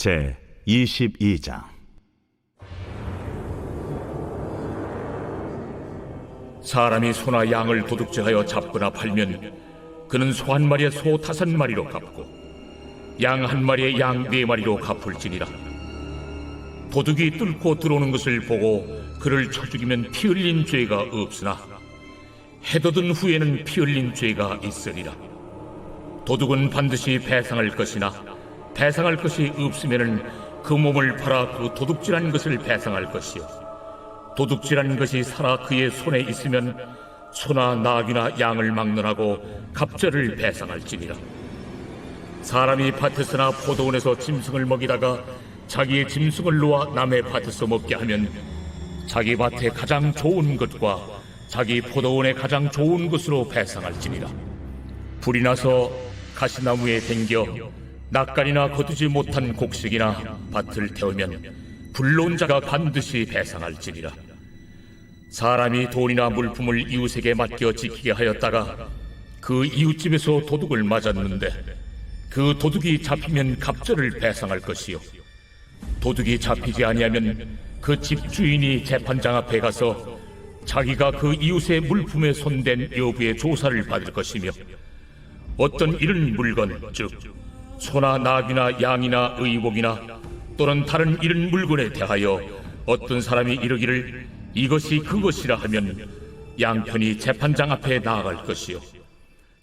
제 22장. 사람이 소나 양을 도둑질하여 잡거나 팔면 그는 소 한 마리에 소 5마리로 갚고 양 한 마리에 양 4마리로 갚을지니라. 도둑이 뚫고 들어오는 것을 보고 그를 쳐 죽이면 피 흘린 죄가 없으나 해돋은 후에는 피 흘린 죄가 있으리라. 도둑은 반드시 배상할 것이나 배상할 것이 없으면은 그 몸을 팔아 그 도둑질한 것을 배상할 것이요, 도둑질한 것이 살아 그의 손에 있으면 소나 나귀나 양을 막론하고 갑절을 배상할지니라. 사람이 밭에서나 포도원에서 짐승을 먹이다가 자기의 짐승을 놓아 남의 밭에서 먹게 하면 자기 밭에 가장 좋은 것과 자기 포도원에 가장 좋은 것으로 배상할지니라. 불이 나서 가시나무에 댕겨 낯간이나 거두지 못한 곡식이나 밭을 태우면 불러온 자가 반드시 배상할지니라. 사람이 돈이나 물품을 이웃에게 맡겨 지키게 하였다가 그 이웃집에서 도둑을 맞았는데 그 도둑이 잡히면 갑절을 배상할 것이요, 도둑이 잡히지 아니하면 그 집주인이 재판장 앞에 가서 자기가 그 이웃의 물품에 손댄 여부의 조사를 받을 것이며, 어떤 이런 물건, 즉 소나 나귀나 양이나 의복이나 또는 다른 이런 물건에 대하여 어떤 사람이 이르기를 이것이 그것이라 하면 양편이 재판장 앞에 나아갈 것이요,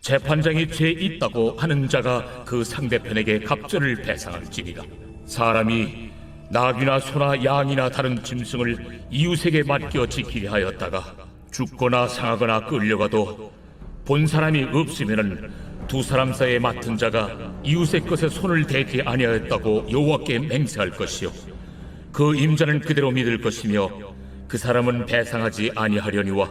재판장이 죄 있다고 하는 자가 그 상대편에게 갑절을 배상할지니라. 사람이 나귀나 소나 양이나 다른 짐승을 이웃에게 맡겨 지키게 하였다가 죽거나 상하거나 끌려가도 본 사람이 없으면은 두 사람 사이에 맡은 자가 이웃의 것에 손을 대지 아니하였다고 여호와께 맹세할 것이요, 그 임자는 그대로 믿을 것이며 그 사람은 배상하지 아니하려니와,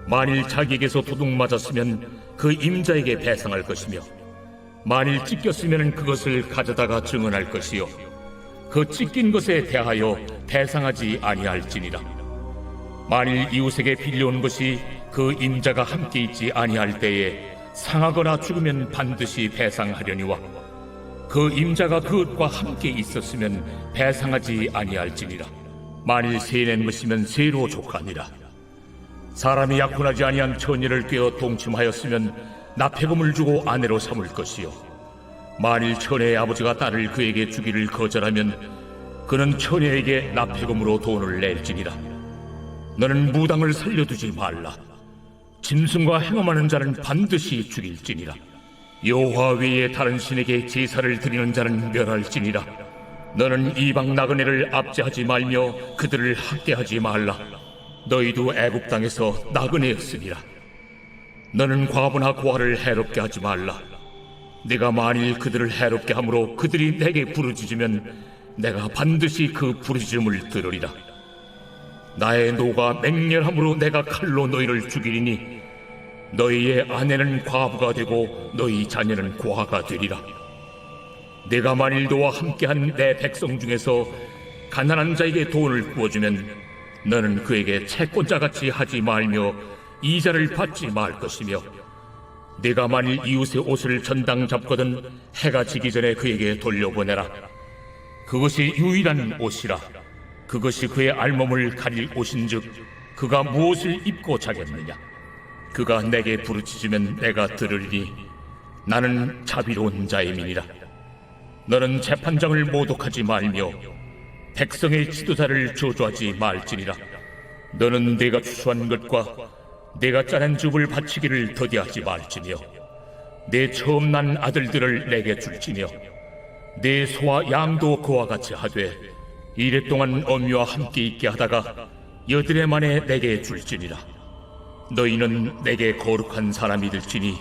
만일 자기에게서 도둑 맞았으면 그 임자에게 배상할 것이며 만일 찢겼으면 그것을 가져다가 증언할 것이요, 그 찢긴 것에 대하여 배상하지 아니할지니라. 만일 이웃에게 빌려온 것이 그 임자가 함께 있지 아니할 때에 상하거나 죽으면 반드시 배상하려니와, 그 임자가 그것과 함께 있었으면 배상하지 아니할지니라. 만일 세낸 것이면 세로 족하니라. 사람이 약혼하지 아니한 처녀를 꿰어 동침하였으면 납폐금을 주고 아내로 삼을 것이요, 만일 처녀의 아버지가 딸을 그에게 주기를 거절하면 그는 처녀에게 납폐금으로 돈을 낼지니라. 너는 무당을 살려두지 말라. 짐승과 행함하는 자는 반드시 죽일지니라. 여호와 외에 다른 신에게 제사를 드리는 자는 멸할지니라. 너는 이방 나그네를 압제하지 말며 그들을 학대하지 말라. 너희도 애굽 땅에서 나그네였으니라. 너는 과부나 고아를 해롭게 하지 말라. 네가 만일 그들을 해롭게 함으로 그들이 내게 부르짖으면 내가 반드시 그 부르짖음을 들으리라. 나의 노가 맹렬함으로 내가 칼로 너희를 죽이리니 너희의 아내는 과부가 되고 너희 자녀는 고아가 되리라. 내가 만일 너와 함께한 내 백성 중에서 가난한 자에게 돈을 구워주면 너는 그에게 채권자같이 하지 말며 이자를 받지 말 것이며, 내가 만일 이웃의 옷을 전당 잡거든 해가 지기 전에 그에게 돌려보내라. 그것이 유일한 옷이라. 그것이 그의 알몸을 가릴 옷인즉 그가 무엇을 입고 자겠느냐. 그가 내게 부르짖으면 내가 들으리니 나는 자비로운 자임이니라. 너는 재판장을 모독하지 말며 백성의 지도자를 저주하지 말지니라. 너는 내가 추수한 것과 내가 짜낸 즙을 바치기를 더디하지 말지며 내 처음 난 아들들을 내게 줄지며 내 소와 양도 그와 같이 하되 이랫동안 어미와 함께 있게 하다가 여드레 만에 내게 줄지니라. 너희는 내게 거룩한 사람이 될지니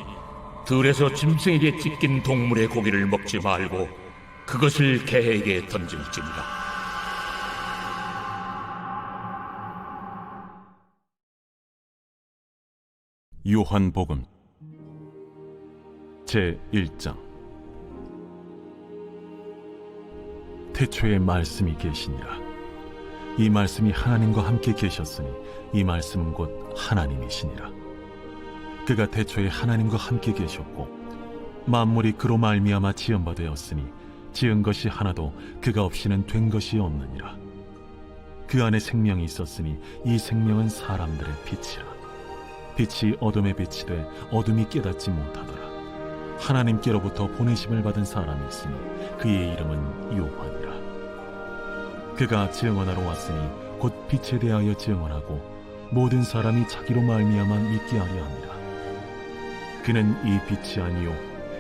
들에서 짐승에게 찢긴 동물의 고기를 먹지 말고 그것을 개에게 던질지니라. 요한복음 제 1장. 태초에 말씀이 계시니라. 이 말씀이 하나님과 함께 계셨으니 이 말씀은 곧 하나님이시니라. 그가 태초에 하나님과 함께 계셨고 만물이 그로 말미암아 지음바 되었으니 지은 것이 하나도 그가 없이는 된 것이 없느니라. 그 안에 생명이 있었으니 이 생명은 사람들의 빛이라. 빛이 어둠에 빛이 돼 어둠이 깨닫지 못하더라. 하나님께로부터 보내심을 받은 사람이 있으니 그의 이름은 요한이라. 그가 증언하러 왔으니 곧 빛에 대하여 증언하고 모든 사람이 자기로 말미암아 믿게 하려 함이라. 그는 이 빛이 아니요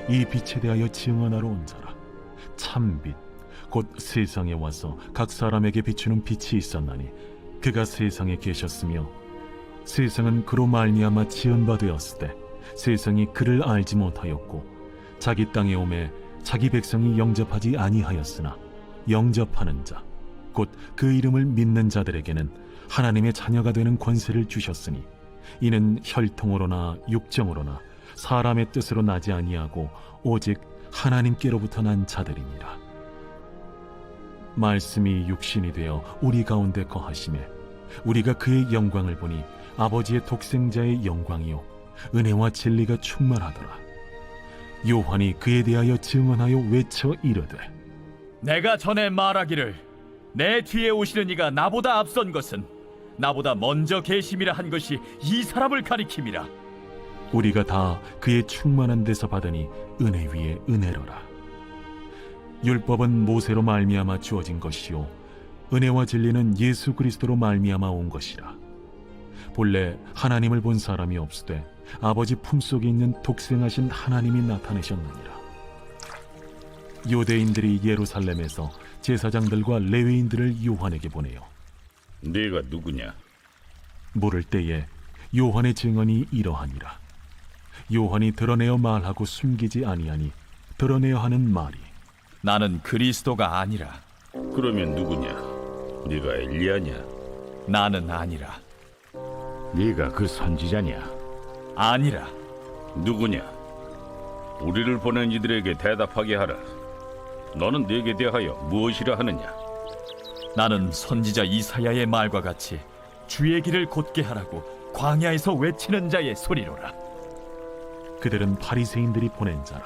이 빛에 대하여 증언하러 온 자라. 참빛 곧 세상에 와서 각 사람에게 비추는 빛이 있었나니 그가 세상에 계셨으며 세상은 그로 말미암아 지은 바 되었을 때 세상이 그를 알지 못하였고 자기 땅에 오매 자기 백성이 영접하지 아니하였으나 영접하는 자 곧 그 이름을 믿는 자들에게는 하나님의 자녀가 되는 권세를 주셨으니 이는 혈통으로나 육정으로나 사람의 뜻으로 나지 아니하고 오직 하나님께로부터 난 자들이니라. 말씀이 육신이 되어 우리 가운데 거하시매 우리가 그의 영광을 보니 아버지의 독생자의 영광이요 은혜와 진리가 충만하더라. 요한이 그에 대하여 증언하여 외쳐 이르되 내가 전에 말하기를 내 뒤에 오시는 이가 나보다 앞선 것은 나보다 먼저 계심이라 한 것이 이 사람을 가리킴이라. 우리가 다 그의 충만한 데서 받으니 은혜 위에 은혜로라. 율법은 모세로 말미암아 주어진 것이요 은혜와 진리는 예수 그리스도로 말미암아 온 것이라. 본래 하나님을 본 사람이 없으되 아버지 품속에 있는 독생하신 하나님이 나타내셨느니라. 유대인들이 예루살렘에서 제사장들과 레위인들을 요한에게 보내요. 네가 누구냐? 물을 때에 요한의 증언이 이러하니라. 요한이 드러내어 말하고 숨기지 아니하니 드러내어 하는 말이 나는 그리스도가 아니라. 그러면 누구냐? 네가 엘리야냐? 나는 아니라. 네가 그 선지자냐? 아니라. 누구냐? 우리를 보낸 이들에게 대답하게 하라. 너는 네게 대하여 무엇이라 하느냐? 나는 선지자 이사야의 말과 같이 주의 길을 곧게 하라고 광야에서 외치는 자의 소리로라. 그들은 바리새인들이 보낸 자라.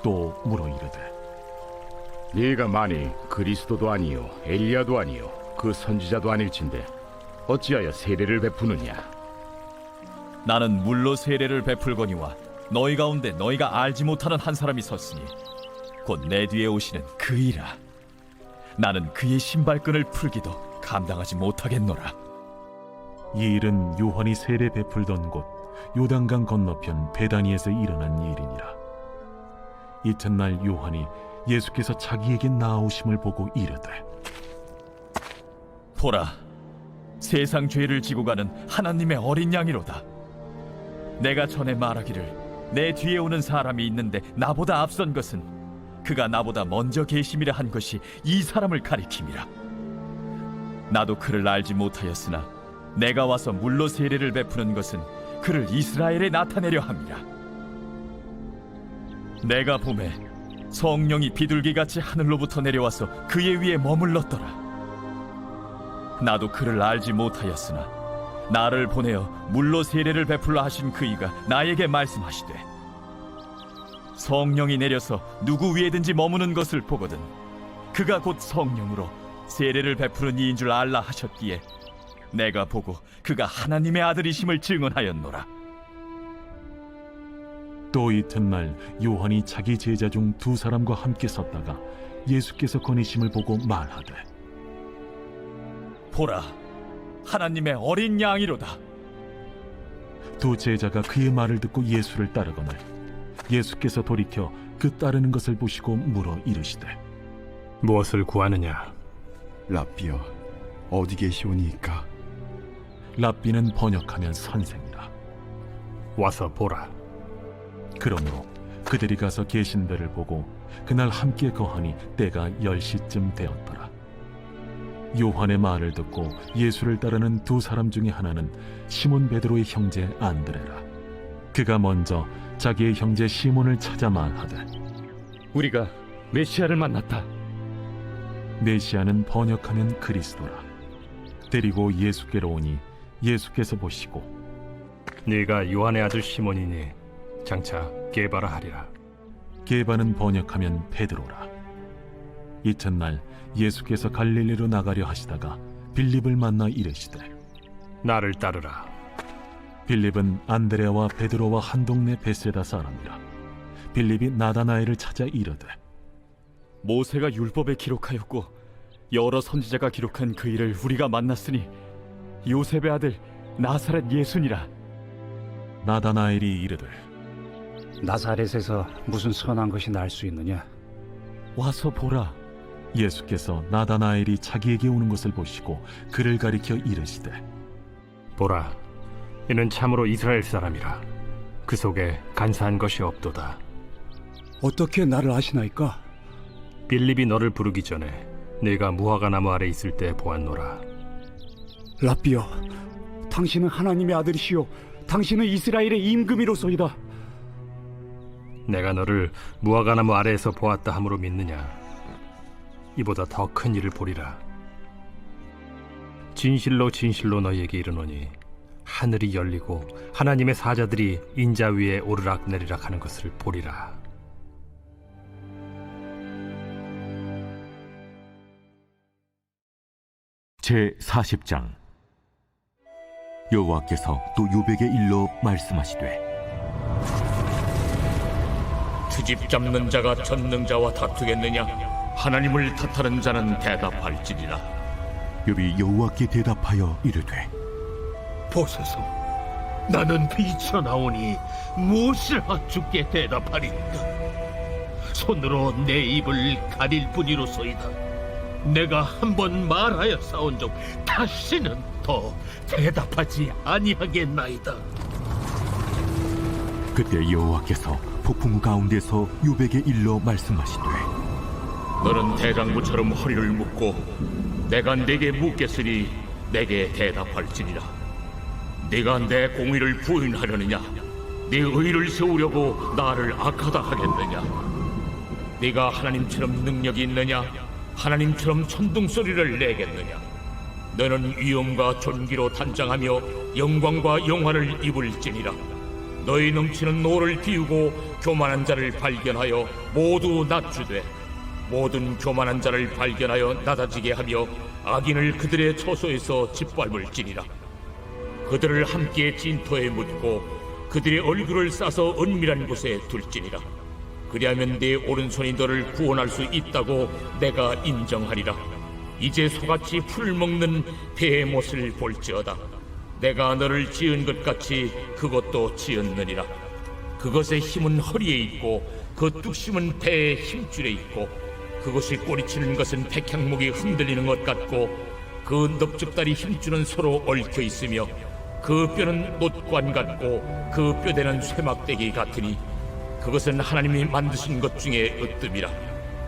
또 물어 이르되 네가 만일 그리스도도 아니요 엘리야도 아니요 그 선지자도 아닐진데 어찌하여 세례를 베푸느냐? 나는 물로 세례를 베풀거니와 너희 가운데 너희가 알지 못하는 한 사람이 섰으니 곧 내 뒤에 오시는 그이라. 나는 그의 신발끈을 풀기도 감당하지 못하겠노라. 이 일은 요한이 세례 베풀던 곳 요단강 건너편 베다니에서 일어난 일이니라. 이튿날 요한이 예수께서 자기에게 나아오심을 보고 이르되 보라, 세상 죄를 지고 가는 하나님의 어린 양이로다. 내가 전에 말하기를 내 뒤에 오는 사람이 있는데 나보다 앞선 것은 그가 나보다 먼저 계심이라 한 것이 이 사람을 가리킴이라. 나도 그를 알지 못하였으나 내가 와서 물로 세례를 베푸는 것은 그를 이스라엘에 나타내려 함이라. 내가 보매 성령이 비둘기같이 하늘로부터 내려와서 그의 위에 머물렀더라. 나도 그를 알지 못하였으나 나를 보내어 물로 세례를 베풀라 하신 그이가 나에게 말씀하시되 성령이 내려서 누구 위에든지 머무는 것을 보거든 그가 곧 성령으로 세례를 베푸는 이인 줄 알라 하셨기에 내가 보고 그가 하나님의 아들이심을 증언하였노라. 또 이튿날 요한이 자기 제자 중 두 사람과 함께 섰다가 예수께서 거니심을 보고 말하되 보라, 하나님의 어린 양이로다. 두 제자가 그의 말을 듣고 예수를 따르거늘 예수께서 돌이켜 그 따르는 것을 보시고 물어 이르시되 무엇을 구하느냐? 랍비여, 어디 계시오니이까? 랍비는 번역하면 선생이라. 와서 보라. 그러므로 그들이 가서 계신 데를 보고 그날 함께 거하니 때가 10시쯤 되었더라. 요한의 말을 듣고 예수를 따르는 두 사람 중에 하나는 시몬 베드로의 형제 안드레라. 그가 먼저 자기의 형제 시몬을 찾아 말하되 우리가 메시아를 만났다. 메시아는 번역하면 그리스도라. 데리고 예수께로 오니 예수께서 보시고 네가 요한의 아들 시몬이니 장차 게바라 하리라. 게바는 번역하면 베드로라. 이튿날 예수께서 갈릴리로 나가려 하시다가 빌립을 만나 이르시되 나를 따르라. 빌립은 안드레와 베드로와 한 동네 베세다 사람이라. 빌립이 나다나엘을 찾아 이르되 모세가 율법에 기록하였고 여러 선지자가 기록한 그 일을 우리가 만났으니 요셉의 아들 나사렛 예수니라. 나다나엘이 이르되 나사렛에서 무슨 선한 것이 날 수 있느냐? 와서 보라. 예수께서 나다나엘이 자기에게 오는 것을 보시고 그를 가리켜 이르시되 보라, 이는 참으로 이스라엘 사람이라. 그 속에 간사한 것이 없도다. 어떻게 나를 아시나이까? 빌립이 너를 부르기 전에 네가 무화과 나무 아래 있을 때 보았노라. 라비여, 당신은 하나님의 아들이시요 당신은 이스라엘의 임금이로소이다. 내가 너를 무화과 나무 아래에서 보았다 함으로 믿느냐? 이보다 더 큰 일을 보리라. 진실로 진실로 너희에게 이르노니 하늘이 열리고 하나님의 사자들이 인자 위에 오르락 내리락 하는 것을 보리라. 제40장. 여호와께서 또 요백의 일로 말씀하시되 트집 잡는 자가 전능자와 다투겠느냐? 하나님을 탓하는 자는 대답할지니라. 욥이 여호와께 대답하여 이르되 보소서, 나는 비쳐나오니 무엇을 주께 대답하리까? 손으로 내 입을 가릴 뿐이로소이다. 내가 한번 말하여 싸운 적 다시는 더 대답하지 아니하겠나이다. 그때 여호와께서 폭풍 가운데서 요백의 일로 말씀하시되 너는 대장부처럼 허리를 묶고 내가 네게 묻겠으니 내게 대답할지니라. 네가 내 공의를 부인하려느냐? 네 의를 세우려고 나를 악하다 하겠느냐? 네가 하나님처럼 능력이 있느냐? 하나님처럼 천둥소리를 내겠느냐? 너는 위엄과 존귀로 단장하며 영광과 영화를 입을지니라. 너희 넘치는 노를 띄우고 교만한 자를 발견하여 모두 낮추되 모든 교만한 자를 발견하여 낮아지게 하며 악인을 그들의 처소에서 짓밟을지니라. 그들을 함께 진토에 묻고 그들의 얼굴을 싸서 은밀한 곳에 둘지니라. 그리하면 네 오른손이 너를 구원할 수 있다고 내가 인정하리라. 이제 소같이 풀을 먹는 배의 못을 볼지어다. 내가 너를 지은 것 같이 그것도 지었느니라. 그것의 힘은 허리에 있고 그 뚝심은 배의 힘줄에 있고 그것이 꼬리치는 것은 백향목이 흔들리는 것 같고 그 넙죽다리 힘줄은 서로 얽혀 있으며 그 뼈는 못관 같고 그 뼈대는 쇠막대기 같으니 그것은 하나님이 만드신 것 중에 으뜸이라.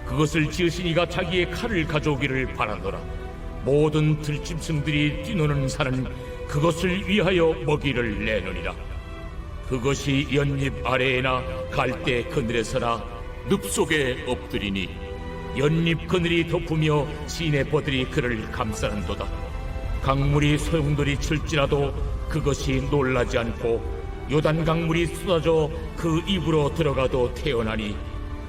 그것을 지으신 이가 자기의 칼을 가져오기를 바라노라. 모든 들짐승들이 뛰노는 산은 그것을 위하여 먹이를 내느니라. 그것이 연잎 아래에나 갈대 그늘에서나 늪 속에 엎드리니 연잎 그늘이 덮으며 시내버들이 그를 감싸는도다. 강물이 소용돌이 칠지라도 그것이 놀라지 않고 요단 강물이 쏟아져 그 입으로 들어가도 태어나니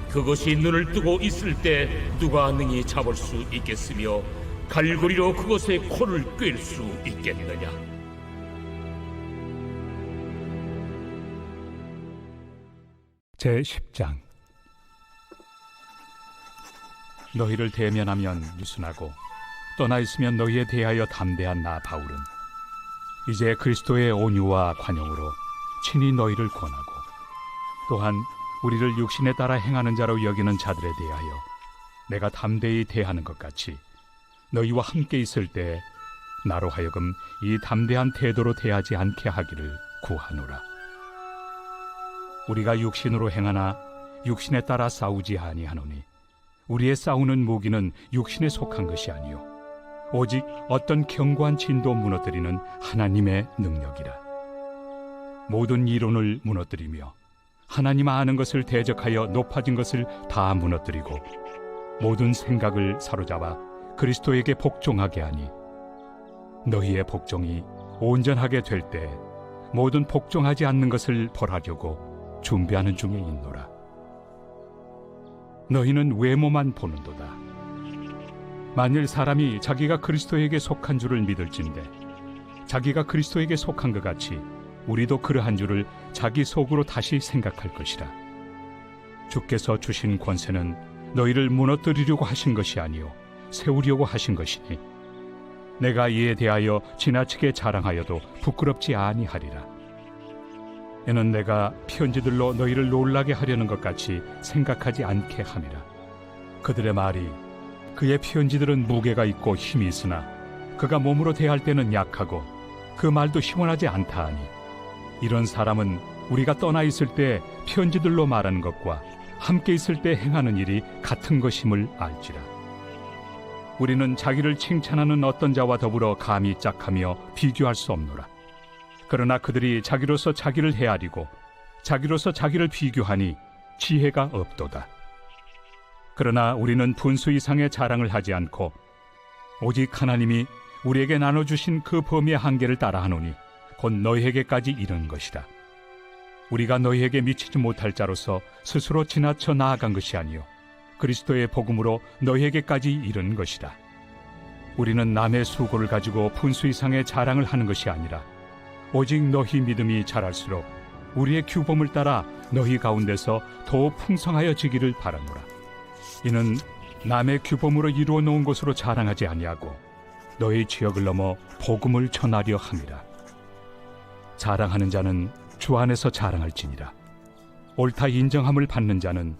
그것이 눈을 뜨고 있을 때 누가 능히 잡을 수 있겠으며 갈고리로 그것의 코를 꿰일 수 있겠느냐. 제10장. 너희를 대면하면 유순하고 떠나 있으면 너희에 대하여 담대한 나 바울은 이제 그리스도의 온유와 관용으로 친히 너희를 권하고 또한 우리를 육신에 따라 행하는 자로 여기는 자들에 대하여 내가 담대히 대하는 것 같이 너희와 함께 있을 때 나로 하여금 이 담대한 태도로 대하지 않게 하기를 구하노라. 우리가 육신으로 행하나 육신에 따라 싸우지 아니하노니 우리의 싸우는 무기는 육신에 속한 것이 아니요 오직 어떤 견고한 진도 무너뜨리는 하나님의 능력이라. 모든 이론을 무너뜨리며 하나님 아는 것을 대적하여 높아진 것을 다 무너뜨리고 모든 생각을 사로잡아 그리스도에게 복종하게 하니 너희의 복종이 온전하게 될 때 모든 복종하지 않는 것을 벌하려고 준비하는 중에 있노라. 너희는 외모만 보는도다. 만일 사람이 자기가 그리스도에게 속한 줄을 믿을진대 자기가 그리스도에게 속한 것 같이 우리도 그러한 줄을 자기 속으로 다시 생각할 것이라. 주께서 주신 권세는 너희를 무너뜨리려고 하신 것이 아니요 세우려고 하신 것이니 내가 이에 대하여 지나치게 자랑하여도 부끄럽지 아니하리라. 이는 내가 편지들로 너희를 놀라게 하려는 것 같이 생각하지 않게 함이라. 그들의 말이 그의 편지들은 무게가 있고 힘이 있으나 그가 몸으로 대할 때는 약하고 그 말도 시원하지 않다 하니 이런 사람은 우리가 떠나 있을 때 편지들로 말하는 것과 함께 있을 때 행하는 일이 같은 것임을 알지라. 우리는 자기를 칭찬하는 어떤 자와 더불어 감히 짝하며 비교할 수 없노라. 그러나 그들이 자기로서 자기를 헤아리고 자기로서 자기를 비교하니 지혜가 없도다. 그러나 우리는 분수 이상의 자랑을 하지 않고 오직 하나님이 우리에게 나눠주신 그 범위의 한계를 따라하노니 곧 너희에게까지 이른 것이다. 우리가 너희에게 미치지 못할 자로서 스스로 지나쳐 나아간 것이 아니요 그리스도의 복음으로 너희에게까지 이른 것이다. 우리는 남의 수고를 가지고 분수 이상의 자랑을 하는 것이 아니라 오직 너희 믿음이 자랄수록 우리의 규범을 따라 너희 가운데서 더욱 풍성하여지기를 바라노라. 이는 남의 규범으로 이루어 놓은 것으로 자랑하지 아니하고 너희 지역을 넘어 복음을 전하려 함이라. 자랑하는 자는 주 안에서 자랑할지니라. 옳다 인정함을 받는 자는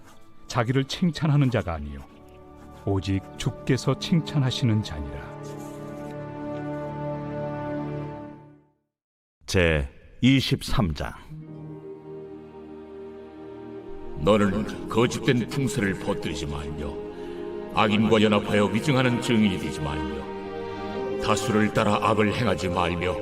자기를 칭찬하는 자가 아니요 오직 주께서 칭찬하시는 자니라. 제 23장. 너는 거짓된 풍설을 퍼뜨리지 말며 악인과 연합하여 위증하는 증인이 되지 말며 다수를 따라 악을 행하지 말며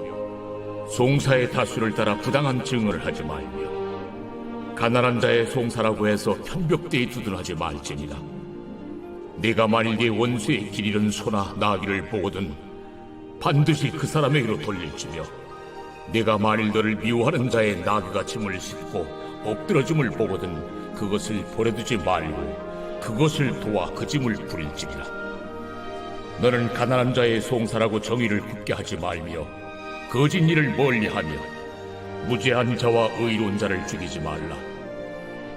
송사의 다수를 따라 부당한 증언을 하지 말며 가난한 자의 송사라고 해서 편벽대에 두둔하지 말지니라. 네가 만일 네 원수의 길 잃은 소나 나귀를 보거든 반드시 그 사람에게로 돌릴지며 네가 만일 너를 미워하는 자의 나귀가 짐을 싣고 엎드러짐을 보거든 그것을 버려두지 말고 그것을 도와 그 짐을 부릴지니라. 너는 가난한 자의 송사라고 정의를 굳게 하지 말며 거짓 일을 멀리하며 무죄한 자와 의로운 자를 죽이지 말라.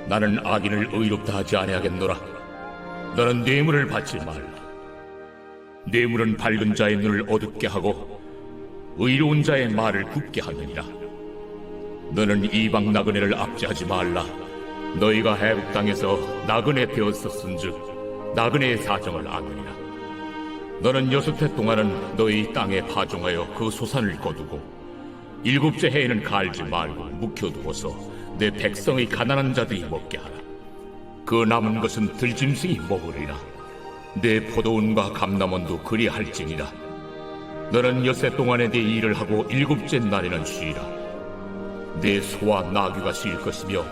나는 악인을 의롭다 하지 아니하겠노라. 너는 뇌물을 받지 말라. 뇌물은 밝은 자의 눈을 어둡게 하고 의로운 자의 말을 굽게 하느니라. 너는 이방 나그네를 압제하지 말라. 너희가 애굽 땅에서 나그네 되었었은즉 나그네의 사정을 아느니라. 너는 6해 동안은 너희 땅에 파종하여 그 소산을 거두고 7째 해에는 갈지 말고 묵혀두어서 내 백성의 가난한 자들이 먹게 하라. 그 남은 것은 들짐승이 먹으리라. 내 포도원과 감람원도 그리할지니라. 너는 6해 동안에 네 일을 하고 7째 날에는 쉬라. 내 소와 나귀가 쉴 것이며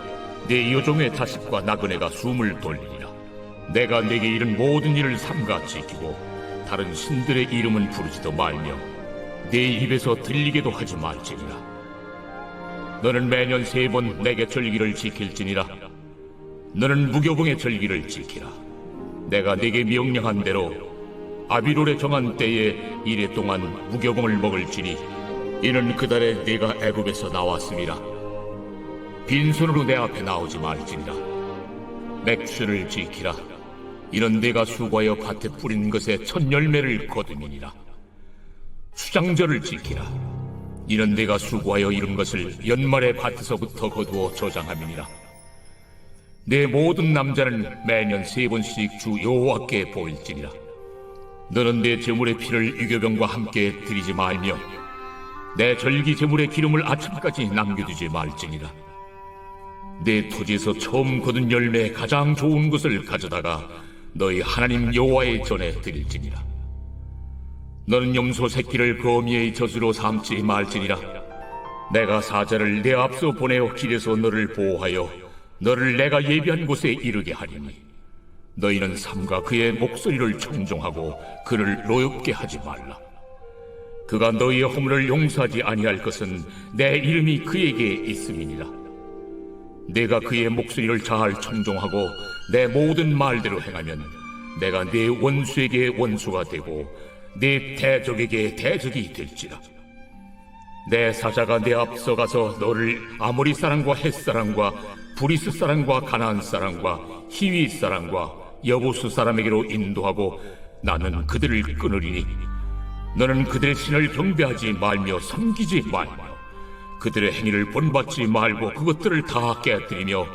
내 여종의 자식과 나그네가 숨을 돌리리라. 내가 네게 이른 모든 일을 삼가 지키고 다른 신들의 이름은 부르지도 말며 내 입에서 들리게도 하지 말지니라. 너는 매년 3번 내게 절기를 지킬지니라. 너는 무교봉의 절기를 지키라. 내가 네게 명령한 대로 아비롤에 정한 때에 1해 동안 무교봉을 먹을지니 이는 그 달에 네가 애굽에서 나왔음이라. 빈손으로 내 앞에 나오지 말지니라. 맥주를 지키라. 이는 네가 수고하여 밭에 뿌린 것의 첫 열매를 거두니라. 수장절을 지키라. 이는 네가 수고하여 이룬 것을 연말에 밭에서부터 거두어 저장함이니라. 내 모든 남자는 매년 3번씩 주 여호와께 보일지니라. 너는 내 제물의 피를 유교병과 함께 드리지 말며 내 절기 제물의 기름을 아침까지 남겨두지 말지니라. 내 토지에서 처음 거둔 열매의 가장 좋은 것을 가져다가 너희 하나님 여호와의 전에 드릴지니라. 너는 염소 새끼를 거미의 젖으로 삼지 말지니라. 내가 사자를 내 앞서 보내어 길에서 너를 보호하여 너를 내가 예비한 곳에 이르게 하리니 너희는 삼가 그의 목소리를 청종하고 그를 노엽게 하지 말라. 그가 너희의 허물을 용서하지 아니할 것은 내 이름이 그에게 있음이니라. 내가 그의 목소리를 잘 청종하고 내 모든 말대로 행하면 내가 네 원수에게 원수가 되고 네 대적에게 대적이 될지라. 내 사자가 내 앞서가서 너를 아모리 사람과 헷 사람과 브리스 사람과 가나안 사람과 히위 사람과 여부수 사람에게로 인도하고 나는 그들을 끊으리니 너는 그들의 신을 경배하지 말며 섬기지 말며 그들의 행위를 본받지 말고 그것들을 다 깨뜨리며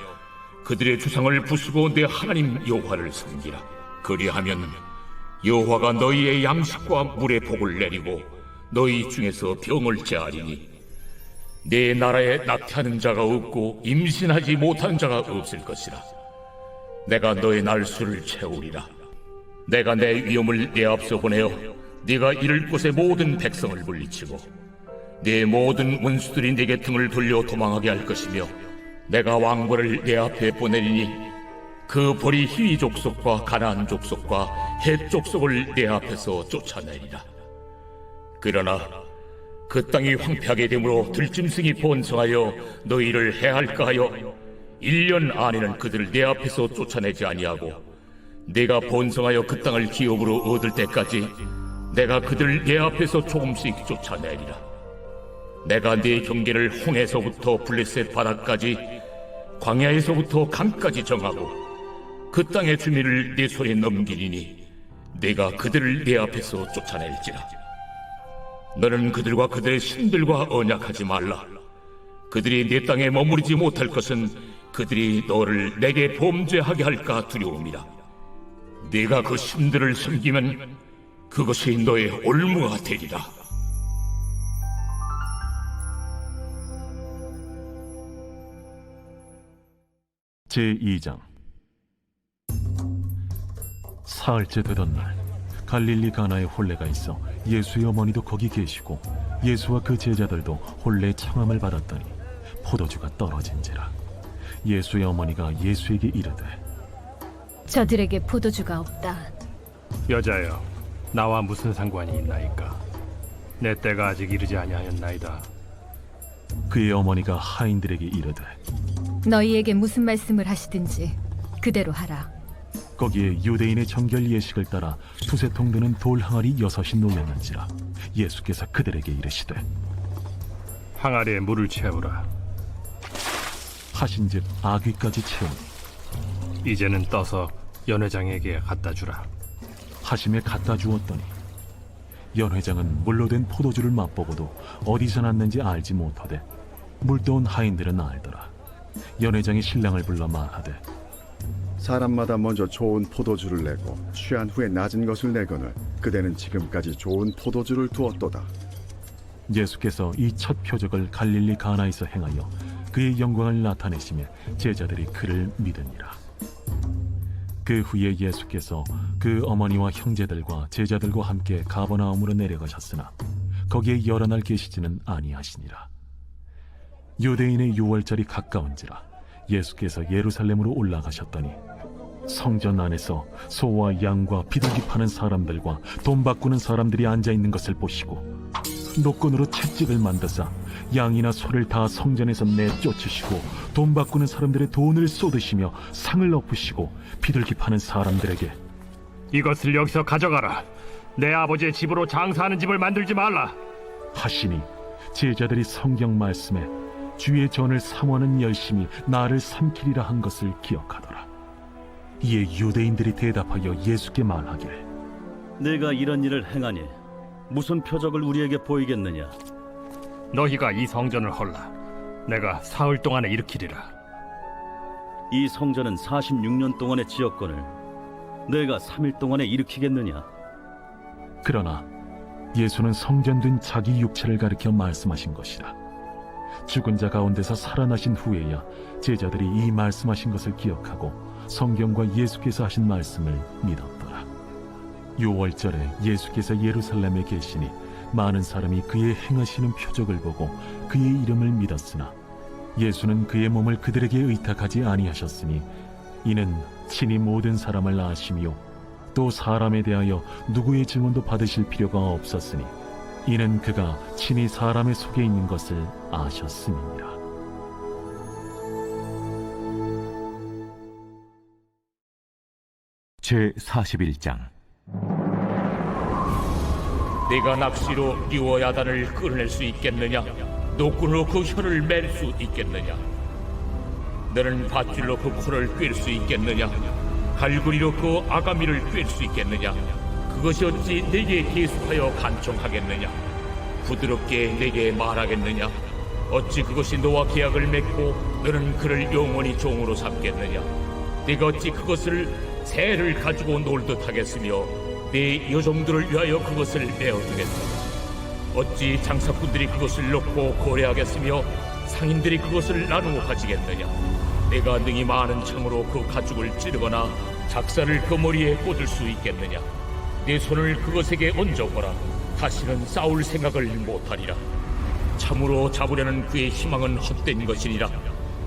그들의 주상을 부수고 내 하나님 여호와를 섬기라. 그리하면 여호와가 너희의 양식과 물의 복을 내리고 너희 중에서 병을 제하리니 내 나라에 나태하는 자가 없고 임신하지 못하는 자가 없을 것이라. 내가 너의 날수를 채우리라. 내가 내 위엄을 내 앞서 보내어 네가 이를 곳의 모든 백성을 물리치고 네 모든 원수들이 네게 등을 돌려 도망하게 할 것이며 내가 왕벌을 내 앞에 보내리니 그 벌이 히위 족속과 가나안 족속과 헷 족속을 내 앞에서 쫓아내리라. 그러나 그 땅이 황폐하게 되므로 들짐승이 번성하여 너희를 해할까 하여 1년 안에는 그들을 내 앞에서 쫓아내지 아니하고 내가 번성하여 그 땅을 기업으로 얻을 때까지 내가 그들을 내 앞에서 조금씩 쫓아내리라. 내가 네 경계를 홍해서부터 블레셋 바다까지 광야에서부터 강까지 정하고 그 땅의 주민을 네 손에 넘기리니 내가 그들을 내 앞에서 쫓아낼지라. 너는 그들과 그들의 신들과 언약하지 말라. 그들이 내 땅에 머무르지 못할 것은 그들이 너를 내게 범죄하게 할까 두려움이라. 네가 그 신들을 섬기면 그것이 너의 올무가 되리라. 제2장. 사흘째 되던 날 갈릴리 가나에 혼례가 있어 예수의 어머니도 거기 계시고 예수와 그 제자들도 혼례 청함을 받았더니 포도주가 떨어진지라. 예수의 어머니가 예수에게 이르되 저들에게 포도주가 없다. 여자여, 나와 무슨 상관이 있나이까? 내 때가 아직 이르지 아니하였나이다. 그의 어머니가 하인들에게 이르되 너희에게 무슨 말씀을 하시든지 그대로 하라. 거기에 유대인의 정결 예식을 따라 두세 통 되는 돌 항아리 6이 놓였는지라. 예수께서 그들에게 이르시되 항아리에 물을 채우라. 하신즉 아귀까지 채우니 이제는 떠서 연회장에게 갖다 주라. 하심에 갖다 주었더니 연회장은 물로 된 포도주를 맛보고도 어디서 났는지 알지 못하되 물떠온 하인들은 알더라. 연회장이 신랑을 불러 말하되 사람마다 먼저 좋은 포도주를 내고 취한 후에 낮은 것을 내거늘 그대는 지금까지 좋은 포도주를 두었도다. 예수께서 이 첫 표적을 갈릴리 가나에서 행하여 그의 영광을 나타내시며 제자들이 그를 믿으니라. 그 후에 예수께서 그 어머니와 형제들과 제자들과 함께 가버나움으로 내려가셨으나 거기에 여러 날 계시지는 아니하시니라. 유대인의 유월절이 가까운지라 예수께서 예루살렘으로 올라가셨더니 성전 안에서 소와 양과 비둘기 파는 사람들과 돈 바꾸는 사람들이 앉아있는 것을 보시고 노건으로 채찍을 만드사 양이나 소를 다 성전에서 내쫓으시고 돈 바꾸는 사람들의 돈을 쏟으시며 상을 엎으시고 비둘기 파는 사람들에게 이것을 여기서 가져가라. 내 아버지의 집으로 장사하는 집을 만들지 말라 하시니 제자들이 성경 말씀에 주의 전을 사모하는 열심히 나를 삼키리라 한 것을 기억하더라. 이에 유대인들이 대답하여 예수께 말하기를 내가 이런 일을 행하니 무슨 표적을 우리에게 보이겠느냐? 너희가 이 성전을 헐라. 내가 사흘 동안에 일으키리라. 이 성전은 46년 동안의 지었거늘 내가 3일 동안에 일으키겠느냐? 그러나 예수는 성전된 자기 육체를 가리켜 말씀하신 것이라. 죽은 자 가운데서 살아나신 후에야 제자들이 이 말씀하신 것을 기억하고 성경과 예수께서 하신 말씀을 믿었더라. 유월절에 예수께서 예루살렘에 계시니 많은 사람이 그의 행하시는 표적을 보고 그의 이름을 믿었으나 예수는 그의 몸을 그들에게 의탁하지 아니하셨으니 이는 친히 모든 사람을 아시며 또 사람에 대하여 누구의 증언도 받으실 필요가 없었으니 이는 그가 친히 사람의 속에 있는 것을 아셨음이니라. 제 41장. 네가 낚시로 리워야단을 끌어낼 수 있겠느냐? 노끈으로 그 혀를 맬 수 있겠느냐? 너는 밧줄로 그 코를 꿰를 수 있겠느냐? 갈고리로 그 아가미를 꿰을 수 있겠느냐? 그것이 어찌 내게 계속하여 간청하겠느냐? 부드럽게 내게 말하겠느냐? 어찌 그것이 너와 계약을 맺고 너는 그를 영원히 종으로 삼겠느냐? 네가 어찌 그것을 새를 가지고 놀듯 하겠으며 네 여종들을 위하여 그것을 내어두겠느냐? 어찌 장사꾼들이 그것을 넣고 거래하겠으며 상인들이 그것을 나누어 가지겠느냐? 내가 능히 많은 창으로 그 가죽을 찌르거나 작사를 그 머리에 꽂을 수 있겠느냐? 내 손을 그것에게 얹어보라. 다시는 싸울 생각을 못하리라. 참으로 잡으려는 그의 희망은 헛된 것이니라.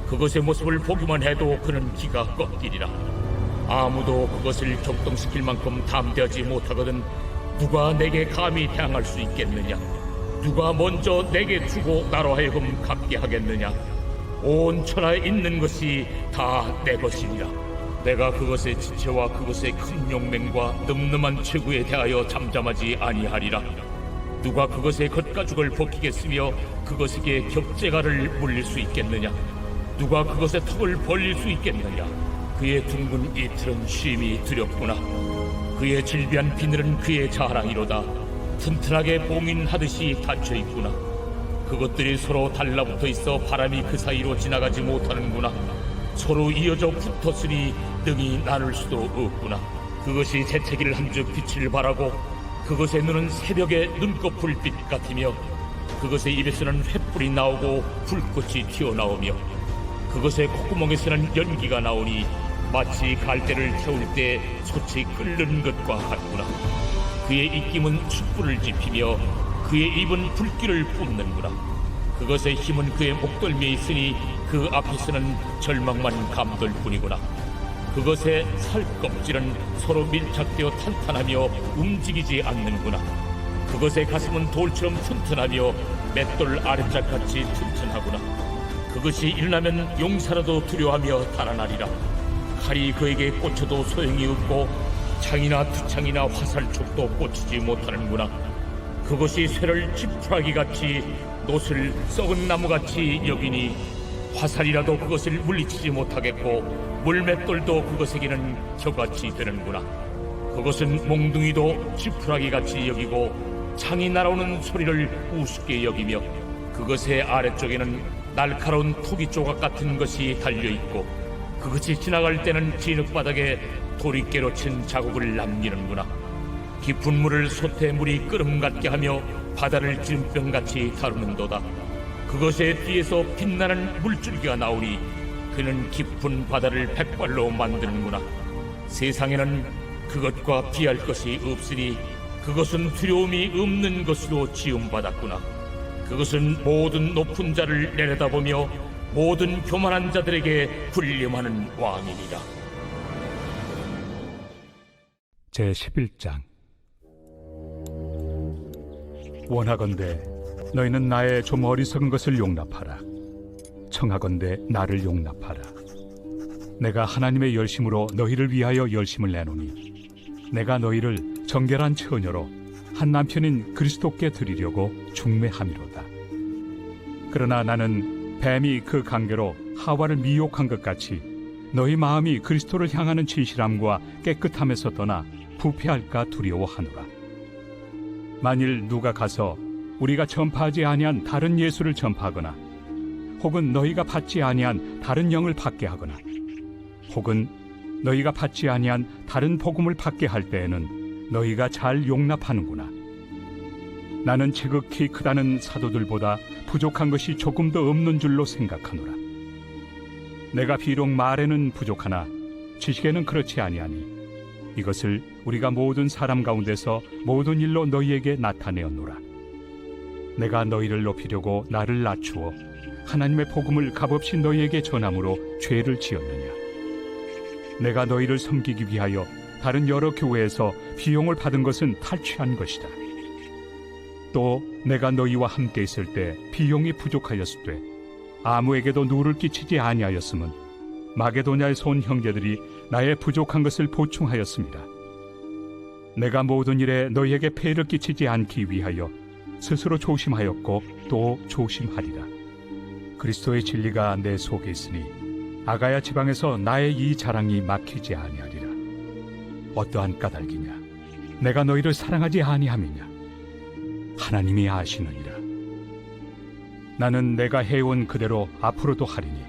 그것의 모습을 보기만 해도 그는 기가 꺾이리라. 아무도 그것을 격동시킬 만큼 담대하지 못하거든 누가 내게 감히 대항할 수 있겠느냐? 누가 먼저 내게 주고 나로 하여금 갚게 하겠느냐? 온 천하에 있는 것이 다 내 것이니라. 내가 그것의 지체와 그것의 큰 용맹과 늠름한 체구에 대하여 잠잠하지 아니하리라. 누가 그것의 겉가죽을 벗기겠으며 그것에게 겹재가를 물릴 수 있겠느냐? 누가 그것의 턱을 벌릴 수 있겠느냐? 그의 둥근 이틀은 쉼이 두렵구나. 그의 질비한 비늘은 그의 자랑이로다. 튼튼하게 봉인하듯이 닫혀있구나. 그것들이 서로 달라붙어 있어 바람이 그 사이로 지나가지 못하는구나. 서로 이어져 붙었으니 능히 나눌 수도 없구나. 그것이 재채기를 한즉 빛을 발하고 그것의 눈은 새벽의 눈꺼풀 빛 같으며 그것의 입에서는 횃불이 나오고 불꽃이 튀어나오며 그것의 콧구멍에서는 연기가 나오니 마치 갈대를 태울 때 솥이 끓는 것과 같구나. 그의 입김은 숯불을 지피며 그의 입은 불길을 뿜는구나. 그것의 힘은 그의 목덜미에 있으니 그 앞에서는 절망만 감돌 뿐이구나. 그것의 살껍질은 서로 밀착되어 탄탄하며 움직이지 않는구나. 그것의 가슴은 돌처럼 튼튼하며 맷돌 아랫짝같이 튼튼하구나. 그것이 일어나면 용사라도 두려워하며 달아나리라. 칼이 그에게 꽂혀도 소용이 없고 창이나 투창이나 화살촉도 꽂히지 못하는구나. 그것이 쇠를 지푸라기같이 놋을 썩은 나무같이 여기니 화살이라도 그것을 물리치지 못하겠고 물맷돌도 그것에게는 겨같이 되는구나. 그것은 몽둥이도 지푸라기같이 여기고 창이 날아오는 소리를 우습게 여기며 그것의 아래쪽에는 날카로운 토기 조각 같은 것이 달려있고 그것이 지나갈 때는 진흙바닥에 도리깨로 친 자국을 남기는구나. 깊은 물을 솥에 물이 끓음 같게 하며 바다를 찜병같이 다루는도다. 그것의 뒤에서 빛나는 물줄기가 나오니 그는 깊은 바다를 백발로 만드는구나. 세상에는 그것과 비할 것이 없으니 그것은 두려움이 없는 것으로 지음받았구나. 그것은 모든 높은 자를 내려다보며 모든 교만한 자들에게 군림하는 왕이니라. 제11장. 원하건대 너희는 나의 좀 어리석은 것을 용납하라. 청하건대 나를 용납하라. 내가 하나님의 열심으로 너희를 위하여 열심을 내노니 내가 너희를 정결한 처녀로 한 남편인 그리스도께 드리려고 중매함이로다. 그러나 나는 뱀이 그 관계로 하와를 미혹한 것 같이 너희 마음이 그리스도를 향하는 진실함과 깨끗함에서 떠나 부패할까 두려워하노라. 만일 누가 가서 우리가 전파하지 아니한 다른 예수를 전파하거나 혹은 너희가 받지 아니한 다른 영을 받게 하거나 혹은 너희가 받지 아니한 다른 복음을 받게 할 때에는 너희가 잘 용납하는구나. 나는 지극히 크다는 사도들보다 부족한 것이 조금도 없는 줄로 생각하노라. 내가 비록 말에는 부족하나 지식에는 그렇지 아니하니 이것을 우리가 모든 사람 가운데서 모든 일로 너희에게 나타내었노라. 내가 너희를 높이려고 나를 낮추어 하나님의 복음을 값없이 너희에게 전함으로 죄를 지었느냐? 내가 너희를 섬기기 위하여 다른 여러 교회에서 비용을 받은 것은 탈취한 것이다. 또 내가 너희와 함께 있을 때 비용이 부족하였을 때 아무에게도 누를 끼치지 아니하였음은 마게도냐에서 온 형제들이 나의 부족한 것을 보충하였습니다. 내가 모든 일에 너희에게 폐를 끼치지 않기 위하여 스스로 조심하였고 또 조심하리라. 그리스도의 진리가 내 속에 있으니 아가야 지방에서 나의 이 자랑이 막히지 아니하리라. 어떠한 까닭이냐? 내가 너희를 사랑하지 아니함이냐? 하나님이 아시느니라. 나는 내가 해온 그대로 앞으로도 하리니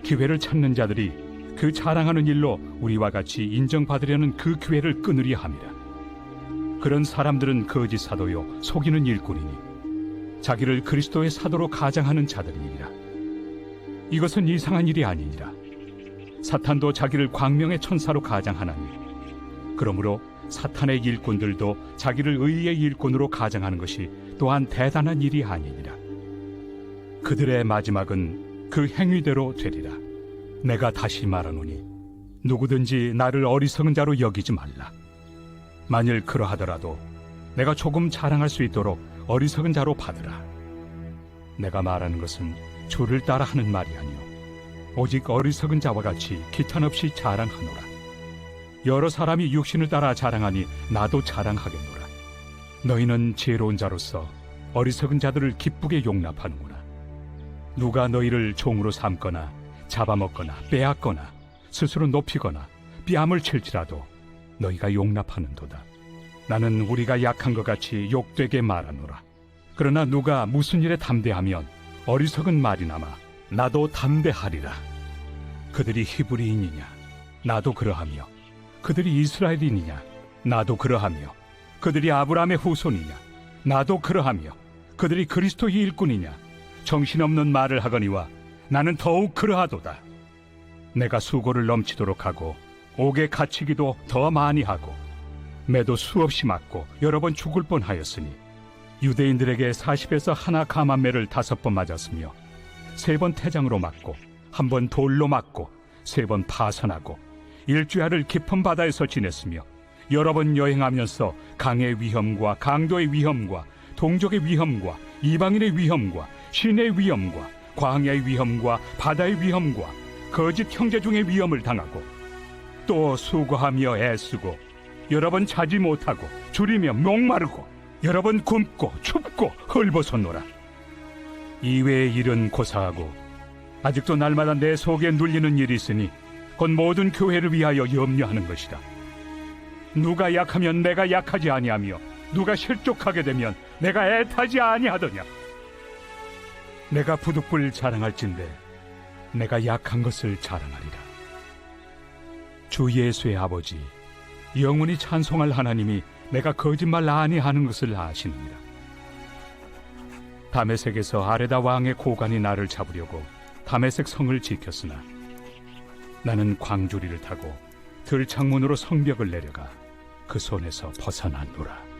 기회를 찾는 자들이 그 자랑하는 일로 우리와 같이 인정받으려는 그 기회를 끊으려 함이라. 그런 사람들은 거짓 사도요 속이는 일꾼이니 자기를 그리스도의 사도로 가장하는 자들이니라. 이것은 이상한 일이 아니니라. 사탄도 자기를 광명의 천사로 가장하나니 그러므로 사탄의 일꾼들도 자기를 의의 일꾼으로 가장하는 것이 또한 대단한 일이 아니니라. 그들의 마지막은 그 행위대로 되리라. 내가 다시 말하노니 누구든지 나를 어리석은 자로 여기지 말라. 만일 그러하더라도 내가 조금 자랑할 수 있도록 어리석은 자로 받으라. 내가 말하는 것은 주를 따라 하는 말이 아니요 오직 어리석은 자와 같이 기탄 없이 자랑하노라. 여러 사람이 육신을 따라 자랑하니 나도 자랑하겠노라. 너희는 지혜로운 자로서 어리석은 자들을 기쁘게 용납하는구나. 누가 너희를 종으로 삼거나 잡아먹거나 빼앗거나 스스로 높이거나 뺨을 칠지라도 너희가 용납하는도다. 나는 우리가 약한 것 같이 욕되게 말하노라. 그러나 누가 무슨 일에 담대하면 어리석은 말이나마 나도 담대하리라. 그들이 히브리인이냐? 나도 그러하며 그들이 이스라엘인이냐? 나도 그러하며 그들이 아브라함의 후손이냐? 나도 그러하며 그들이 그리스도의 일꾼이냐? 정신없는 말을 하거니와 나는 더욱 그러하도다. 내가 수고를 넘치도록 하고 옥에 갇히기도 더 많이 하고 매도 수없이 맞고 여러 번 죽을 뻔하였으니 유대인들에게 40에서 하나 감한매를 5번 맞았으며 3번 태장으로 맞고 1번 돌로 맞고 3번 파선하고 일주야를 깊은 바다에서 지냈으며 여러 번 여행하면서 강의 위험과 강도의 위험과 동족의 위험과 이방인의 위험과 신의 위험과 광야의 위험과 바다의 위험과 거짓 형제 중의 위험을 당하고 또 수고하며 애쓰고 여러 번 자지 못하고 줄이며 목마르고 여러 번 굶고 춥고 헐벗었노라. 이외의 일은 고사하고 아직도 날마다 내 속에 눌리는 일이 있으니 곧 모든 교회를 위하여 염려하는 것이다. 누가 약하면 내가 약하지 아니하며 누가 실족하게 되면 내가 애타지 아니하더냐. 내가 부득불 자랑할진대 내가 약한 것을 자랑하리라. 주 예수의 아버지 영원히 찬송할 하나님이 내가 거짓말 아니하는 것을 아시느니라. 다메섹에서 아레다 왕의 고관이 나를 잡으려고 다메섹 성을 지켰으나 나는 광주리를 타고 들창문으로 성벽을 내려가 그 손에서 벗어났노라.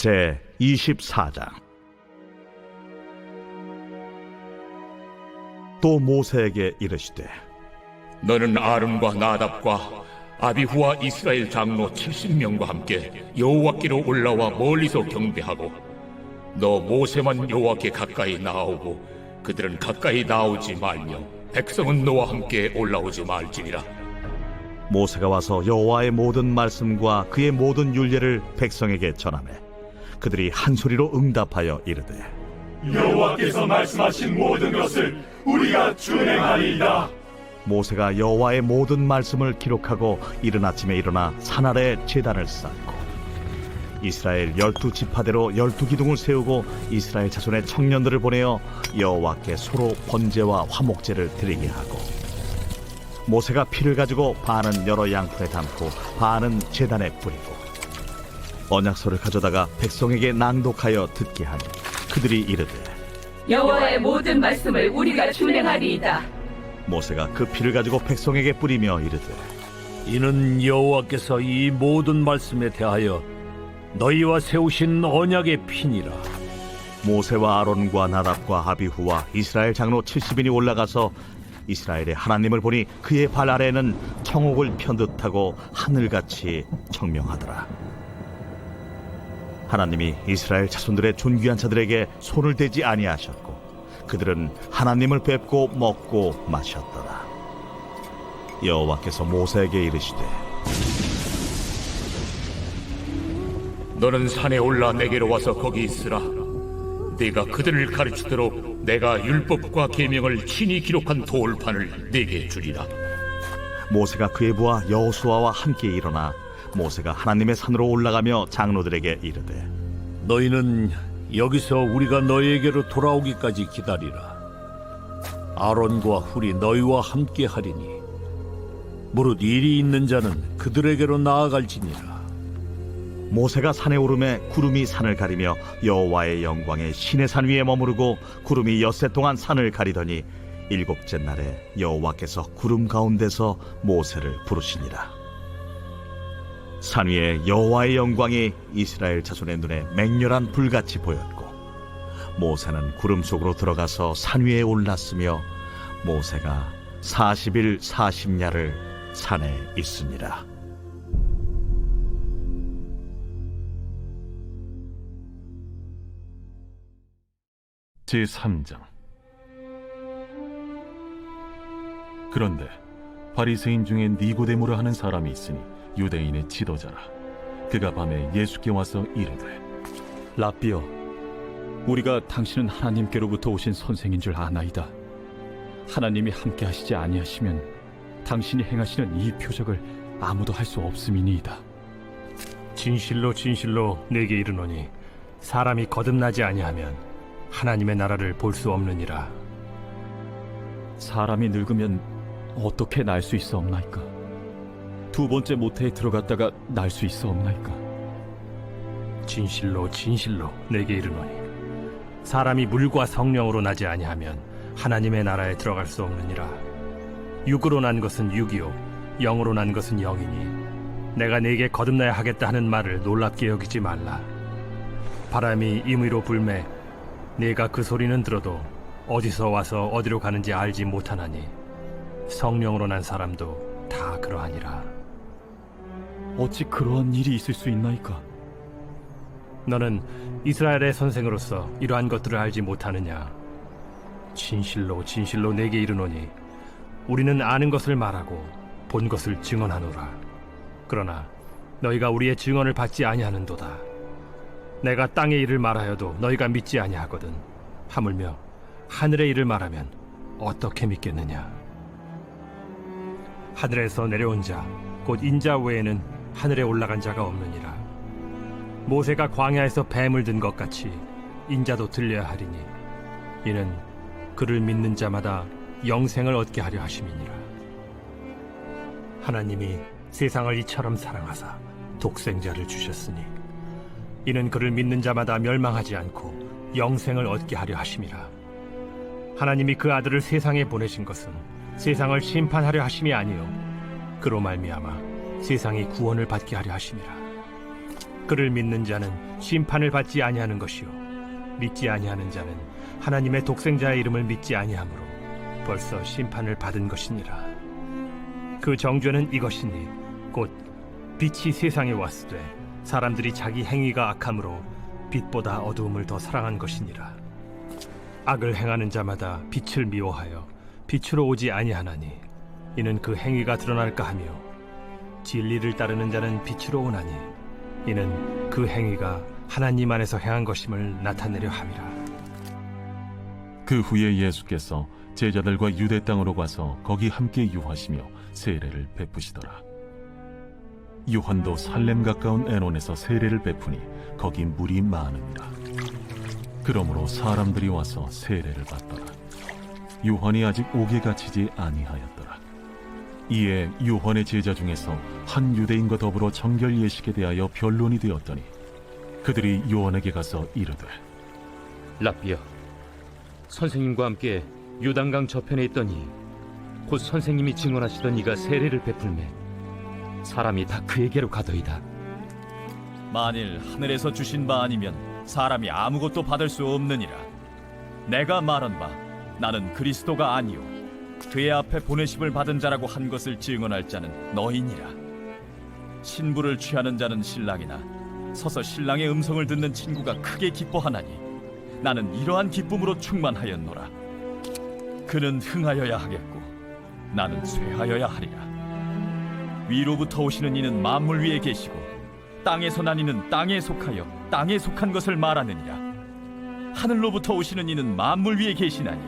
제 24장. 또 모세에게 이르시되 너는 아론과 나답과 아비후와 이스라엘 장로 70명과 함께 여호와께로 올라와 멀리서 경배하고 너 모세만 여호와께 가까이 나아오고 그들은 가까이 나오지 말며 백성은 너와 함께 올라오지 말지니라. 모세가 와서 여호와의 모든 말씀과 그의 모든 율례를 백성에게 전하매 그들이 한 소리로 응답하여 이르되 여호와께서 말씀하신 모든 것을 우리가 준행하리이다. 모세가 여호와의 모든 말씀을 기록하고 이른 아침에 일어나 산 아래 제단을 쌓고 이스라엘 12지파대로 12기둥을 세우고 이스라엘 자손의 청년들을 보내어 여호와께 소로 번제와 화목제를 드리게 하고 모세가 피를 가지고 반은 여러 양푼에 담고 반은 제단에 뿌리고 언약서를 가져다가 백성에게 낭독하여 듣게 하니 그들이 이르되 여호와의 모든 말씀을 우리가 준행하리이다. 모세가 그 피를 가지고 백성에게 뿌리며 이르되 이는 여호와께서 이 모든 말씀에 대하여 너희와 세우신 언약의 피니라. 모세와 아론과 나답과 아비후와 이스라엘 장로 70인이 올라가서 이스라엘의 하나님을 보니 그의 발 아래에는 청옥을 편 듯하고 하늘같이 청명하더라. 하나님이 이스라엘 자손들의 존귀한 자들에게 손을 대지 아니하셨고 그들은 하나님을 뵙고 먹고 마셨더라. 여호와께서 모세에게 이르시되 너는 산에 올라 내게로 와서 거기 있으라. 네가 그들을 가르치도록 내가 율법과 계명을 친히 기록한 돌판을 네게 주리라. 모세가 그의 부하 여호수아와 함께 일어나 모세가 하나님의 산으로 올라가며 장로들에게 이르되 너희는 여기서 우리가 너희에게로 돌아오기까지 기다리라. 아론과 훌이 너희와 함께 하리니 무릇 일이 있는 자는 그들에게로 나아갈지니라. 모세가 산에 오르매 구름이 산을 가리며 여호와의 영광에 시내산 위에 머무르고 구름이 엿새 동안 산을 가리더니 일곱째 날에 여호와께서 구름 가운데서 모세를 부르시니라. 산 위에 여호와의 영광이 이스라엘 자손의 눈에 맹렬한 불같이 보였고 모세는 구름 속으로 들어가서 산 위에 올랐으며 모세가 40일 40야를 산에 있으니라. 제3장. 그런데 바리새인 중에 니고데모라 하는 사람이 있으니 유대인의 지도자라. 그가 밤에 예수께 와서 이르되 라삐여, 우리가 당신은 하나님께로부터 오신 선생인 줄 아나이다. 하나님이 함께 하시지 아니하시면 당신이 행하시는 이 표적을 아무도 할 수 없음이니이다. 진실로 진실로 내게 이르노니 사람이 거듭나지 아니하면 하나님의 나라를 볼 수 없느니라. 사람이 늙으면 어떻게 날 수 있사옵나이까? 두 번째 모태에 들어갔다가 날 수 있사옵나이까? 진실로 진실로 내게 이르노니 사람이 물과 성령으로 나지 아니하면 하나님의 나라에 들어갈 수 없느니라. 육으로 난 것은 육이요 영으로 난 것은 영이니 내가 네게 거듭나야 하겠다 하는 말을 놀랍게 여기지 말라. 바람이 임의로 불매 네가 그 소리는 들어도 어디서 와서 어디로 가는지 알지 못하나니 성령으로 난 사람도 다 그러하니라. 어찌 그러한 일이 있을 수 있나이까? 너는 이스라엘의 선생으로서 이러한 것들을 알지 못하느냐? 진실로 진실로 내게 이르노니 우리는 아는 것을 말하고 본 것을 증언하노라. 그러나 너희가 우리의 증언을 받지 아니하는도다. 내가 땅의 일을 말하여도 너희가 믿지 아니하거든. 하물며 하늘의 일을 말하면 어떻게 믿겠느냐? 하늘에서 내려온 자 곧 인자 외에는 하늘에 올라간 자가 없느니라. 모세가 광야에서 뱀을 든 것 같이 인자도 들려야 하리니 이는 그를 믿는 자마다 영생을 얻게 하려 하심이니라. 하나님이 세상을 이처럼 사랑하사 독생자를 주셨으니 이는 그를 믿는 자마다 멸망하지 않고 영생을 얻게 하려 하심이라. 하나님이 그 아들을 세상에 보내신 것은 세상을 심판하려 하심이 아니요 그로 말미암아 세상이 구원을 받게 하려 하심이라. 그를 믿는 자는 심판을 받지 아니하는 것이요 믿지 아니하는 자는 하나님의 독생자의 이름을 믿지 아니하므로 벌써 심판을 받은 것이니라. 그 정죄는 이것이니 곧 빛이 세상에 왔으되 사람들이 자기 행위가 악함으로 빛보다 어두움을 더 사랑한 것이니라. 악을 행하는 자마다 빛을 미워하여 빛으로 오지 아니하나니 이는 그 행위가 드러날까 하며 진리를 따르는 자는 빛으로 오나니 이는 그 행위가 하나님 안에서 행한 것임을 나타내려 함이라. 그 후에 예수께서 제자들과 유대 땅으로 가서 거기 함께 유하시며 세례를 베푸시더라. 요한도 살렘 가까운 에논에서 세례를 베푸니 거기 물이 많으니라. 그러므로 사람들이 와서 세례를 받더라. 요한이 아직 옥에 갇히지 아니하였더라. 이에 요한의 제자 중에서 한 유대인과 더불어 정결 예식에 대하여 변론이 되었더니 그들이 요한에게 가서 이르되 라삐여, 선생님과 함께 요단강 저편에 있더니 곧 선생님이 증언하시던 이가 세례를 베풀매 사람이 다 그에게로 가더이다. 만일 하늘에서 주신 바 아니면 사람이 아무것도 받을 수 없느니라. 내가 말한 바 나는 그리스도가 아니요 그의 앞에 보내심을 받은 자라고 한 것을 증언할 자는 너희니라. 신부를 취하는 자는 신랑이나 서서 신랑의 음성을 듣는 친구가 크게 기뻐하나니 나는 이러한 기쁨으로 충만하였노라. 그는 흥하여야 하겠고 나는 쇠하여야 하리라. 위로부터 오시는 이는 만물 위에 계시고 땅에서 난 이는 땅에 속하여 땅에 속한 것을 말하느니라. 하늘로부터 오시는 이는 만물 위에 계시나니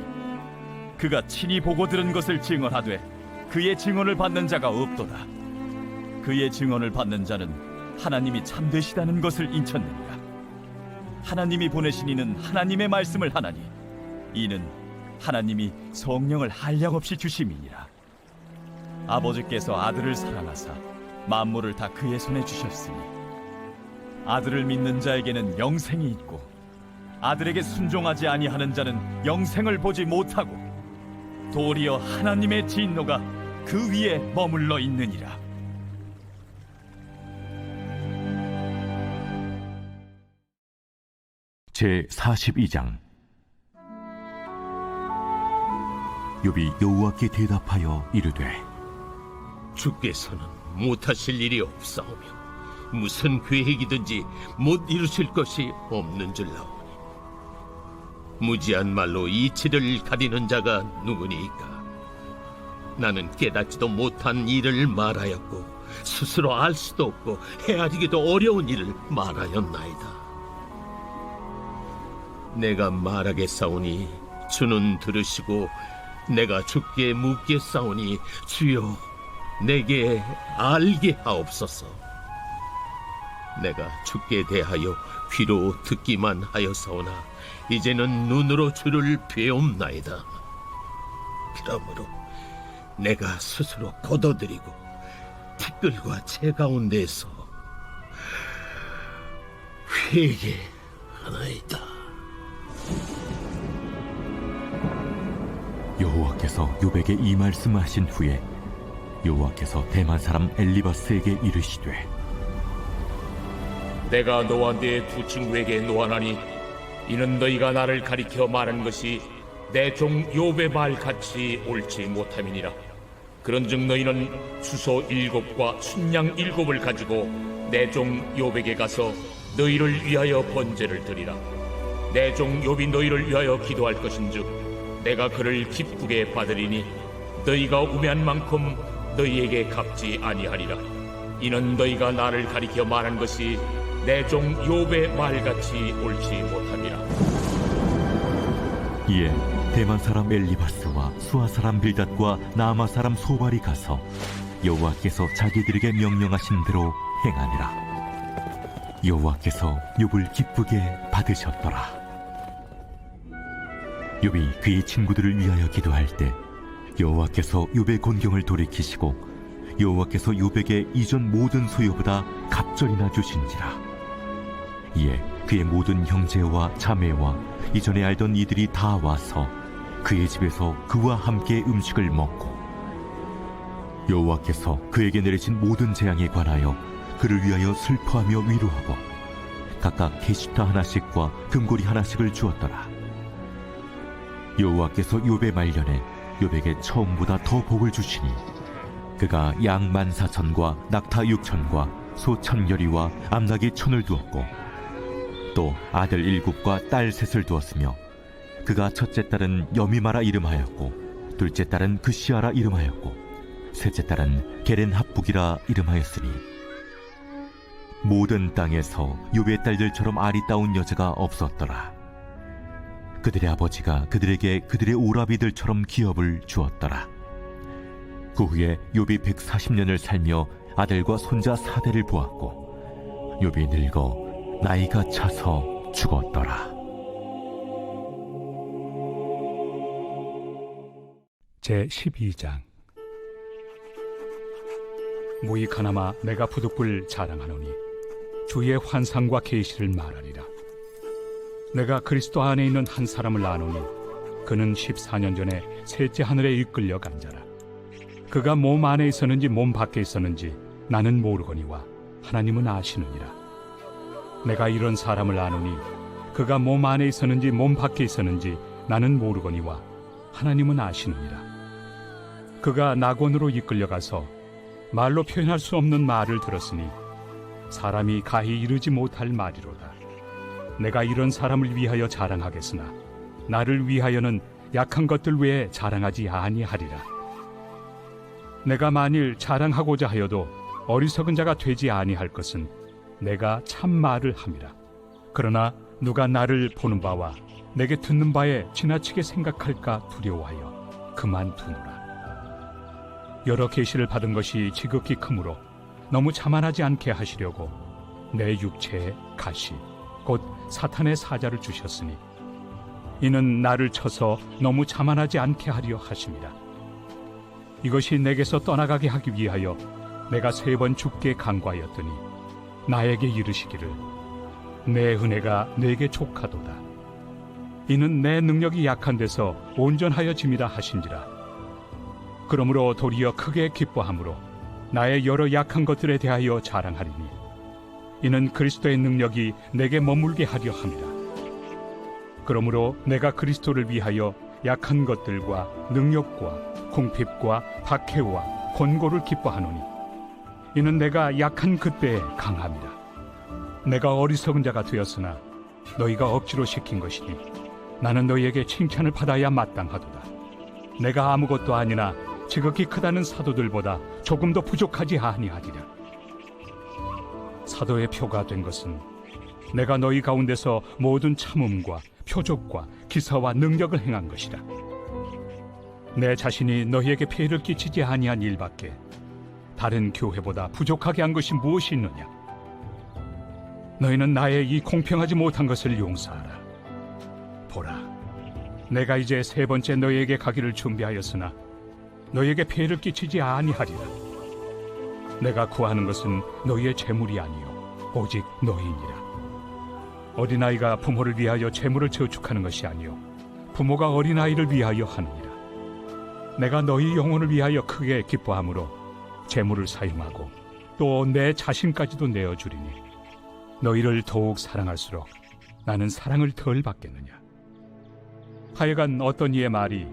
그가 친히 보고 들은 것을 증언하되 그의 증언을 받는 자가 없도다. 그의 증언을 받는 자는 하나님이 참되시다는 것을 인쳤느니라. 하나님이 보내신 이는 하나님의 말씀을 하나니 이는 하나님이 성령을 한량없이 주심이니라. 아버지께서 아들을 사랑하사 만물을 다 그의 손에 주셨으니 아들을 믿는 자에게는 영생이 있고 아들에게 순종하지 아니하는 자는 영생을 보지 못하고 도리어 하나님의 진노가 그 위에 머물러 있느니라. 제 42장. 욥이 여호와께 대답하여 이르되 주께서는 못하실 일이 없사오며 무슨 계획이든지 못 이루실 것이 없는 줄 나오니 무지한 말로 이치를 가리는 자가 누구니까? 나는 깨닫지도 못한 일을 말하였고 스스로 알 수도 없고 헤아리기도 어려운 일을 말하였나이다. 내가 말하겠사오니 주는 들으시고 내가 주께 묻겠사오니 주여 내게 알게 하옵소서. 내가 주께 대하여 귀로 듣기만 하였사오나 이제는 눈으로 주를 배움나이다. 그러므로 내가 스스로 거둬들이고 티끌과 재 가운데서 회개하나이다. 여호와께서 욥에게 이 말씀하신 후에 여호와께서 대만 사람 엘리바스에게 이르시되 내가 너와 네 두 친구에게 노하나니 이는 너희가 나를 가리켜 말한 것이 내 종 욥의 말 같이 옳지 못함이니라. 그런즉 너희는 수소 7과 순양 7을 가지고 내 종 욥에게 가서 너희를 위하여 번제를 드리라. 내 종 욥이 너희를 위하여 기도할 것인즉 내가 그를 기쁘게 받으리니 너희가 우매한 만큼 너희에게 갚지 아니하리라. 이는 너희가 나를 가리켜 말한 것이 내 종 욥의 말같이 옳지 못함이라. 이에 대만 사람 엘리바스와 수아 사람 빌닷과 나아마 사람 소발이 가서 여호와께서 자기들에게 명령하신 대로 행하니라. 여호와께서 욥을 기쁘게 받으셨더라. 욥이 그의 친구들을 위하여 기도할 때 여호와께서 욥의 곤경을 돌이키시고 여호와께서 욥에게 이전 모든 소유보다 갑절이나 주신지라. 이에 그의 모든 형제와 자매와 이전에 알던 이들이 다 와서 그의 집에서 그와 함께 음식을 먹고 여호와께서 그에게 내리신 모든 재앙에 관하여 그를 위하여 슬퍼하며 위로하고 각각 게시타 하나씩과 금고리 하나씩을 주었더라. 여호와께서 욥의 말년에 욥에게 처음보다 더 복을 주시니 그가 양 14,000과 낙타 6,000과 소 1,000여리와 암낙이 1,000을 두었고 또 아들 7과 딸 3을 두었으며 그가 첫째 딸은 여미마라 이름하였고 둘째 딸은 그시아라 이름하였고 셋째 딸은 게렌합북이라 이름하였으니 모든 땅에서 욥의 딸들처럼 아리따운 여자가 없었더라. 그들의 아버지가 그들에게 그들의 오라비들처럼 기업을 주었더라. 그 후에 욥이 140년을 살며 아들과 손자 4대를 보았고 욥이 늙어 나이가 차서 죽었더라. 제 12장. 무익하나마 내가 부득불 자랑하노니 주의 환상과 계시를 말하리라. 내가 그리스도 안에 있는 한 사람을 아노니 그는 14년 전에 셋째 하늘에 이끌려 간 자라. 그가 몸 안에 있었는지 몸 밖에 있었는지 나는 모르거니와 하나님은 아시느니라. 내가 이런 사람을 아노니 그가 몸 안에 있었는지 몸 밖에 있었는지 나는 모르거니와 하나님은 아시느니라. 그가 낙원으로 이끌려가서 말로 표현할 수 없는 말을 들었으니 사람이 가히 이르지 못할 말이로다. 내가 이런 사람을 위하여 자랑하겠으나 나를 위하여는 약한 것들 외에 자랑하지 아니하리라. 내가 만일 자랑하고자 하여도 어리석은 자가 되지 아니할 것은 내가 참 말을 함이라. 그러나 누가 나를 보는 바와 내게 듣는 바에 지나치게 생각할까 두려워하여 그만두노라. 여러 계시를 받은 것이 지극히 크므로 너무 자만하지 않게 하시려고 내 육체에 가시 곧 사탄의 사자를 주셨으니 이는 나를 쳐서 너무 자만하지 않게 하려 하심이라. 이것이 내게서 떠나가게 하기 위하여 내가 3번 주께 간구하였더니 나에게 이르시기를 내 은혜가 내게 족하도다. 이는 내 능력이 약한 데서 온전하여짐이라 하신지라. 그러므로 도리어 크게 기뻐함으로 나의 여러 약한 것들에 대하여 자랑하리니 이는 그리스도의 능력이 내게 머물게 하려 함이라. 그러므로 내가 그리스도를 위하여 약한 것들과 능력과 궁핍과 박해와 권고를 기뻐하노니 이는 내가 약한 그때에 강함이라. 내가 어리석은 자가 되었으나 너희가 억지로 시킨 것이니 나는 너희에게 칭찬을 받아야 마땅하도다. 내가 아무것도 아니나 지극히 크다는 사도들보다 조금 더 부족하지 아니하리라. 사도의 표가 된 것은 내가 너희 가운데서 모든 참음과 표적과 기사와 능력을 행한 것이라. 내 자신이 너희에게 피해를 끼치지 아니한 일밖에 다른 교회보다 부족하게 한 것이 무엇이 있느냐? 너희는 나의 이 공평하지 못한 것을 용서하라. 보라, 내가 이제 3번째 너희에게 가기를 준비하였으나 너희에게 피해를 끼치지 아니하리라. 내가 구하는 것은 너희의 재물이 아니요 오직 너희니라. 어린아이가 부모를 위하여 재물을 저축하는 것이 아니요 부모가 어린아이를 위하여 하느니라. 내가 너희 영혼을 위하여 크게 기뻐함으로 재물을 사용하고 또 내 자신까지도 내어주리니 너희를 더욱 사랑할수록 나는 사랑을 덜 받겠느냐. 하여간 어떤 이의 말이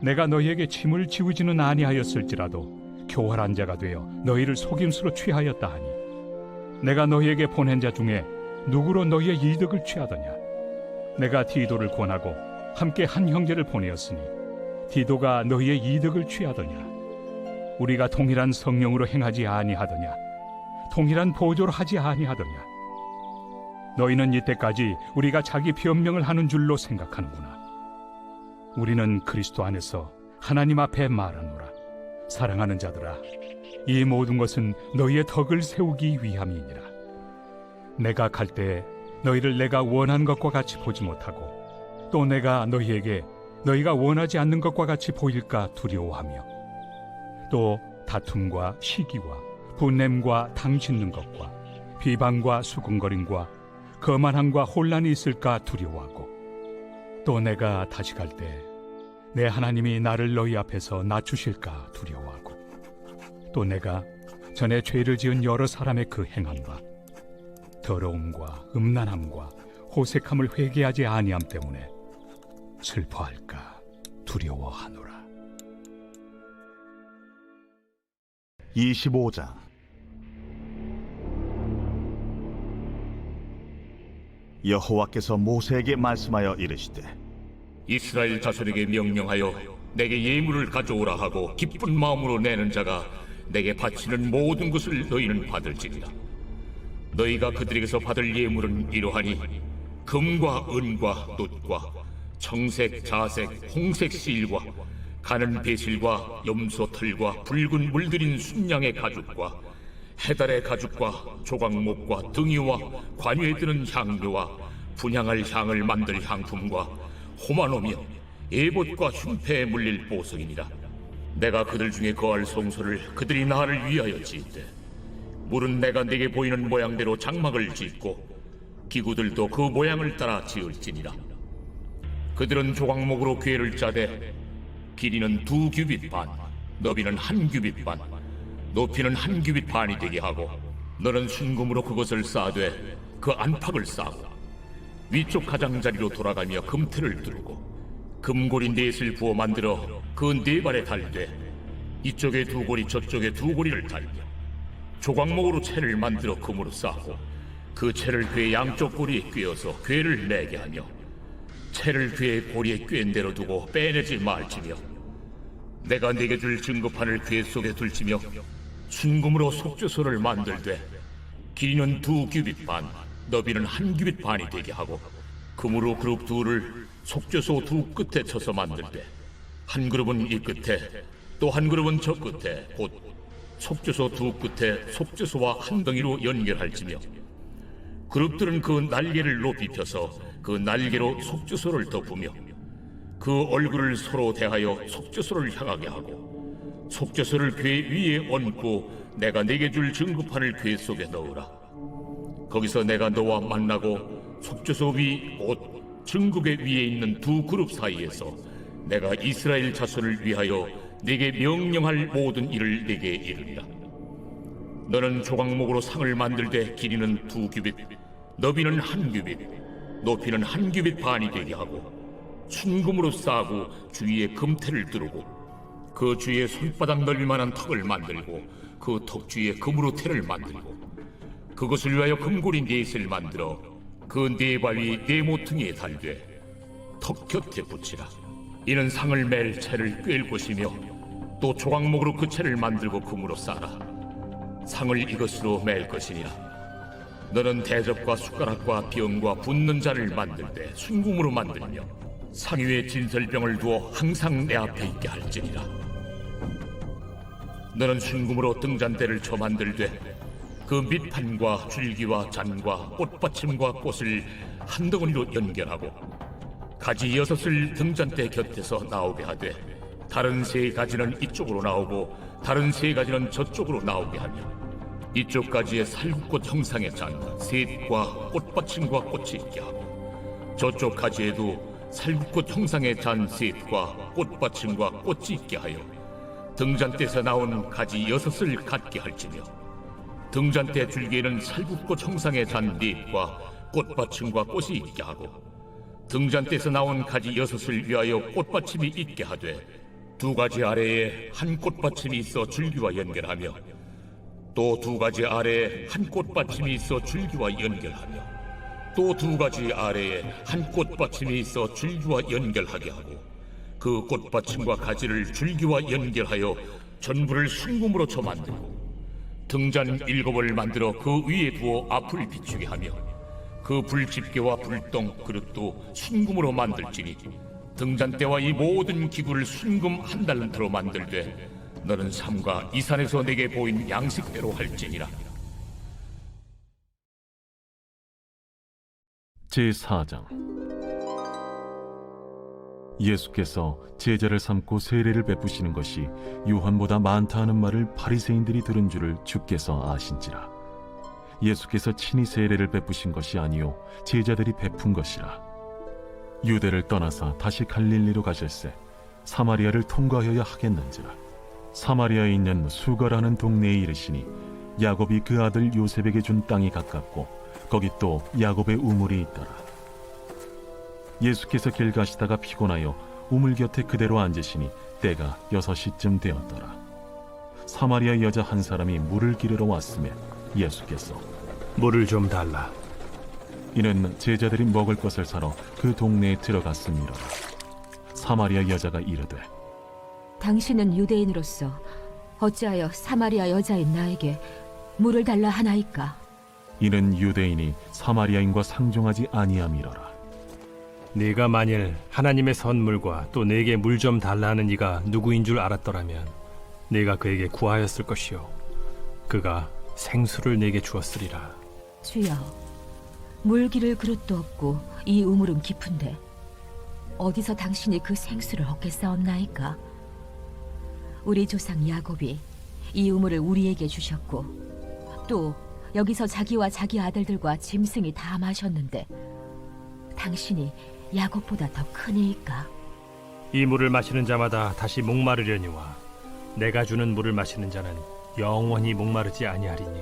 내가 너희에게 짐을 지우지는 아니하였을지라도 교활한 자가 되어 너희를 속임수로 취하였다 하니 내가 너희에게 보낸 자 중에 누구로 너희의 이득을 취하더냐. 내가 디도를 권하고 함께 한 형제를 보내었으니 디도가 너희의 이득을 취하더냐. 우리가 동일한 성령으로 행하지 아니하더냐. 동일한 보조로 하지 아니하더냐. 너희는 이때까지 우리가 자기 변명을 하는 줄로 생각하는구나. 우리는 그리스도 안에서 하나님 앞에 말하노라. 사랑하는 자들아, 이 모든 것은 너희의 덕을 세우기 위함이니라. 내가 갈 때 너희를 내가 원한 것과 같이 보지 못하고 또 내가 너희에게 너희가 원하지 않는 것과 같이 보일까 두려워하며 또 다툼과 시기와 분냄과 당 짓는 것과 비방과 수군거림과 거만함과 혼란이 있을까 두려워하고 또 내가 다시 갈 때 내 하나님이 나를 너희 앞에서 낮추실까 두려워하고 또 내가 전에 죄를 지은 여러 사람의 그 행함과 더러움과 음란함과 호색함을 회개하지 아니함 때문에 슬퍼할까 두려워하노라. 25장. 여호와께서 모세에게 말씀하여 이르시되 이스라엘 자손에게 명령하여 내게 예물을 가져오라 하고 기쁜 마음으로 내는 자가 내게 바치는 모든 것을 너희는 받을지니라. 너희가 그들에게서 받을 예물은 이러하니 금과 은과 놋과 청색, 자색, 홍색 실과 가는 배실과 염소 털과 붉은 물들인 순양의 가죽과 해달의 가죽과 조각목과 등이와 관유에 드는 향료와 분향할 향을 만들 향품과 호마노며 에봇과 흉패에 물릴 보석이니라. 내가 그들 중에 거할 성소를 그들이 나를 위하여 지을 물은 내가 내게 보이는 모양대로 장막을 짓고 기구들도 그 모양을 따라 지을지니라. 그들은 조각목으로 궤를 짜되 길이는 2규빗 반, 너비는 1규빗 반, 높이는 1규빗 반이 되게 하고 너는 순금으로 그것을 쌓되 그 안팎을 쌓고 위쪽 가장자리로 돌아가며 금틀을 두르고 금고리 4을 부어 만들어 그 4발에 달되 이쪽에 2고리 저쪽에 2고리를 달며 조각목으로 채를 만들어 금으로 쌓고 그 채를 그의 양쪽 꼬리에 꿰어서 궤를 내게 하며 채를 그의 고리에 꿰은 대로 두고 빼내지 말지며 내가 네게 줄 증거판을 궤 속에 둘지며 순금으로 속죄소를 만들되 길이는 2규빗 반, 너비는 1규빗 반이 되게 하고 금으로 그룹 둘을 속죄소 두 끝에 쳐서 만들되 한 그룹은 이 끝에 또 한 그룹은 저 끝에 곧 속죄소 두 끝에 속죄소와 한 덩이로 연결할지며 그룹들은 그 날개를 높이 펴서 그 날개로 속죄소를 덮으며 그 얼굴을 서로 대하여 속죄소를 향하게 하고 속죄소를 궤 위에 얹고 내가 네게 줄 증거판을 궤 속에 넣으라. 거기서 내가 너와 만나고 속죄소 위 곧 증거궤 위에 있는 두 그룹 사이에서 내가 이스라엘 자손을 위하여 네게 명령할 모든 일을 네게 이르리라. 너는 조각목으로 상을 만들되 길이는 2규빗, 너비는 1규빗, 높이는 1규빗 반이 되게 하고 순금으로 싸고 주위에 금태를 두르고 그 주위에 손바닥 넓이만한 턱을 만들고 그 턱 주위에 금으로 태를 만들고 그것을 위하여 금고리 넷을 만들어 그 네 바위 네 모퉁이에 달되 턱 곁에 붙이라. 이는 상을 맬 채를 꿰을 것이며 또 조각목으로 그 채를 만들고 금으로 싸라. 상을 이것으로 맬 것이니라. 너는 대접과 숟가락과 병과 붓는 잔을 만들되 순금으로 만들며 상 위에 진설병을 두어 항상 내 앞에 있게 할지니라. 너는 순금으로 등잔대를 쳐 만들되 그 밑판과 줄기와 잔과 꽃받침과 꽃을 한 덩어리로 연결하고 가지 6을 등잔대 곁에서 나오게 하되 다른 3가지는 이쪽으로 나오고 다른 3가지는 저쪽으로 나오게 하며 이쪽 가지에 살구꽃 형상의 잔 셋과 꽃받침과 꽃이 있게 하고 저쪽 가지에도 살구꽃 형상의 잔 셋과 꽃받침과 꽃이 있게 하여 등잔대에서 나온 가지 6을 갖게 할지며 등잔대 줄기에는 살구꽃 형상의 잔 넷과 꽃받침과 꽃이 있게 하고 등잔대에서 나온 가지 6을 위하여 꽃받침이 있게 하되 2가지 아래에 한 꽃받침이 있어 줄기와 연결하며 또 2가지 아래에 한 꽃받침이 있어 줄기와 연결하며 또 2가지 아래에 한 꽃받침이 있어 줄기와 연결하게 하고 그 꽃받침과 가지를 줄기와 연결하여 전부를 순금으로 쳐 만들고 등잔 7을 만들어 그 위에 두어 앞을 비추게 하며 그 불집게와 불똥 그릇도 순금으로 만들지니 등잔대와 이 모든 기구를 순금 1달란트로 만들되 너는 삼가 이 산에서 내게 보인 양식대로 할지니라. 제4장 예수께서 제자를 삼고 세례를 베푸시는 것이 요한보다 많다 하는 말을 바리새인들이 들은 줄을 주께서 아신지라. 예수께서 친히 세례를 베푸신 것이 아니요 제자들이 베푼 것이라. 유대를 떠나사 다시 갈릴리로 가실새 사마리아를 통과하여야 하겠는지라. 사마리아에 있는 수가라는 동네에 이르시니 야곱이 그 아들 요셉에게 준 땅이 가깝고 거기 또 야곱의 우물이 있더라. 예수께서 길 가시다가 피곤하여 우물 곁에 그대로 앉으시니 때가 6시쯤 되었더라. 사마리아 여자 한 사람이 물을 기르러 왔으며 예수께서 물을 좀 달라. 이는 제자들이 먹을 것을 사러 그 동네에 들어갔음이로라. 사마리아 여자가 이르되 당신은 유대인으로서 어찌하여 사마리아 여자인 나에게 물을 달라 하나이까? 이는 유대인이 사마리아인과 상종하지 아니함이로라. 네가 만일 하나님의 선물과 또 내게 물 좀 달라 하는 이가 누구인 줄 알았더라면 네가 그에게 구하였을 것이요 그가 생수를 내게 주었으리라. 주여, 물 기를 그릇도 없고 이 우물은 깊은데 어디서 당신이 그 생수를 얻겠사옵나이까? 우리 조상 야곱이 이 우물을 우리에게 주셨고 또 여기서 자기와 자기 아들들과 짐승이 다 마셨는데 당신이 야곱보다 더 크니이까? 이 물을 마시는 자마다 다시 목마르려니와 내가 주는 물을 마시는 자는 영원히 목마르지 아니하리니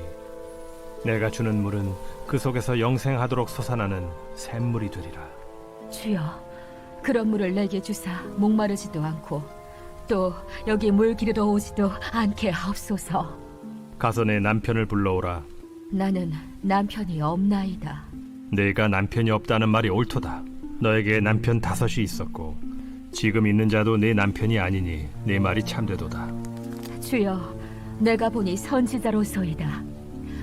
내가 주는 물은 그 속에서 영생하도록 솟아나는 샘물이 되리라. 주여, 그런 물을 내게 주사 목마르지도 않고 또 여기 물 기르러 오지도 않게 하옵소서. 가서 내 남편을 불러오라. 나는 남편이 없나이다. 내가 남편이 없다는 말이 옳도다. 너에게 남편 5이 있었고 지금 있는 자도 내 남편이 아니니 내 말이 참되도다. 주여, 내가 보니 선지자로소이다.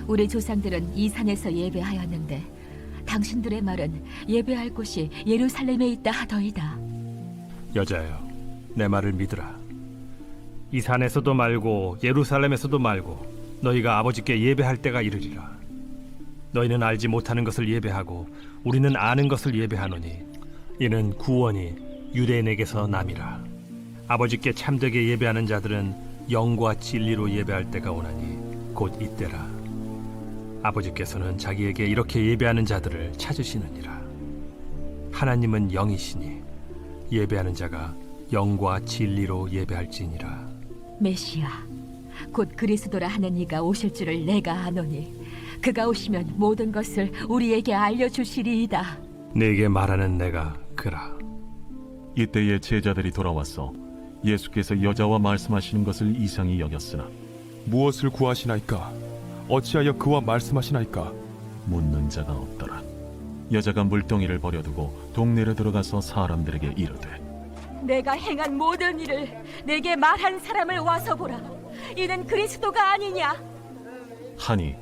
우리 조상들은 이 산에서 예배하였는데 당신들의 말은 예배할 곳이 예루살렘에 있다 하더이다. 여자여, 내 말을 믿으라. 이 산에서도 말고 예루살렘에서도 말고 너희가 아버지께 예배할 때가 이르리라. 너희는 알지 못하는 것을 예배하고 우리는 아는 것을 예배하노니 이는 구원이 유대인에게서 남이라. 아버지께 참되게 예배하는 자들은 영과 진리로 예배할 때가 오나니 곧 이때라. 아버지께서는 자기에게 이렇게 예배하는 자들을 찾으시느니라. 하나님은 영이시니 예배하는 자가 영과 진리로 예배할지니라. 메시아, 곧 그리스도라 하는 이가 오실 줄을 내가 아노니 그가 오시면 모든 것을 우리에게 알려주시리이다. 네게 말하는 내가 그라. 이때에 제자들이 돌아와서 예수께서 여자와 말씀하시는 것을 이상히 여겼으나 무엇을 구하시나이까? 어찌하여 그와 말씀하시나이까? 묻는 자가 없더라. 여자가 물동이를 버려두고 동네로 들어가서 사람들에게 이르되 내가 행한 모든 일을 내게 말한 사람을 와서 보라. 이는 그리스도가 아니냐? 하니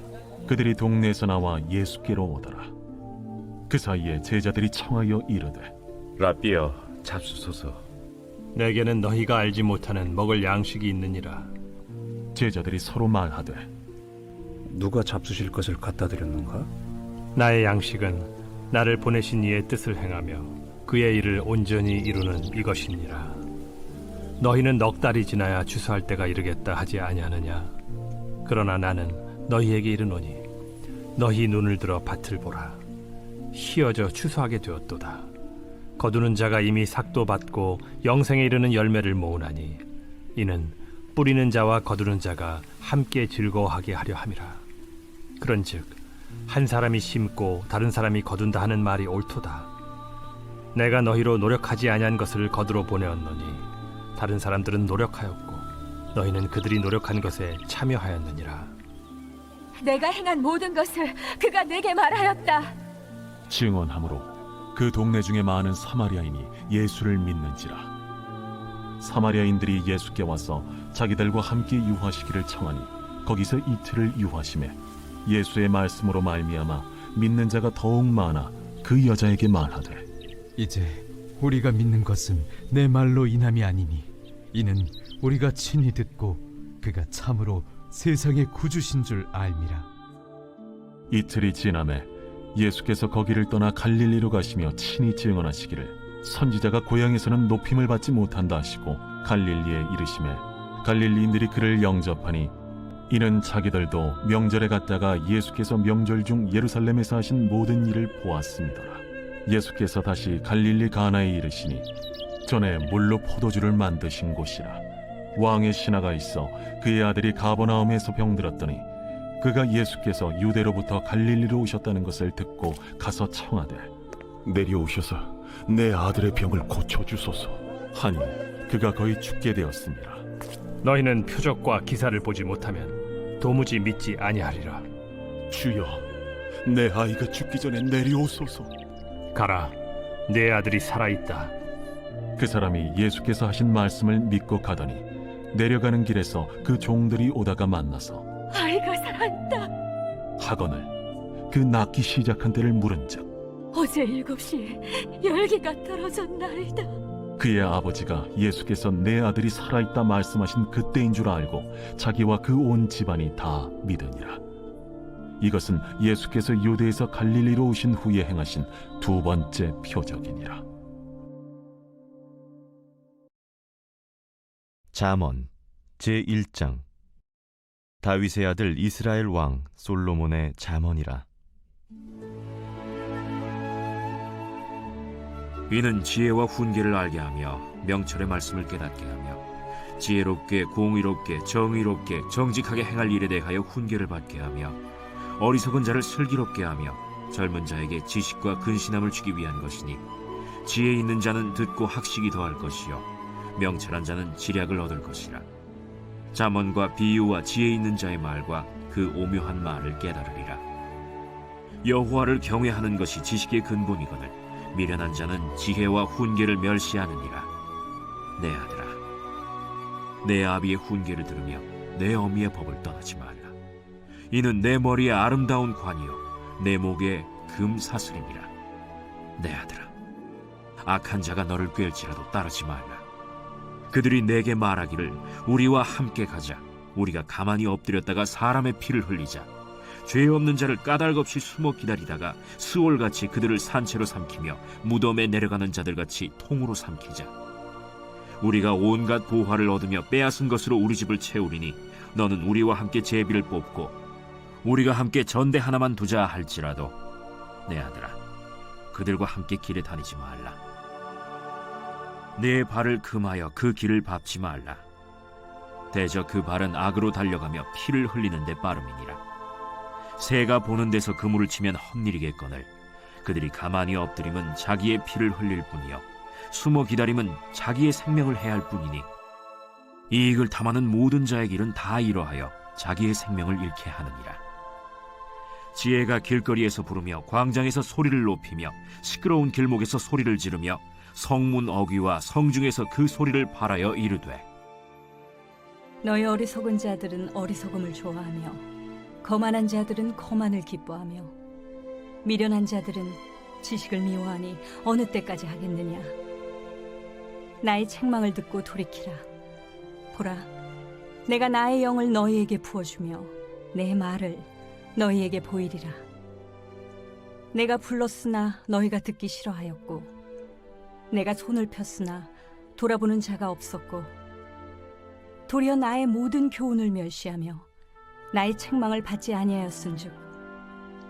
그들이 동네에서 나와 예수께로 오더라. 그 사이에 제자들이 청하여 이르되 라비여, 잡수소서. 내게는 너희가 알지 못하는 먹을 양식이 있느니라. 제자들이 서로 말하되 누가 잡수실 것을 갖다 드렸는가? 나의 양식은 나를 보내신 이의 뜻을 행하며 그의 일을 온전히 이루는 이것이니라. 너희는 넉 달이 지나야 추수할 때가 이르겠다 하지 아니하느냐? 그러나 나는 너희에게 이르노니 너희 눈을 들어 밭을 보라. 희어져 추수하게 되었도다. 거두는 자가 이미 삭도 받고 영생에 이르는 열매를 모으나니 이는 뿌리는 자와 거두는 자가 함께 즐거워하게 하려 함이라. 그런즉 한 사람이 심고 다른 사람이 거둔다 하는 말이 옳도다. 내가 너희로 노력하지 아니한 것을 거두러 보내었노니 다른 사람들은 노력하였고 너희는 그들이 노력한 것에 참여하였느니라. 내가 행한 모든 것을 그가 내게 말하였다. 증언함으로 그 동네 중에 많은 사마리아인이 예수를 믿는지라. 사마리아인들이 예수께 와서 자기들과 함께 유하시기를 청하니 거기서 이틀을 유하심에 예수의 말씀으로 말미암아 믿는 자가 더욱 많아 그 여자에게 말하되 이제 우리가 믿는 것은 내 말로 인함이 아니니 이는 우리가 친히 듣고 그가 참으로 세상의 구주신 줄 알미라. 이틀이 지남에 예수께서 거기를 떠나 갈릴리로 가시며 친히 증언하시기를 선지자가 고향에서는 높임을 받지 못한다 하시고 갈릴리에 이르시매 갈릴리인들이 그를 영접하니 이는 자기들도 명절에 갔다가 예수께서 명절 중 예루살렘에서 하신 모든 일을 보았음이더라. 예수께서 다시 갈릴리 가나에 이르시니 전에 물로 포도주를 만드신 곳이라. 왕의 신하가 있어 그의 아들이 가버나움에서 병들었더니 그가 예수께서 유대로부터 갈릴리로 오셨다는 것을 듣고 가서 청하되 내려오셔서 내 아들의 병을 고쳐주소서 하니 그가 거의 죽게 되었습니다. 너희는 표적과 기사를 보지 못하면 도무지 믿지 아니하리라. 주여, 내 아이가 죽기 전에 내려오소서. 가라, 내 아들이 살아있다. 그 사람이 예수께서 하신 말씀을 믿고 가더니 내려가는 길에서 그 종들이 오다가 만나서 아이가 살아있다 하거늘 그 낳기 시작한 때를 물은즉 어제 7시에 열기가 떨어졌나이다. 그의 아버지가 예수께서 내 아들이 살아있다 말씀하신 그때인 줄 알고 자기와 그 온 집안이 다 믿으니라. 이것은 예수께서 유대에서 갈릴리로 오신 후에 행하신 두 번째 표적이니라. 잠언 제1장. 다윗의 아들 이스라엘 왕 솔로몬의 잠언이라. 이는 지혜와 훈계를 알게 하며 명철의 말씀을 깨닫게 하며 지혜롭게 공의롭게 정의롭게 정직하게 행할 일에 대하여 훈계를 받게 하며 어리석은 자를 슬기롭게 하며 젊은 자에게 지식과 근신함을 주기 위한 것이니 지혜 있는 자는 듣고 학식이 더할 것이요 명철한 자는 지략을 얻을 것이라. 잠언과 비유와 지혜 있는 자의 말과 그 오묘한 말을 깨달으리라. 여호와를 경외하는 것이 지식의 근본이거늘 미련한 자는 지혜와 훈계를 멸시하느니라. 내 아들아, 내 아비의 훈계를 들으며 내 어미의 법을 떠나지 말라. 이는 내 머리에 아름다운 관이요 내 목에 금사슬임이라. 내 아들아, 악한 자가 너를 꿰을지라도 따르지 말라. 그들이 내게 말하기를 우리와 함께 가자. 우리가 가만히 엎드렸다가 사람의 피를 흘리자. 죄 없는 자를 까닭없이 숨어 기다리다가 스올같이 그들을 산채로 삼키며 무덤에 내려가는 자들같이 통으로 삼키자. 우리가 온갖 보화를 얻으며 빼앗은 것으로 우리 집을 채우리니 너는 우리와 함께 제비를 뽑고 우리가 함께 전대 하나만 두자 할지라도 내 아들아, 그들과 함께 길에 다니지 말라. 내 발을 금하여 그 길을 밟지 말라. 대저 그 발은 악으로 달려가며 피를 흘리는 데 빠름이니라. 새가 보는 데서 그물을 치면 헛일이겠거늘 그들이 가만히 엎드림은 자기의 피를 흘릴 뿐이요 숨어 기다림은 자기의 생명을 해할 뿐이니 이익을 탐하는 모든 자의 길은 다 이러하여 자기의 생명을 잃게 하느니라. 지혜가 길거리에서 부르며 광장에서 소리를 높이며 시끄러운 길목에서 소리를 지르며 성문 어귀와 성중에서 그 소리를 발하여 이르되 너희 어리석은 자들은 어리석음을 좋아하며 거만한 자들은 거만을 기뻐하며 미련한 자들은 지식을 미워하니 어느 때까지 하겠느냐. 나의 책망을 듣고 돌이키라. 보라, 내가 나의 영을 너희에게 부어주며 내 말을 너희에게 보이리라. 내가 불렀으나 너희가 듣기 싫어하였고 내가 손을 폈으나 돌아보는 자가 없었고 도리어 나의 모든 교훈을 멸시하며 나의 책망을 받지 아니하였은즉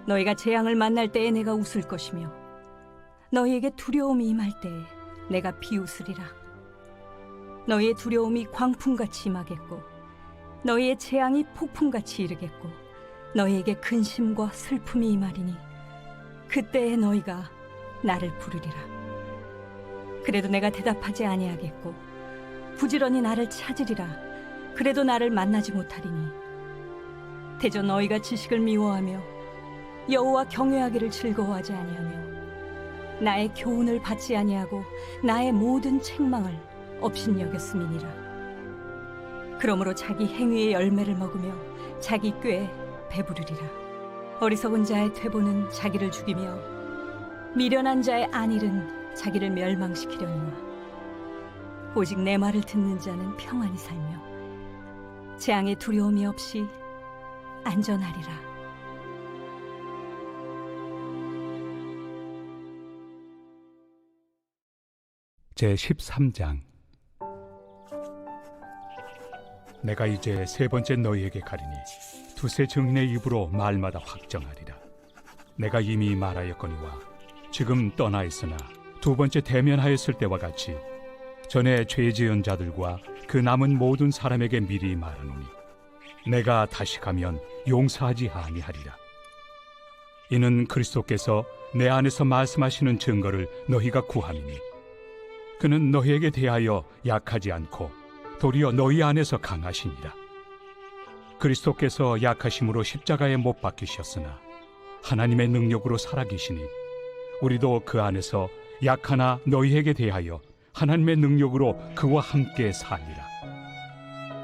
너희가 재앙을 만날 때에 내가 웃을 것이며 너희에게 두려움이 임할 때에 내가 비웃으리라. 너희의 두려움이 광풍같이 임하겠고 너희의 재앙이 폭풍같이 이르겠고 너희에게 근심과 슬픔이 임하리니 그때에 너희가 나를 부르리라. 그래도 내가 대답하지 아니하겠고 부지런히 나를 찾으리라. 그래도 나를 만나지 못하리니 대저 너희가 지식을 미워하며 여호와 경외하기를 즐거워하지 아니하며 나의 교훈을 받지 아니하고 나의 모든 책망을 업신여겼음이니라. 그러므로 자기 행위의 열매를 먹으며 자기 꾀에 배부르리라. 어리석은 자의 퇴보는 자기를 죽이며 미련한 자의 안일은 자기를 멸망시키려니와 오직 내 말을 듣는 자는 평안히 살며 재앙의 두려움이 없이 안전하리라. 제13장. 내가 이제 세 번째 너희에게 가리니 두세 증인의 입으로 말마다 확정하리라. 내가 이미 말하였거니와 지금 떠나 있으나 두 번째 대면하였을 때와 같이 전에 죄 지은 자들과 그 남은 모든 사람에게 미리 말하노니 내가 다시 가면 용서하지 아니하리라. 이는 그리스도께서 내 안에서 말씀하시는 증거를 너희가 구함이니 그는 너희에게 대하여 약하지 않고 도리어 너희 안에서 강하시니라. 그리스도께서 약하심으로 십자가에 못 박히셨으나 하나님의 능력으로 살아계시니 우리도 그 안에서 약하나 너희에게 대하여 하나님의 능력으로 그와 함께 살리라.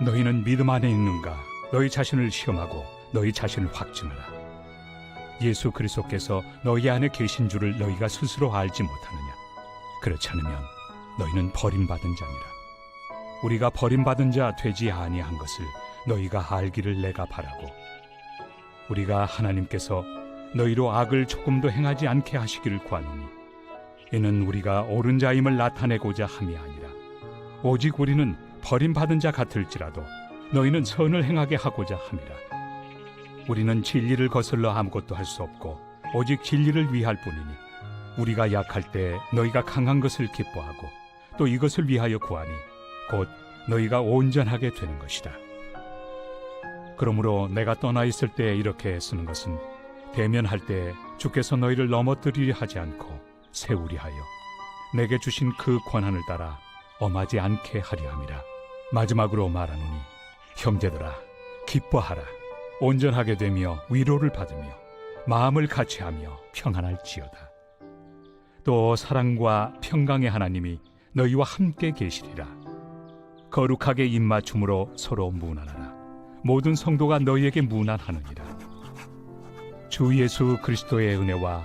너희는 믿음 안에 있는가? 너희 자신을 시험하고 너희 자신을 확증하라. 예수 그리스도께서 너희 안에 계신 줄을 너희가 스스로 알지 못하느냐? 그렇지 않으면 너희는 버림받은 자니라. 우리가 버림받은 자 되지 아니한 것을 너희가 알기를 내가 바라고 우리가 하나님께서 너희로 악을 조금도 행하지 않게 하시기를 구하노니 이는 우리가 옳은 자임을 나타내고자 함이 아니라 오직 우리는 버림받은 자 같을지라도 너희는 선을 행하게 하고자 함이라. 우리는 진리를 거슬러 아무것도 할 수 없고 오직 진리를 위할 뿐이니 우리가 약할 때 너희가 강한 것을 기뻐하고 또 이것을 위하여 구하니 곧 너희가 온전하게 되는 것이다. 그러므로 내가 떠나 있을 때 이렇게 쓰는 것은 대면할 때 주께서 너희를 넘어뜨리려 하지 않고 세우리 하여 내게 주신 그 권한을 따라 엄하지 않게 하려 함이라. 마지막으로 말하노니 형제들아, 기뻐하라. 온전하게 되며 위로를 받으며 마음을 같이하며 평안할지어다. 또 사랑과 평강의 하나님이 너희와 함께 계시리라. 거룩하게 입맞춤으로 서로 문안하라. 모든 성도가 너희에게 문안하느니라. 주 예수 그리스도의 은혜와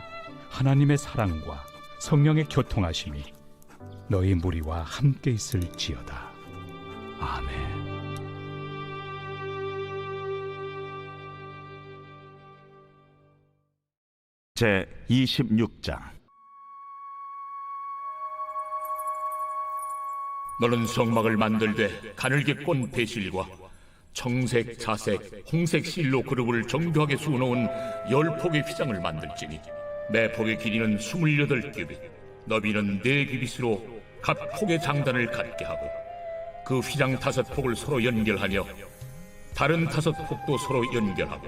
하나님의 사랑과 성령의 교통하심이 너희 무리와 함께 있을지어다. 아멘. 제 26장. 너는 성막을 만들되 가늘게 꼰 배실과 청색, 자색, 홍색 실로 그룹을 정교하게 수놓은 10폭의 휘장을 만들지니 매 폭의 길이는 28규빗, 너비는 4규빗으로 각 폭의 장단을 갖게 하고 그 휘장 5폭을 서로 연결하며 다른 5폭도 서로 연결하고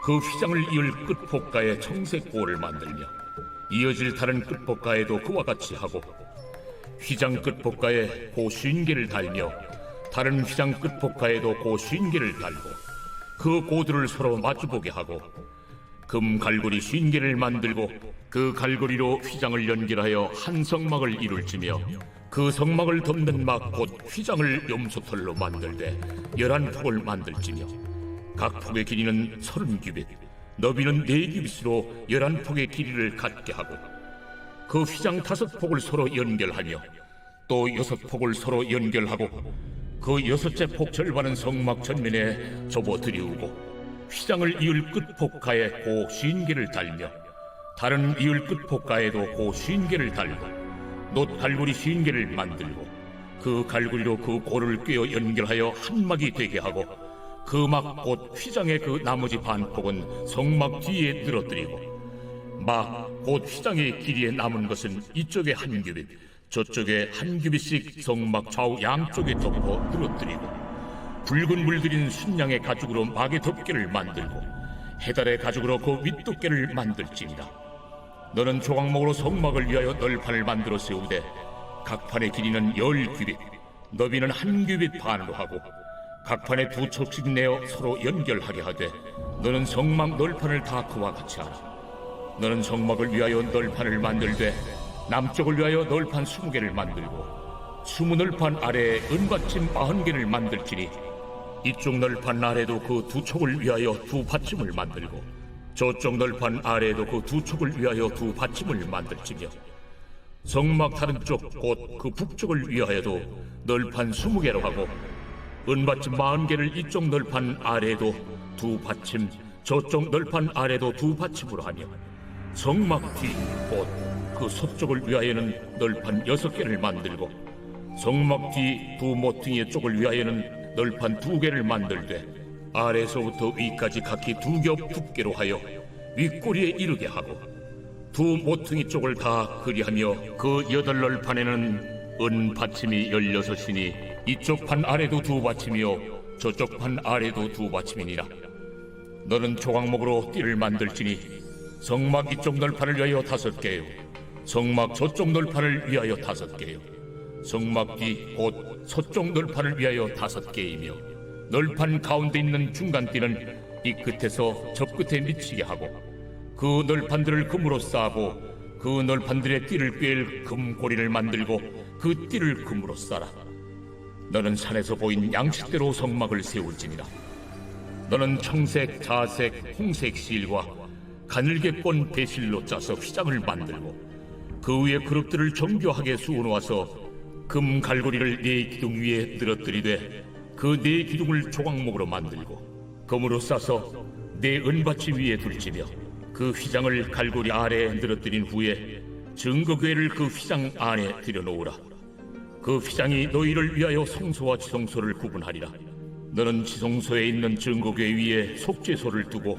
그 휘장을 이을 끝폭가에 청색 고를 만들며 이어질 다른 끝폭가에도 그와 같이 하고 휘장 끝폭가에 고 50개를 달며 다른 휘장 끝폭가에도 고 50개를 달고 그 고들을 서로 마주보게 하고 금 갈고리 50개를 만들고 그 갈고리로 휘장을 연결하여 한 성막을 이룰지며 그 성막을 덮는 막 곧 휘장을 염소털로 만들되 11폭을 만들지며 각 폭의 길이는 30규빗, 너비는 4규빗으로 11폭의 길이를 갖게 하고 그 휘장 5폭을 서로 연결하며 또 6폭을 서로 연결하고 그 6째 폭 절반은 성막 전면에 접어 들이우고 휘장을 이을 끝폭가에 고 50개를 달며 다른 이을 끝폭가에도 고 50개를 달고 놋 갈고리 50개를 만들고 그 갈고리로 그 고를 꿰어 연결하여 한 막이 되게 하고 그 막 곧 휘장의 그 나머지 반폭은 성막 뒤에 늘어뜨리고 막 곧 휘장의 길이에 남은 것은 이쪽에 한 규빗 저쪽에 한 규빗씩 성막 좌우 양쪽에 덮어 늘어뜨리고 붉은 물들인 순양의 가죽으로 막의 덮개를 만들고 해달의 가죽으로 그 윗덮개를 만들지니라. 너는 조각목으로 성막을 위하여 널판을 만들어 세우되 각 판의 길이는 10규빗, 너비는 한 규빗 반으로 하고 각 판에 2척씩 내어 서로 연결하게 하되 너는 성막 널판을 다 그와 같이 하라. 너는 성막을 위하여 널판을 만들되 남쪽을 위하여 널판 20개를 만들고 20널판 아래에 은받침 40개를 만들지니 이쪽 널판 아래도 그 2척을 위하여 2받침을 만들고 저쪽 널판 아래에도 그 2척을 위하여 2받침을 만들지며 성막 다른 쪽 곧 그 북쪽을 위하여도 널판 20개로 하고 은받침 40개를 이쪽 널판 아래에도 2받침 저쪽 널판 아래에도 2받침으로 하며 성막 뒤 곧 그 서쪽을 위하여는 널판 6개를 만들고 성막 뒤 2모퉁이의 쪽을 위하여는 널판 2개를 만들되 아래에서부터 위까지 각기 2겹 두께로 하여 윗꼬리에 이르게 하고 2모퉁이 쪽을 다 그리하며 그 8널판에는 은 받침이 16이니 이쪽 판 아래도 2받침이요 저쪽 판 아래도 2받침이니라. 너는 조각목으로 띠를 만들지니 성막 이쪽 널판을 위하여 5개요 성막 저쪽 널판을 위하여 5개요 성막 뒤 곧 서쪽 널판을 위하여 5개이며 널판 가운데 있는 중간띠는 이 끝에서 저 끝에 미치게 하고 그 널판들을 금으로 싸고 그 널판들의 띠를 꿰일 금고리를 만들고 그 띠를 금으로 싸라. 너는 산에서 보인 양식대로 성막을 세울지니라. 너는 청색, 자색, 홍색 실과 가늘게 꼰 배실로 짜서 휘장을 만들고 그 위에 그룹들을 정교하게 수놓아서 금 갈고리를 4기둥 위에 늘어뜨리되 그 4기둥을 조각목으로 만들고 금으로 싸서 4 은받침 위에 둘지며 그 휘장을 갈고리 아래에 늘어뜨린 후에 증거궤를 그 휘장 안에 들여놓으라. 그 휘장이 너희를 위하여 성소와 지성소를 구분하리라. 너는 지성소에 있는 증거궤 위에 속죄소를 두고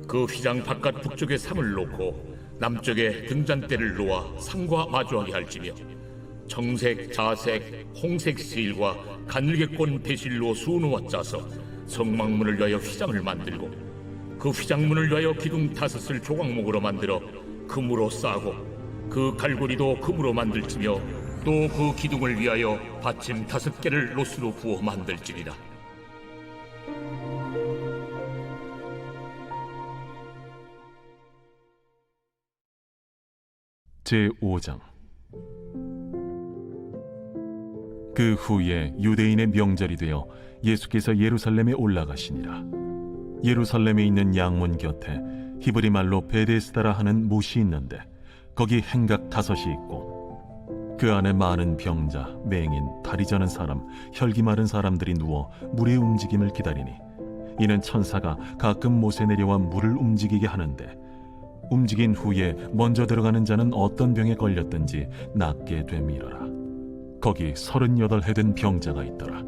그 휘장 바깥 북쪽에 상을 놓고 남쪽에 등잔대를 놓아 상과 마주하게 할지며 청색, 자색, 홍색 실과 가늘게 꼰 배실로 수놓아 짜서 성막문을 위하여 휘장을 만들고 그 휘장문을 위하여 기둥 5을 조각목으로 만들어 금으로 싸고 그 갈고리도 금으로 만들지며 또 그 기둥을 위하여 받침 5개를 로스로 부어 만들지니라. 제5장. 그 후에 유대인의 명절이 되어 예수께서 예루살렘에 올라가시니라. 예루살렘에 있는 양문 곁에 히브리 말로 베데스다라 하는 못이 있는데 거기 행각 5이 있고 그 안에 많은 병자, 맹인, 다리 저는 사람, 혈기 마른 사람들이 누워 물의 움직임을 기다리니 이는 천사가 가끔 못에 내려와 물을 움직이게 하는데 움직인 후에 먼저 들어가는 자는 어떤 병에 걸렸든지 낫게 됨이러라. 거기 38해 된 병자가 있더라.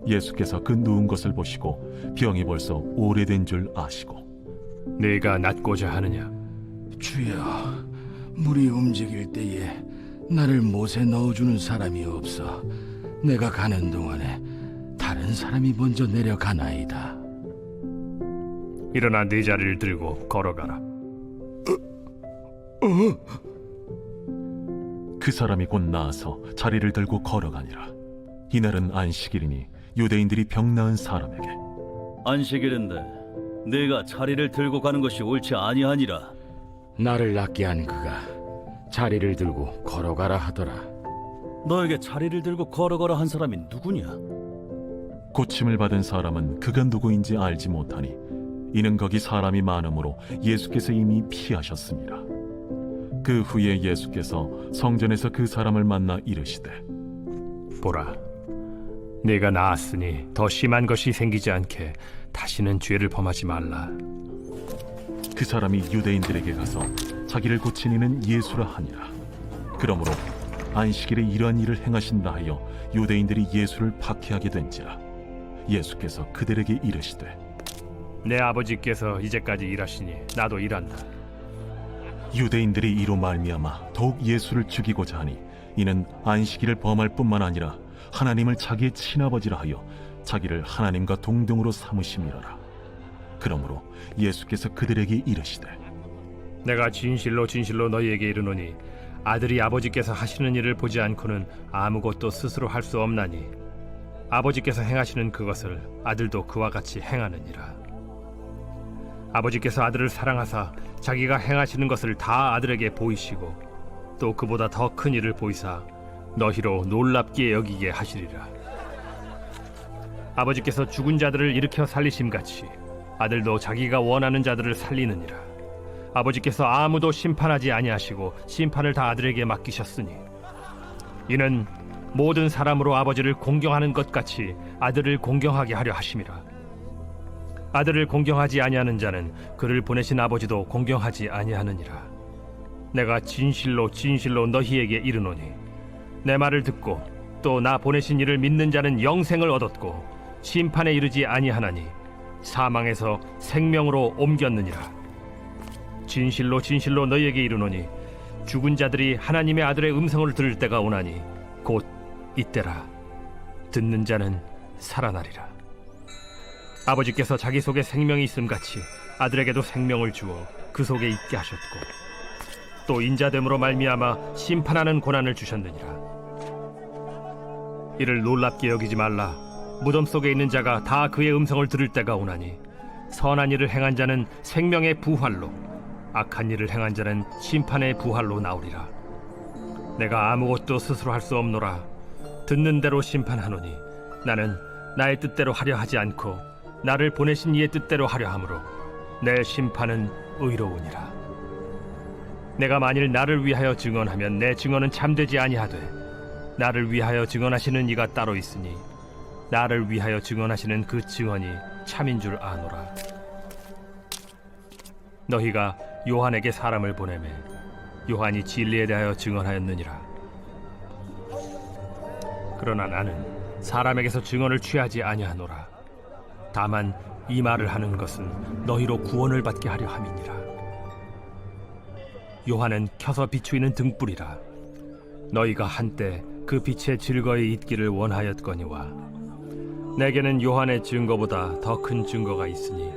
예수께서 그 누운 것을 보시고 병이 벌써 오래된 줄 아시고 네가 낫고자 하느냐? 주여, 물이 움직일 때에 나를 못에 넣어주는 사람이 없어 내가 가는 동안에 다른 사람이 먼저 내려가나이다. 일어나 네 자리를 들고 걸어가라. 그 사람이 곧 나아서 자리를 들고 걸어가니라. 이날은 안식일이니 유대인들이 병 나은 사람에게 안식일인데 네가 자리를 들고 가는 것이 옳지 아니하니라. 나를 낫게 한 그가 자리를 들고 걸어가라 하더라. 너에게 자리를 들고 걸어가라 한 사람이 누구냐? 고침을 받은 사람은 그가 누구인지 알지 못하니 이는 거기 사람이 많으므로 예수께서 이미 피하셨습니다. 그 후에 예수께서 성전에서 그 사람을 만나 이르시되 보라, 네가 나았으니 더 심한 것이 생기지 않게 다시는 죄를 범하지 말라. 그 사람이 유대인들에게 가서 자기를 고친 이는 예수라 하니라. 그러므로 안식일에 이러한 일을 행하신다 하여 유대인들이 예수를 박해하게 된지라. 예수께서 그들에게 이르시되 내 아버지께서 이제까지 일하시니 나도 일한다. 유대인들이 이로 말미암아 더욱 예수를 죽이고자 하니 이는 안식일을 범할 뿐만 아니라 하나님을 자기의 친아버지라 하여 자기를 하나님과 동등으로 삼으심이라라. 그러므로 예수께서 그들에게 이르시되 내가 진실로 진실로 너희에게 이르노니 아들이 아버지께서 하시는 일을 보지 않고는 아무것도 스스로 할 수 없나니 아버지께서 행하시는 그것을 아들도 그와 같이 행하느니라. 아버지께서 아들을 사랑하사 자기가 행하시는 것을 다 아들에게 보이시고 또 그보다 더 큰 일을 보이사 너희로 놀랍게 여기게 하시리라. 아버지께서 죽은 자들을 일으켜 살리심같이 아들도 자기가 원하는 자들을 살리느니라. 아버지께서 아무도 심판하지 아니하시고 심판을 다 아들에게 맡기셨으니 이는 모든 사람으로 아버지를 공경하는 것 같이 아들을 공경하게 하려 하심이라. 아들을 공경하지 아니하는 자는 그를 보내신 아버지도 공경하지 아니하느니라. 내가 진실로 진실로 너희에게 이르노니 내 말을 듣고 또 나 보내신 이를 믿는 자는 영생을 얻었고 심판에 이르지 아니하나니 사망에서 생명으로 옮겼느니라. 진실로 진실로 너희에게 이르노니 죽은 자들이 하나님의 아들의 음성을 들을 때가 오나니 곧 이때라. 듣는 자는 살아나리라. 아버지께서 자기 속에 생명이 있음같이 아들에게도 생명을 주어 그 속에 있게 하셨고 또 인자됨으로 말미암아 심판하는 고난을 주셨느니라. 이를 놀랍게 여기지 말라. 무덤 속에 있는 자가 다 그의 음성을 들을 때가 오나니 선한 일을 행한 자는 생명의 부활로 악한 일을 행한 자는 심판의 부활로 나오리라. 내가 아무것도 스스로 할 수 없노라. 듣는 대로 심판하노니 나는 나의 뜻대로 하려 하지 않고 나를 보내신 이의 뜻대로 하려 함으로 내 심판은 의로우니라. 내가 만일 나를 위하여 증언하면 내 증언은 참되지 아니하되 나를 위하여 증언하시는 이가 따로 있으니 나를 위하여 증언하시는 그 증언이 참인 줄 아노라. 너희가 요한에게 사람을 보내매 요한이 진리에 대하여 증언하였느니라. 그러나 나는 사람에게서 증언을 취하지 아니하노라. 다만 이 말을 하는 것은 너희로 구원을 받게 하려 함이니라. 요한은 켜서 비추이는 등불이라. 너희가 한때 그 빛에 즐거이 있기를 원하였거니와 내게는 요한의 증거보다 더 큰 증거가 있으니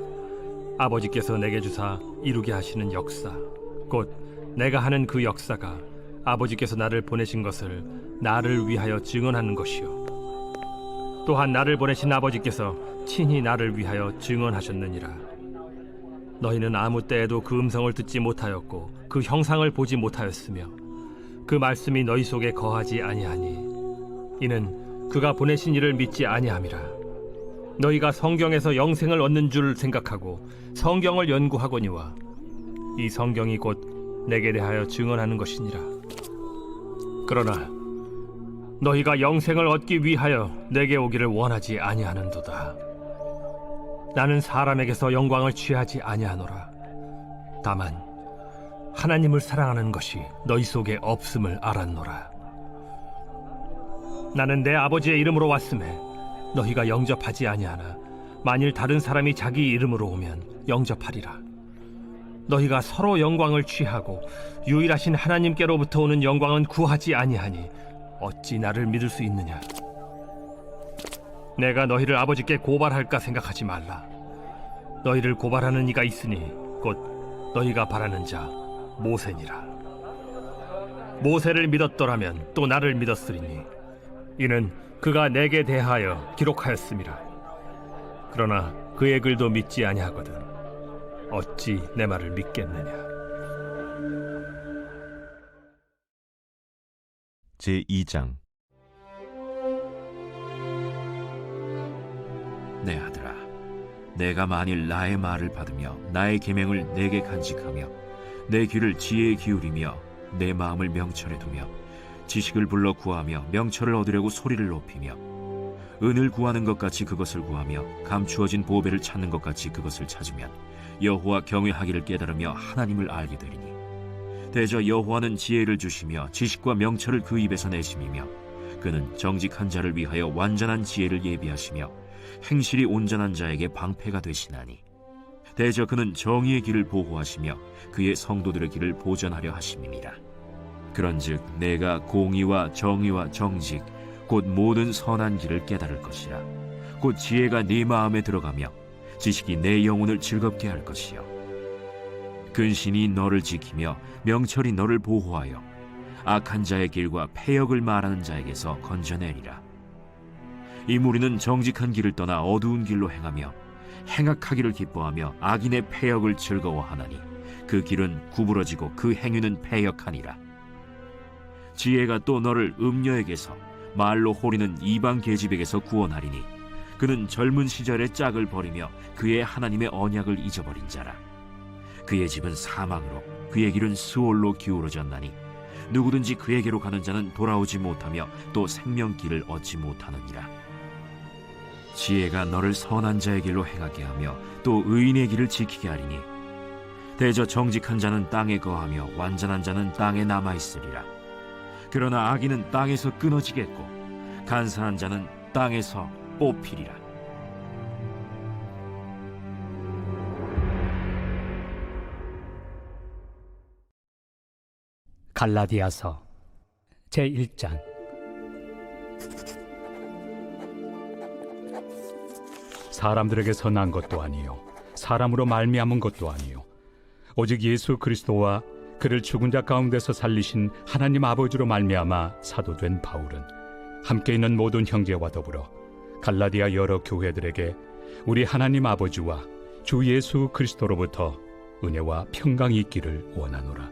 아버지께서 내게 주사 이루게 하시는 역사 곧 내가 하는 그 역사가 아버지께서 나를 보내신 것을 나를 위하여 증언하는 것이요 또한 나를 보내신 아버지께서 친히 나를 위하여 증언하셨느니라. 너희는 아무 때에도 그 음성을 듣지 못하였고 그 형상을 보지 못하였으며 그 말씀이 너희 속에 거하지 아니하니 이는 그가 보내신 이를 믿지 아니함이라. 너희가 성경에서 영생을 얻는 줄 생각하고 성경을 연구하거니와 이 성경이 곧 내게 대하여 증언하는 것이니라. 그러나 너희가 영생을 얻기 위하여 내게 오기를 원하지 아니하는도다. 나는 사람에게서 영광을 취하지 아니하노라. 다만 하나님을 사랑하는 것이 너희 속에 없음을 알았노라. 나는 내 아버지의 이름으로 왔음에 너희가 영접하지 아니하나 만일 다른 사람이 자기 이름으로 오면 영접하리라. 너희가 서로 영광을 취하고 유일하신 하나님께로부터 오는 영광은 구하지 아니하니 어찌 나를 믿을 수 있느냐? 내가 너희를 아버지께 고발할까 생각하지 말라. 너희를 고발하는 이가 있으니 곧 너희가 바라는 자 모세니라. 모세를 믿었더라면 또 나를 믿었으리니 이는 그가 내게 대하여 기록하였음이라. 그러나 그의 글도 믿지 아니하거든 어찌 내 말을 믿겠느냐? 제2장. 내 아들아, 내가 만일 나의 말을 받으며 나의 계명을 내게 간직하며 내 귀를 지혜에 기울이며 내 마음을 명철에 두며 지식을 불러 구하며 명철을 얻으려고 소리를 높이며 은을 구하는 것 같이 그것을 구하며 감추어진 보배를 찾는 것 같이 그것을 찾으면 여호와 경외하기를 깨달으며 하나님을 알게 되리니 대저 여호와는 지혜를 주시며 지식과 명철을 그 입에서 내심이며 그는 정직한 자를 위하여 완전한 지혜를 예비하시며 행실이 온전한 자에게 방패가 되시나니 대저 그는 정의의 길을 보호하시며 그의 성도들의 길을 보전하려 하심이니라. 그런즉 내가 공의와 정의와 정직 곧 모든 선한 길을 깨달을 것이라. 곧 지혜가 네 마음에 들어가며 지식이 내 영혼을 즐겁게 할 것이요 근신이 너를 지키며 명철이 너를 보호하여 악한 자의 길과 패역을 말하는 자에게서 건져내리라. 이 무리는 정직한 길을 떠나 어두운 길로 행하며 행악하기를 기뻐하며 악인의 패역을 즐거워하나니 그 길은 구부러지고 그 행위는 패역하니라. 지혜가 또 너를 음녀에게서 말로 호리는 이방 계집에게서 구원하리니 그는 젊은 시절의 짝을 버리며 그의 하나님의 언약을 잊어버린 자라. 그의 집은 사망으로 그의 길은 스올로 기울어졌나니 누구든지 그에게로 가는 자는 돌아오지 못하며 또 생명길을 얻지 못하느니라. 지혜가 너를 선한 자의 길로 행하게 하며 또 의인의 길을 지키게 하리니 대저 정직한 자는 땅에 거하며 완전한 자는 땅에 남아있으리라. 그러나 악인은 땅에서 끊어지겠고 간사한 자는 땅에서 뽑히리라. 갈라디아서 제1장. 사람들에게서 난 것도 아니요 사람으로 말미암은 것도 아니요 오직 예수 그리스도와 그를 죽은 자 가운데서 살리신 하나님 아버지로 말미암아 사도된 바울은 함께 있는 모든 형제와 더불어 갈라디아 여러 교회들에게 우리 하나님 아버지와 주 예수 그리스도로부터 은혜와 평강이 있기를 원하노라.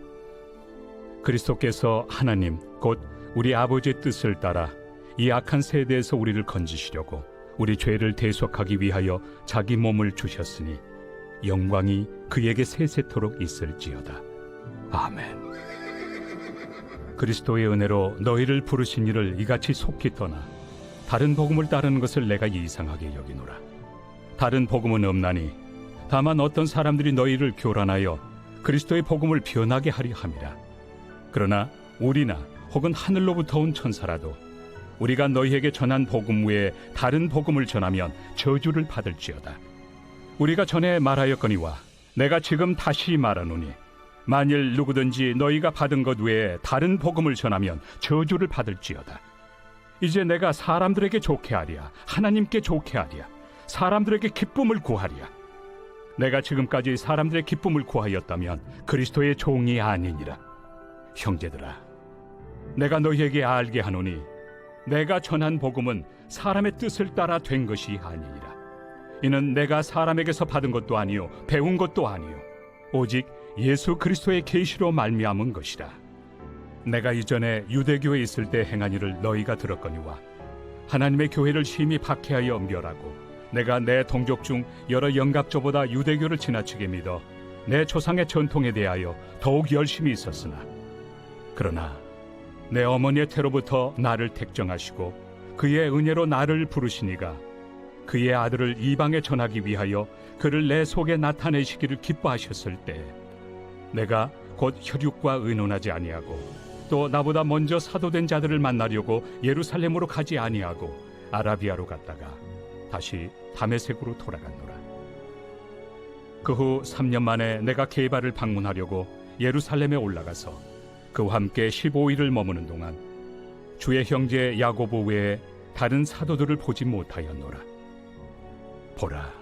그리스도께서 하나님 곧 우리 아버지의 뜻을 따라 이 악한 세대에서 우리를 건지시려고 우리 죄를 대속하기 위하여 자기 몸을 주셨으니 영광이 그에게 세세토록 있을지어다. 아멘. 그리스도의 은혜로 너희를 부르신 이를 이같이 속히 떠나 다른 복음을 따르는 것을 내가 이상하게 여기노라. 다른 복음은 없나니 다만 어떤 사람들이 너희를 교란하여 그리스도의 복음을 변하게 하려 함이라. 그러나 우리나 혹은 하늘로부터 온 천사라도 우리가 너희에게 전한 복음 외에 다른 복음을 전하면 저주를 받을지어다. 우리가 전에 말하였거니와 내가 지금 다시 말하노니 만일 누구든지 너희가 받은 것 외에 다른 복음을 전하면 저주를 받을지어다. 이제 내가 사람들에게 좋게 하랴 하나님께 좋게 하랴 사람들에게 기쁨을 구하랴. 내가 지금까지 사람들의 기쁨을 구하였다면 그리스도의 종이 아니니라. 형제들아, 내가 너희에게 알게 하노니 내가 전한 복음은 사람의 뜻을 따라 된 것이 아니니라. 이는 내가 사람에게서 받은 것도 아니요 배운 것도 아니요 오직 예수 그리스도의 계시로 말미암은 것이라. 내가 이전에 유대교에 있을 때 행한 일을 너희가 들었거니와 하나님의 교회를 심히 박해하여 멸하고 내가 내 동족 중 여러 영갑조보다 유대교를 지나치게 믿어 내 조상의 전통에 대하여 더욱 열심히 있었으나 그러나 내 어머니의 태로부터 나를 택정하시고 그의 은혜로 나를 부르시니가 그의 아들을 이방에 전하기 위하여 그를 내 속에 나타내시기를 기뻐하셨을 때 내가 곧 혈육과 의논하지 아니하고 또 나보다 먼저 사도된 자들을 만나려고 예루살렘으로 가지 아니하고 아라비아로 갔다가 다시 다메섹으로 돌아갔노라. 그 후 3년 만에 내가 게바를 방문하려고 예루살렘에 올라가서 그와 함께 15일을 머무는 동안 주의 형제 야고보 외에 다른 사도들을 보지 못하였노라. 보라,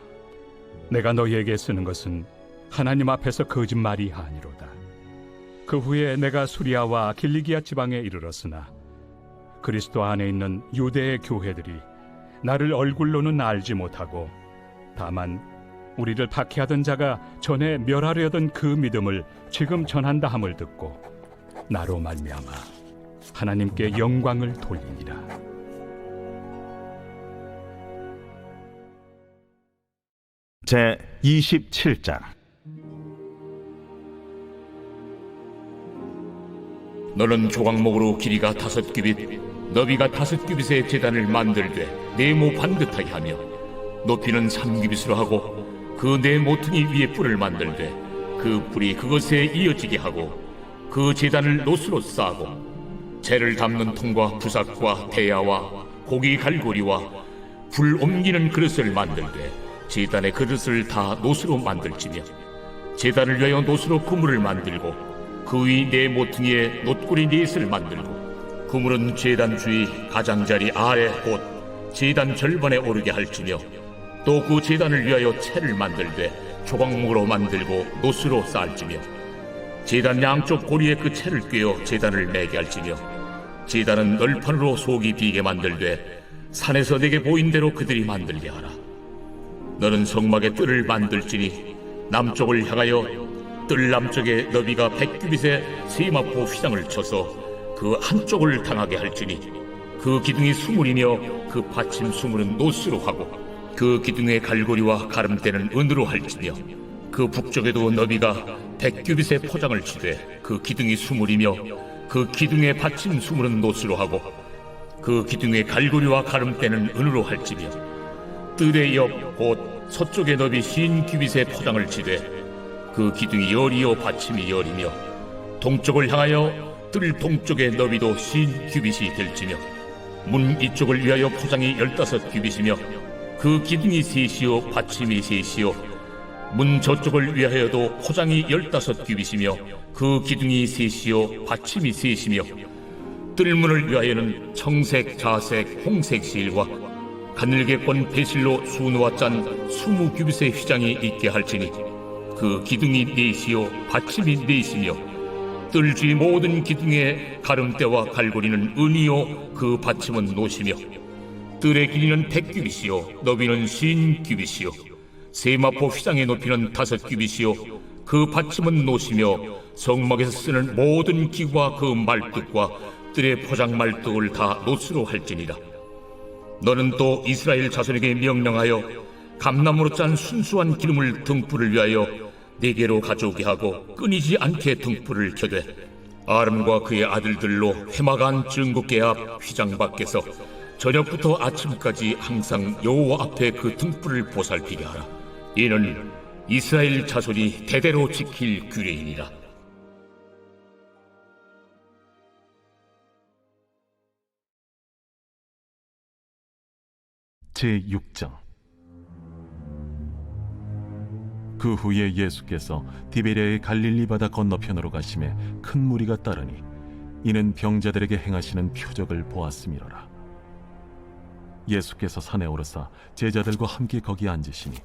내가 너희에게 쓰는 것은 하나님 앞에서 거짓말이 아니로다. 그 후에 내가 수리아와 길리기아 지방에 이르렀으나 그리스도 안에 있는 유대의 교회들이 나를 얼굴로는 알지 못하고 다만 우리를 박해하던 자가 전에 멸하려던 그 믿음을 지금 전한다 함을 듣고 나로 말미암아 하나님께 영광을 돌리니라. 제 27장. 너는 조각목으로 길이가 5규빗, 너비가 5규빗의 제단을 만들되 네모 반듯하게 하며 높이는 3규빗으로 하고 그 네 모퉁이 위에 뿔을 만들되 그 뿔이 그것에 이어지게 하고 그 제단을 노수로 싸고 재를 담는 통과 부삭과 대야와 고기 갈고리와 불 옮기는 그릇을 만들되 제단의 그릇을 다 노수로 만들지며 제단을 위하여 노수로 그물을 만들고 그 위 네 모퉁이에 놋구리 넷을 만들고 그물은 제단 주위 가장자리 아래 곧 제단 절반에 오르게 할지며 또 그 제단을 위하여 채를 만들되 조각목으로 만들고 노수로 쌓을지며 제단 양쪽 고리에 그 채를 꿰어 제단을 매게 할지며 제단은 널판으로 속이 비게 만들되 산에서 내게 보인 대로 그들이 만들게 하라. 너는 성막의 뜰을 만들지니 남쪽을 향하여 뜰 남쪽에 너비가 100규빗의 세마포 휘장을 쳐서 그 한쪽을 당하게 할지니 그 기둥이 수물이며 그 받침 수물은 노수로 하고 그 기둥의 갈고리와 가름대는 은으로 할지며 그 북쪽에도 너비가 100규빗의 포장을 치되 그 기둥이 수물이며 그 기둥의 받침 수물은 노수로 하고 그 기둥의 갈고리와 가름대는 은으로 할지며 뜰의 옆 곧 서쪽의 너비 50규빗의 포장을 치되 그 기둥이 열이요 받침이 열이며 동쪽을 향하여 뜰 동쪽의 너비도 50규빗이 될지며 문 이쪽을 위하여 포장이 15규빗이며 그 기둥이 셋이요 받침이 셋이요 문 저쪽을 위하여도 포장이 15규빗이며 그 기둥이 셋이요 받침이 셋이며 뜰문을 위하여는 청색, 자색, 홍색 실과 가늘게꼰 배실로 수놓아 짠 20규빗의 휘장이 있게 할지니 그 기둥이 넷이요 받침이 넷이며 뜰 주위 모든 기둥의 가름대와 갈고리는 은이요 그 받침은 노시며 뜰의 길이는 100규빗이요 너비는 50규빗이요 세마포 휘장의 높이는 5규빗이요 그 받침은 노시며 성막에서 쓰는 모든 기구와 그 말뚝과 뜰의 포장 말뚝을 다 노수로 할지니라. 너는 또 이스라엘 자손에게 명령하여 감나무로 짠 순수한 기름을 등불을 위하여 네게로 가져오게 하고 끊이지 않게 등불을 켜되 아름과 그의 아들들로 회막안 증거궤 앞 휘장 밖에서 저녁부터 아침까지 항상 여호와 앞에 그 등불을 보살피게 하라. 이는 이스라엘 자손이 대대로 지킬 규례이니라. 제6장. 그 후에 예수께서 디베랴의 갈릴리 바다 건너편으로 가심에 큰 무리가 따르니 이는 병자들에게 행하시는 표적을 보았음이로라. 예수께서 산에 오르사 제자들과 함께 거기 앉으시니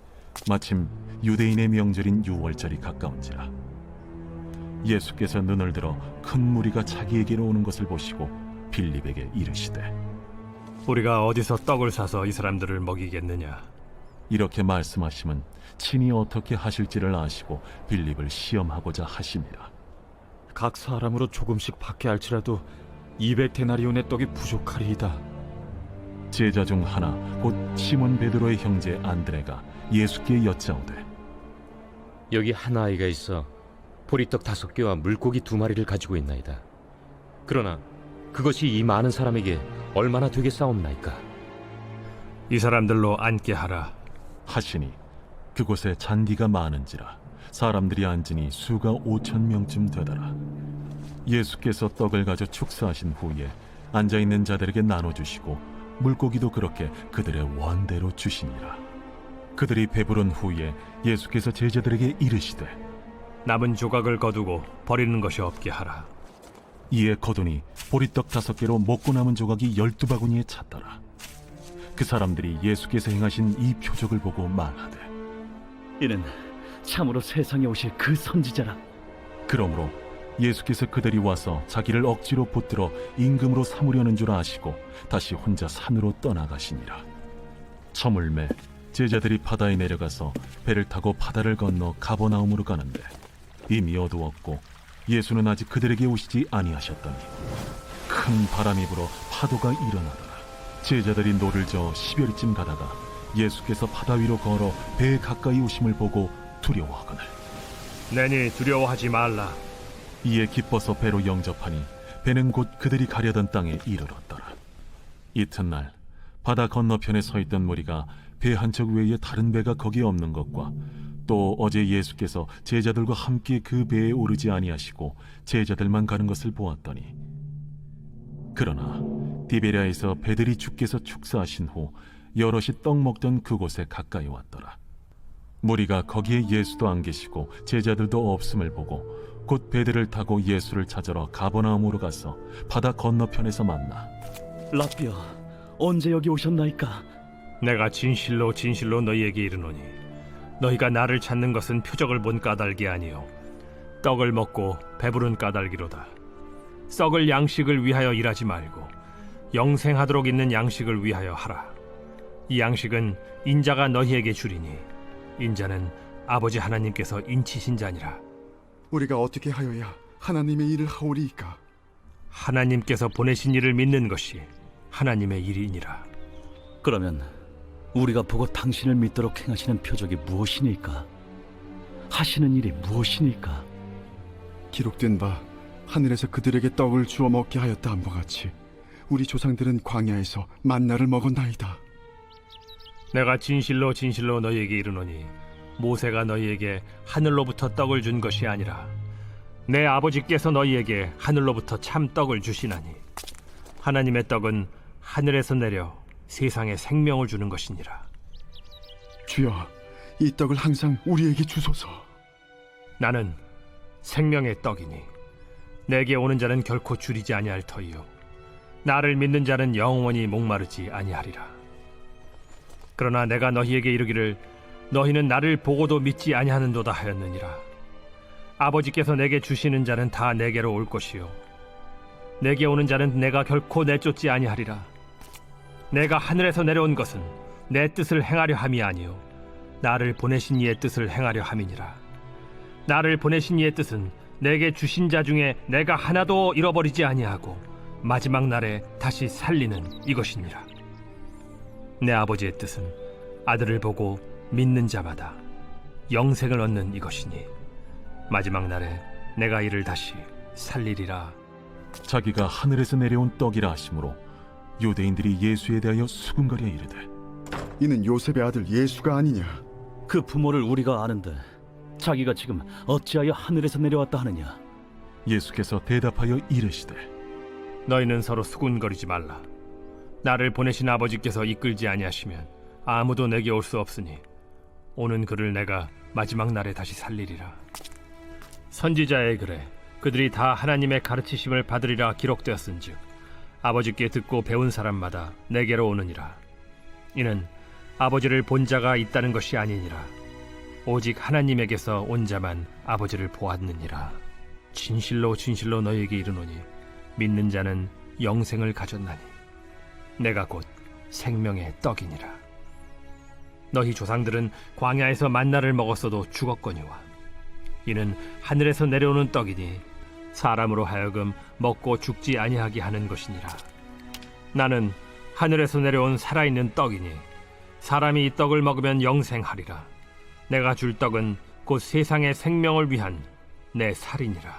마침 유대인의 명절인 유월절이 가까운지라. 예수께서 눈을 들어 큰 무리가 자기에게로 오는 것을 보시고 빌립에게 이르시되 우리가 어디서 떡을 사서 이 사람들을 먹이겠느냐? 이렇게 말씀하심은 친히 어떻게 하실지를 아시고 빌립을 시험하고자 하심이라. 각 사람으로 조금씩 받게 할지라도 200데나리온의 떡이 부족하리이다. 제자 중 하나 곧 시몬 베드로의 형제 안드레가 예수께 여짜오되 여기 한 아이가 있어 보리떡 5개와 물고기 2마리를 가지고 있나이다. 그러나 그것이 이 많은 사람에게 얼마나 되겠사옵나이까? 이 사람들로 앉게 하라 하시니 그곳에 잔디가 많은지라 사람들이 앉으니 수가 5,000명쯤 되더라. 예수께서 떡을 가져 축사하신 후에 앉아있는 자들에게 나눠주시고 물고기도 그렇게 그들의 원대로 주시니라. 그들이 배부른 후에 예수께서 제자들에게 이르시되 남은 조각을 거두고 버리는 것이 없게 하라. 이에 거두니 보리떡 5개로 먹고 남은 조각이 12바구니에 찼더라. 그 사람들이 예수께서 행하신 이 표적을 보고 말하되 이는 참으로 세상에 오실 그 선지자라. 그러므로 예수께서 그들이 와서 자기를 억지로 붙들어 임금으로 삼으려는 줄 아시고 다시 혼자 산으로 떠나가시니라. 저물매 제자들이 바다에 내려가서 배를 타고 바다를 건너 가버나움으로 가는데 이미 어두웠고 예수는 아직 그들에게 오시지 아니하셨더니 큰 바람이 불어 파도가 일어나더라. 제자들이 노를 저어 10여리쯤 가다가 예수께서 바다 위로 걸어 배에 가까이 오심을 보고 두려워하거늘 내니 두려워하지 말라. 이에 기뻐서 배로 영접하니 배는 곧 그들이 가려던 땅에 이르렀더라. 이튿날 바다 건너편에 서 있던 무리가 배 한 척 외에 다른 배가 거기에 없는 것과 또 어제 예수께서 제자들과 함께 그 배에 오르지 아니하시고 제자들만 가는 것을 보았더니 그러나 디베랴에서 배들이 주께서 축사하신 후 여럿이 떡 먹던 그곳에 가까이 왔더라. 무리가 거기에 예수도 안 계시고 제자들도 없음을 보고 곧 배들을 타고 예수를 찾으러 가버나움으로 가서 바다 건너편에서 만나 라삐어, 언제 여기 오셨나이까? 내가 진실로 진실로 너희에게 이르노니 너희가 나를 찾는 것은 표적을 본 까닭이 아니요 떡을 먹고 배부른 까닭이로다. 썩을 양식을 위하여 일하지 말고 영생하도록 있는 양식을 위하여 하라. 이 양식은 인자가 너희에게 주리니 인자는 아버지 하나님께서 인치신 자니라. 우리가 어떻게 하여야 하나님의 일을 하오리이까? 하나님께서 보내신 이를 믿는 것이 하나님의 일이니라. 그러면 우리가 보고 당신을 믿도록 행하시는 표적이 무엇이니까? 하시는 일이 무엇이니까? 기록된 바 하늘에서 그들에게 떡을 주어 먹게 하였다 함과 같이 우리 조상들은 광야에서 만나를 먹었나이다. 내가 진실로 진실로 너희에게 이르노니 모세가 너희에게 하늘로부터 떡을 준 것이 아니라 내 아버지께서 너희에게 하늘로부터 참 떡을 주시나니 하나님의 떡은 하늘에서 내려 세상에 생명을 주는 것이니라. 주여, 이 떡을 항상 우리에게 주소서. 나는 생명의 떡이니 내게 오는 자는 결코 줄이지 아니할 터이요 나를 믿는 자는 영원히 목마르지 아니하리라. 그러나 내가 너희에게 이르기를 너희는 나를 보고도 믿지 아니하는도다 하였느니라. 아버지께서 내게 주시는 자는 다 내게로 올 것이요 내게 오는 자는 내가 결코 내쫓지 아니하리라. 내가 하늘에서 내려온 것은 내 뜻을 행하려 함이 아니요 나를 보내신 이의 뜻을 행하려 함이니라. 나를 보내신 이의 뜻은 내게 주신 자 중에 내가 하나도 잃어버리지 아니하고 마지막 날에 다시 살리는 이것이니라. 내 아버지의 뜻은 아들을 보고 믿는 자마다 영생을 얻는 이것이니 마지막 날에 내가 이를 다시 살리리라. 자기가 하늘에서 내려온 떡이라 하심으로 유대인들이 예수에 대하여 수군거려 이르되 이는 요셉의 아들 예수가 아니냐? 그 부모를 우리가 아는데 자기가 지금 어찌하여 하늘에서 내려왔다 하느냐? 예수께서 대답하여 이르시되 너희는 서로 수군거리지 말라. 나를 보내신 아버지께서 이끌지 아니하시면 아무도 내게 올 수 없으니 오는 그를 내가 마지막 날에 다시 살리리라. 선지자의 글에 그들이 다 하나님의 가르치심을 받으리라 기록되었은즉 아버지께 듣고 배운 사람마다 내게로 오느니라. 이는 아버지를 본 자가 있다는 것이 아니니라. 오직 하나님에게서 온 자만 아버지를 보았느니라. 진실로 진실로 너희에게 이르노니 믿는 자는 영생을 가졌나니 내가 곧 생명의 떡이니라. 너희 조상들은 광야에서 만나를 먹었어도 죽었거니와 이는 하늘에서 내려오는 떡이니 사람으로 하여금 먹고 죽지 아니하게 하는 것이니라. 나는 하늘에서 내려온 살아있는 떡이니 사람이 이 떡을 먹으면 영생하리라. 내가 줄 떡은 곧 세상의 생명을 위한 내 살이니라.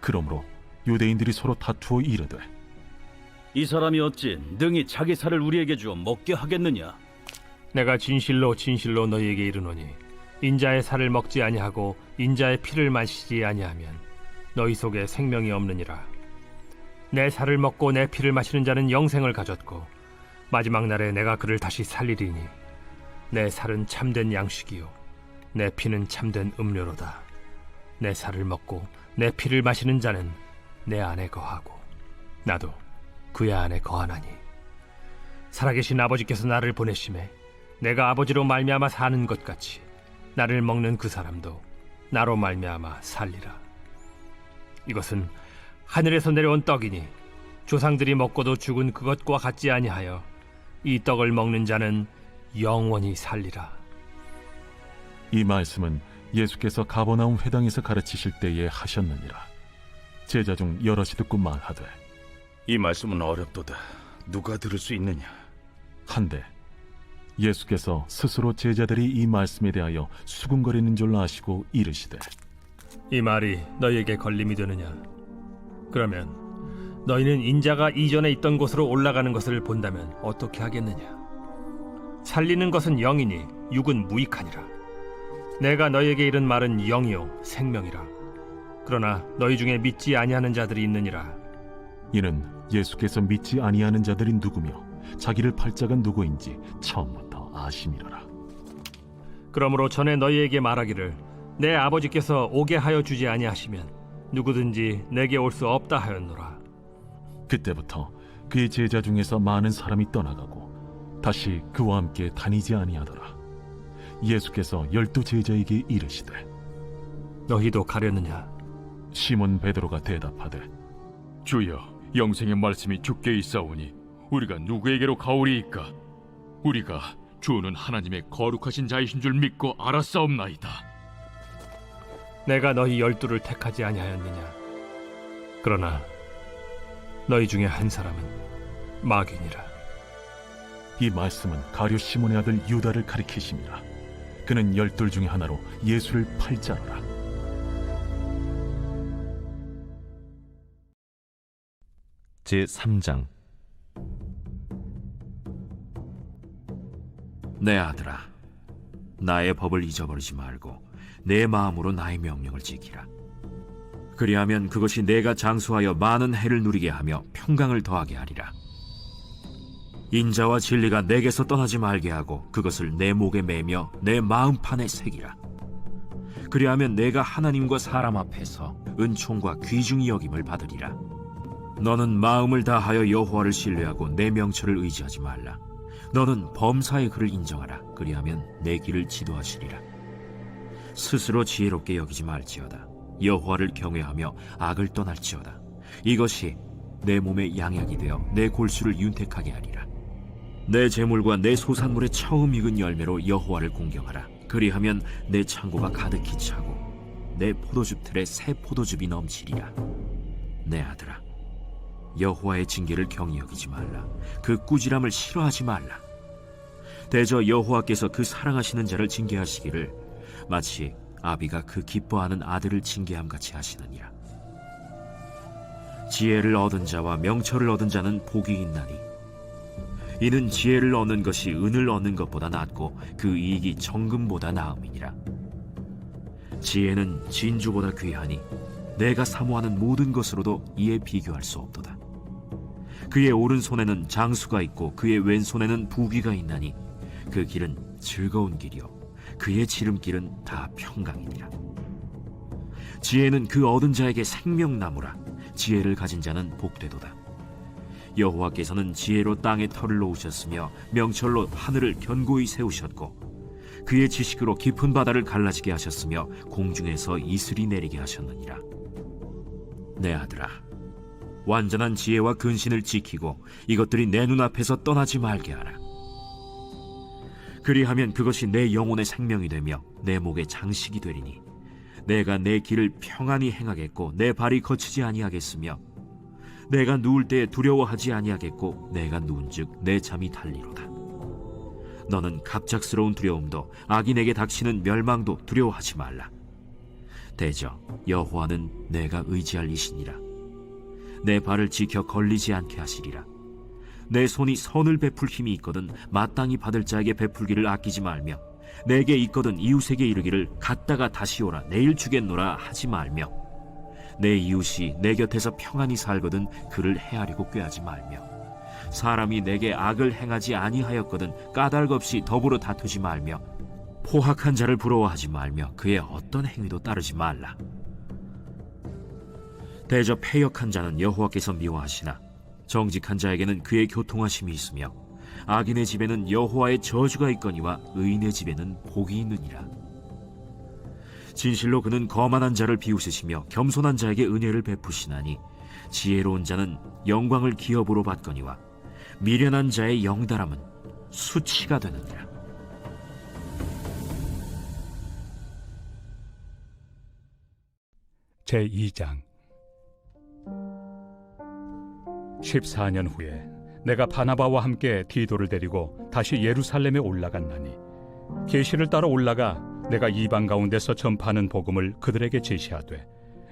그러므로 유대인들이 서로 다투어 이르되 이 사람이 어찌 능히 자기 살을 우리에게 주어 먹게 하겠느냐? 내가 진실로 진실로 너희에게 이르노니 인자의 살을 먹지 아니하고 인자의 피를 마시지 아니하면 너희 속에 생명이 없느니라. 내 살을 먹고 내 피를 마시는 자는 영생을 가졌고 마지막 날에 내가 그를 다시 살리리니 내 살은 참된 양식이요 내 피는 참된 음료로다. 내 살을 먹고 내 피를 마시는 자는 내 안에 거하고 나도 그의 안에 거하나니 살아계신 아버지께서 나를 보내심에 내가 아버지로 말미암아 사는 것 같이 나를 먹는 그 사람도 나로 말미암아 살리라. 이것은 하늘에서 내려온 떡이니 조상들이 먹고도 죽은 그것과 같지 아니하여 이 떡을 먹는 자는 영원히 살리라. 이 말씀은 예수께서 가버나움 회당에서 가르치실 때에 하셨느니라. 제자 중 여럿이 듣고 말하되 이 말씀은 어렵도다. 누가 들을 수 있느냐? 한데 예수께서 스스로 제자들이 이 말씀에 대하여 수군거리는 줄 아시고 이르시되 이 말이 너희에게 걸림이 되느냐? 그러면 너희는 인자가 이전에 있던 곳으로 올라가는 것을 본다면 어떻게 하겠느냐? 살리는 것은 영이니 육은 무익하니라. 내가 너희에게 이른 말은 영이요 생명이라. 그러나 너희 중에 믿지 아니하는 자들이 있느니라. 이는 예수께서 믿지 아니하는 자들이 누구며 자기를 팔 자가 누구인지 처음부터 아심이로라. 그러므로 전에 너희에게 말하기를 내 아버지께서 오게 하여 주지 아니하시면 누구든지 내게 올 수 없다 하였노라. 그때부터 그의 제자 중에서 많은 사람이 떠나가고 다시 그와 함께 다니지 아니하더라. 예수께서 12 제자에게 이르시되 너희도 가려느냐? 시몬 베드로가 대답하되 주여, 영생의 말씀이 주께 있사오니 우리가 누구에게로 가오리이까? 우리가 주는 하나님의 거룩하신 자이신 줄 믿고 알았사옵나이다. 내가 너희 12를 택하지 아니하였느냐? 그러나 너희 중에 한 사람은 마귀니라. 이 말씀은 가룟 시몬의 아들 유다를 가리키심이라. 그는 12 중에 하나로 예수를 팔 자로라. 제3장 내 아들아, 나의 법을 잊어버리지 말고 내 마음으로 나의 명령을 지키라. 그리하면 그것이 내가 장수하여 많은 해를 누리게 하며 평강을 더하게 하리라. 인자와 진리가 내게서 떠나지 말게 하고 그것을 내 목에 매며 내 마음판에 새기라. 그리하면 내가 하나님과 사람 앞에서 은총과 귀중히 여김을 받으리라. 너는 마음을 다하여 여호와를 신뢰하고 내 명철을 의지하지 말라. 너는 범사의 그를 인정하라. 그리하면 내 길을 지도하시리라. 스스로 지혜롭게 여기지 말지어다. 여호와를 경외하며 악을 떠날지어다. 이것이 내 몸에 양약이 되어 내 골수를 윤택하게 하리라. 내 재물과 내 소산물의 처음 익은 열매로 여호와를 공경하라. 그리하면 내 창고가 가득히 차고 내 포도즙 틀에 새 포도즙이 넘치리라. 내 아들아, 여호와의 징계를 경히 여기지 말라. 그 꾸지람을 싫어하지 말라. 대저 여호와께서 그 사랑하시는 자를 징계하시기를 마치 아비가 그 기뻐하는 아들을 징계함 같이 하시느니라. 지혜를 얻은 자와 명철을 얻은 자는 복이 있나니 이는 지혜를 얻는 것이 은을 얻는 것보다 낫고 그 이익이 정금보다 나음이니라. 지혜는 진주보다 귀하니 내가 사모하는 모든 것으로도 이에 비교할 수 없도다. 그의 오른손에는 장수가 있고 그의 왼손에는 부귀가 있나니 그 길은 즐거운 길이요 그의 지름길은 다 평강이니라. 지혜는 그 얻은 자에게 생명나무라. 지혜를 가진 자는 복되도다. 여호와께서는 지혜로 땅에 털을 놓으셨으며 명철로 하늘을 견고히 세우셨고 그의 지식으로 깊은 바다를 갈라지게 하셨으며 공중에서 이슬이 내리게 하셨느니라. 내 아들아, 완전한 지혜와 근신을 지키고 이것들이 내 눈앞에서 떠나지 말게 하라. 그리하면 그것이 내 영혼의 생명이 되며 내 목의 장식이 되리니 내가 내 길을 평안히 행하겠고 내 발이 거치지 아니하겠으며 내가 누울 때에 두려워하지 아니하겠고 내가 누운즉 내 잠이 달리로다. 너는 갑작스러운 두려움도 악인에게 닥치는 멸망도 두려워하지 말라. 대저 여호와는 내가 의지할 이시니라. 내 발을 지켜 걸리지 않게 하시리라. 내 손이 선을 베풀 힘이 있거든 마땅히 받을 자에게 베풀기를 아끼지 말며 내게 있거든 이웃에게 이르기를 갔다가 다시 오라 내일 주겠노라 하지 말며 내 이웃이 내 곁에서 평안히 살거든 그를 헤아리고 꾀하지 말며 사람이 내게 악을 행하지 아니하였거든 까닭없이 더불어 다투지 말며 포학한 자를 부러워하지 말며 그의 어떤 행위도 따르지 말라. 대저 패역한 자는 여호와께서 미워하시나 정직한 자에게는 그의 교통하심이 있으며 악인의 집에는 여호와의 저주가 있거니와 의인의 집에는 복이 있느니라. 진실로 그는 거만한 자를 비웃으시며 겸손한 자에게 은혜를 베푸시나니 지혜로운 자는 영광을 기업으로 받거니와 미련한 자의 영달함은 수치가 되느니라. 제2장 14년 후에 내가 바나바와 함께 디도를 데리고 다시 예루살렘에 올라갔나니 계시를 따라 올라가 내가 이방 가운데서 전파하는 복음을 그들에게 제시하되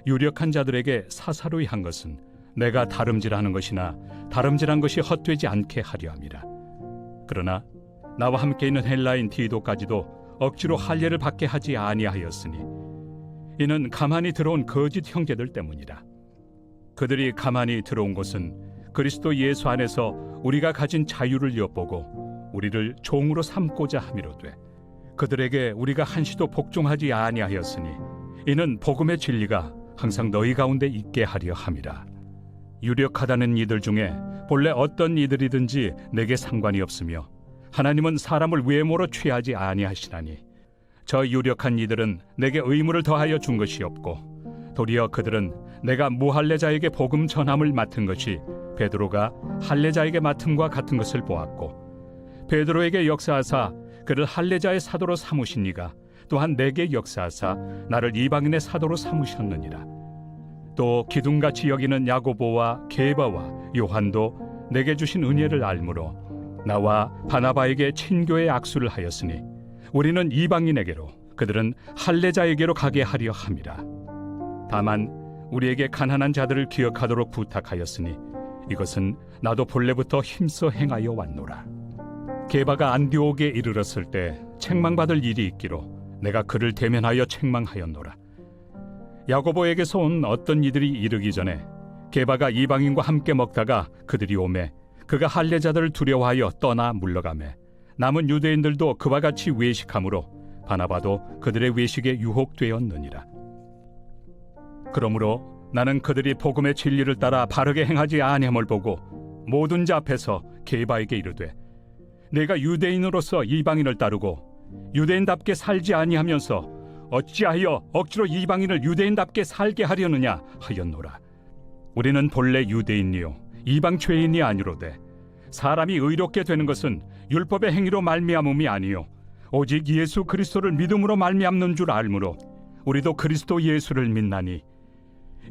유력한 자들에게 사사로이 한 것은 내가 다름질하는 것이나 다름질한 것이 헛되지 않게 하려 함이라. 그러나 나와 함께 있는 헬라인 디도까지도 억지로 할례를 받게 하지 아니하였으니 이는 가만히 들어온 거짓 형제들 때문이라. 그들이 가만히 들어온 것은 그리스도 예수 안에서 우리가 가진 자유를 엿보고 우리를 종으로 삼고자 함이로되 그들에게 우리가 한시도 복종하지 아니하였으니 이는 복음의 진리가 항상 너희 가운데 있게 하려 함이라. 유력하다는 이들 중에 본래 어떤 이들이든지 내게 상관이 없으며 하나님은 사람을 외모로 취하지 아니하시나니 저 유력한 이들은 내게 의무를 더하여 준 것이 없고 도리어 그들은 내가 무할례자에게 복음 전함을 맡은 것이 베드로가 할례자에게 맡음과 같은 것을 보았고 베드로에게 역사하사 그를 할례자의 사도로 삼으신 이가 또한 내게 역사하사 나를 이방인의 사도로 삼으셨느니라. 또 기둥같이 여기는 야고보와 게바와 요한도 내게 주신 은혜를 알므로 나와 바나바에게 친교의 악수를 하였으니 우리는 이방인에게로 그들은 할례자에게로 가게 하려 함이라. 다만 우리에게 가난한 자들을 기억하도록 부탁하였으니 이것은 나도 본래부터 힘써 행하여 왔노라. 게바가 안디옥에 이르렀을 때 책망받을 일이 있기로 내가 그를 대면하여 책망하였노라. 야고보에게서 온 어떤 이들이 이르기 전에 게바가 이방인과 함께 먹다가 그들이 오매 그가 할례자들을 두려워하여 떠나 물러가매 남은 유대인들도 그와 같이 외식하므로 바나바도 그들의 외식에 유혹되었느니라. 그러므로 나는 그들이 복음의 진리를 따라 바르게 행하지 아니함을 보고 모든 자 앞에서 게바에게 이르되 내가 유대인으로서 이방인을 따르고 유대인답게 살지 아니하면서 어찌하여 억지로 이방인을 유대인답게 살게 하려느냐 하였노라. 우리는 본래 유대인이요 이방 죄인이 아니로되 사람이 의롭게 되는 것은 율법의 행위로 말미암음이 아니요 오직 예수 그리스도를 믿음으로 말미암는 줄 알므로 우리도 그리스도 예수를 믿나니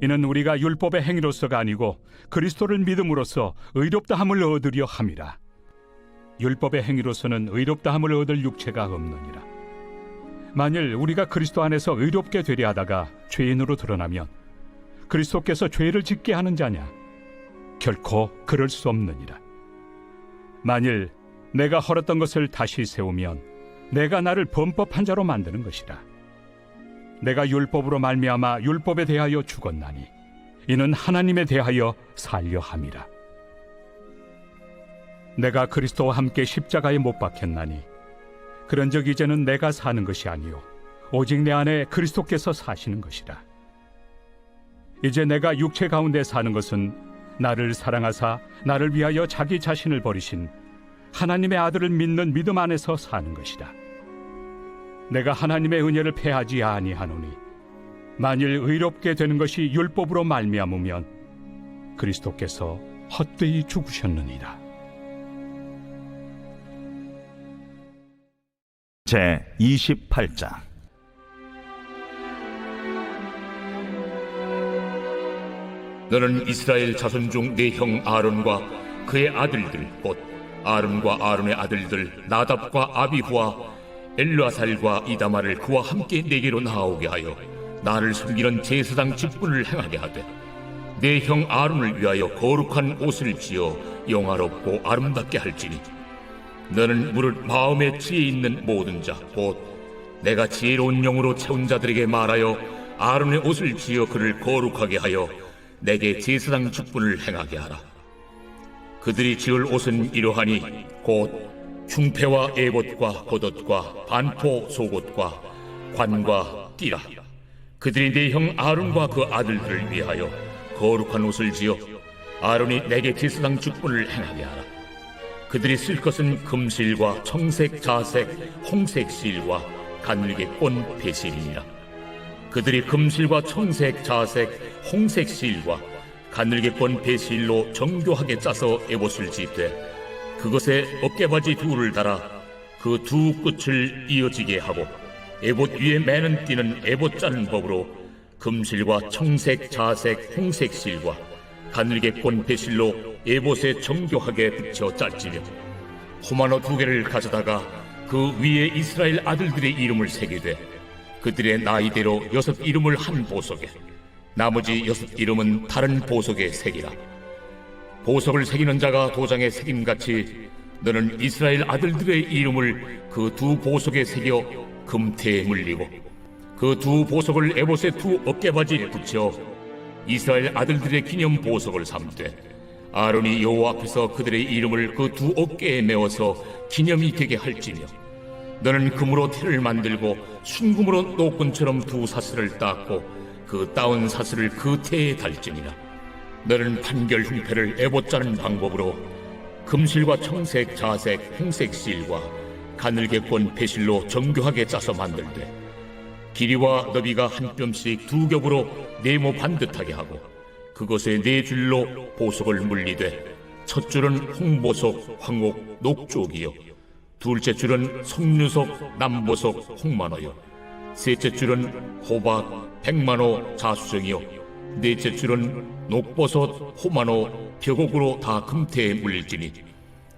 이는 우리가 율법의 행위로서가 아니고 그리스도를 믿음으로써 의롭다함을 얻으려 함이라. 율법의 행위로서는 의롭다함을 얻을 육체가 없느니라. 만일 우리가 그리스도 안에서 의롭게 되려 하다가 죄인으로 드러나면 그리스도께서 죄를 짓게 하는 자냐? 결코 그럴 수 없느니라. 만일 내가 헐었던 것을 다시 세우면 내가 나를 범법한 자로 만드는 것이라. 내가 율법으로 말미암아 율법에 대하여 죽었나니 이는 하나님에 대하여 살려 함이라. 내가 그리스도와 함께 십자가에 못 박혔나니 그런즉 이제는 내가 사는 것이 아니요 오직 내 안에 그리스도께서 사시는 것이라. 이제 내가 육체 가운데 사는 것은 나를 사랑하사 나를 위하여 자기 자신을 버리신 하나님의 아들을 믿는 믿음 안에서 사는 것이라. 내가 하나님의 은혜를 패하지 아니하노니 만일 의롭게 되는 것이 율법으로 말미암으면 그리스도께서 헛되이 죽으셨느니라. 제 28장 너는 이스라엘 자손 중 내 형 아론과 그의 아들들 곧 아론과 아론의 아들들 나답과 아비후와 엘르아살과 이다마를 그와 함께 내게로 나오게 하여 나를 섬기는 제사장 직분을 행하게 하되 내 형 아론을 위하여 거룩한 옷을 지어 영화롭고 아름답게 할지니 너는 무릇 마음에 지혜 있는 모든 자 곧 내가 지혜로운 영으로 채운 자들에게 말하여 아론의 옷을 지어 그를 거룩하게 하여 내게 제사장 직분을 행하게 하라. 그들이 지을 옷은 이러하니 곧 흉패와 에봇과 겉옷과 반포 속옷과 관과 띠라. 그들이 내 형 아론과 그 아들들을 위하여 거룩한 옷을 지어 아론이 내게 제사장 직분을 행하게 하라. 그들이 쓸 것은 금실과 청색, 자색, 홍색 실과 가늘게 꼰 배실이니라. 그들이 금실과 청색, 자색, 홍색 실과 가늘게 꼰 배실로 정교하게 짜서 에봇을 짓되 그것에 어깨바지 둘을 달아 그 두 끝을 이어지게 하고 에봇 위에 매는 띠는 에봇 짜는 법으로 금실과 청색, 자색, 홍색 실과 가늘게 꼰 배실로 에봇에 정교하게 붙여 짤지며 호마노 2개를 가져다가 그 위에 이스라엘 아들들의 이름을 새기되 그들의 나이대로 6 이름을 한 보석에 나머지 6 이름은 다른 보석에 새기라. 보석을 새기는 자가 도장에 새김같이 너는 이스라엘 아들들의 이름을 그 두 보석에 새겨 금태에 물리고 그 두 보석을 에봇의 두 어깨바지에 붙여 이스라엘 아들들의 기념 보석을 삼되 아론이 여호와 앞에서 그들의 이름을 그 두 어깨에 메어서 기념이 되게 할지며 너는 금으로 태를 만들고 순금으로 노끈처럼 두 사슬을 닦고 그 따온 사슬을 그 태에 달지니라. 너는 판결 흉패를 에봇 짜는 방법으로 금실과 청색, 자색, 홍색 실과 가늘게 꼰 배실로 정교하게 짜서 만들되 길이와 너비가 한 뼘씩 2겹으로 네모 반듯하게 하고 그것에 4줄로 보석을 물리되 첫 줄은 홍보석, 황옥, 녹쪽이요 둘째 줄은 석류석, 남보석, 홍만호요 셋째 줄은 호박, 백만호, 자수정이요 넷째 줄은 녹버섯, 호만호, 벽옥으로 다 금태에 물릴지니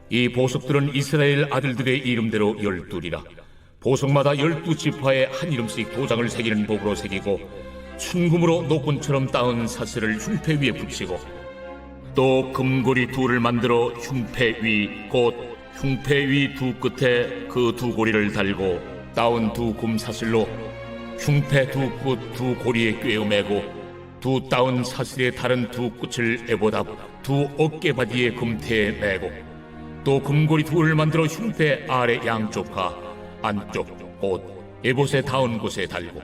이 보석들은 이스라엘 아들들의 이름대로 12이라. 보석마다 12지파에 한 이름씩 도장을 새기는 법으로 새기고 순금으로 노끈처럼 따은 사슬을 흉패 위에 붙이고 또 금고리 2를 만들어 흉패 위 곧 흉패 위 두 끝에 그 두 고리를 달고 따온 두 금사슬로 흉패 두 끝 두 고리에 꿰어매고 두 따온 사슬의 다른 두 끝을 에봇 앞 두 어깨바디의 금태에 매고 또 금고리 2를 만들어 흉패 아래 양쪽과 안쪽 곧 에봇에 닿은 곳에 달고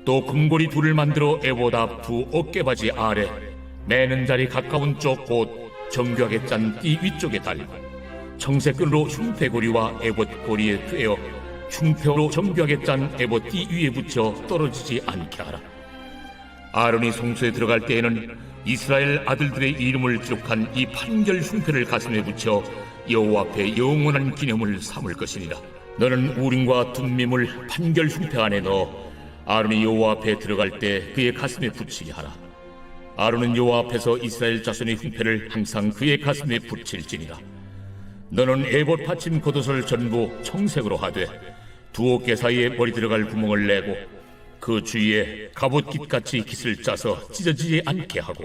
또 금고리 2를 만들어 에봇 앞 두 어깨바지 아래 매는 자리 가까운 쪽 곧 정교하게 짠 띠 위쪽에 달고 청색끈으로 흉패고리와 에봇 고리에 꿰어 흉패로 정교하게 짠 에봇 띠 위에 붙여 떨어지지 않게 하라. 아론이 성소에 들어갈 때에는 이스라엘 아들들의 이름을 기록한 이 판결 흉패를 가슴에 붙여 여호와 앞에 영원한 기념을 삼을 것이니라. 너는 우림과 둠밈을 판결 흉패 안에 넣어 아론이 여호와 앞에 들어갈 때 그의 가슴에 붙이게 하라. 아론은 여호와 앞에서 이스라엘 자손의 흉패를 항상 그의 가슴에 붙일지니라. 너는 에봇 받침 겉옷을 전부 청색으로 하되 두 어깨 사이에 머리 들어갈 구멍을 내고 그 주위에 갑옷깃같이 깃을 짜서 찢어지지 않게 하고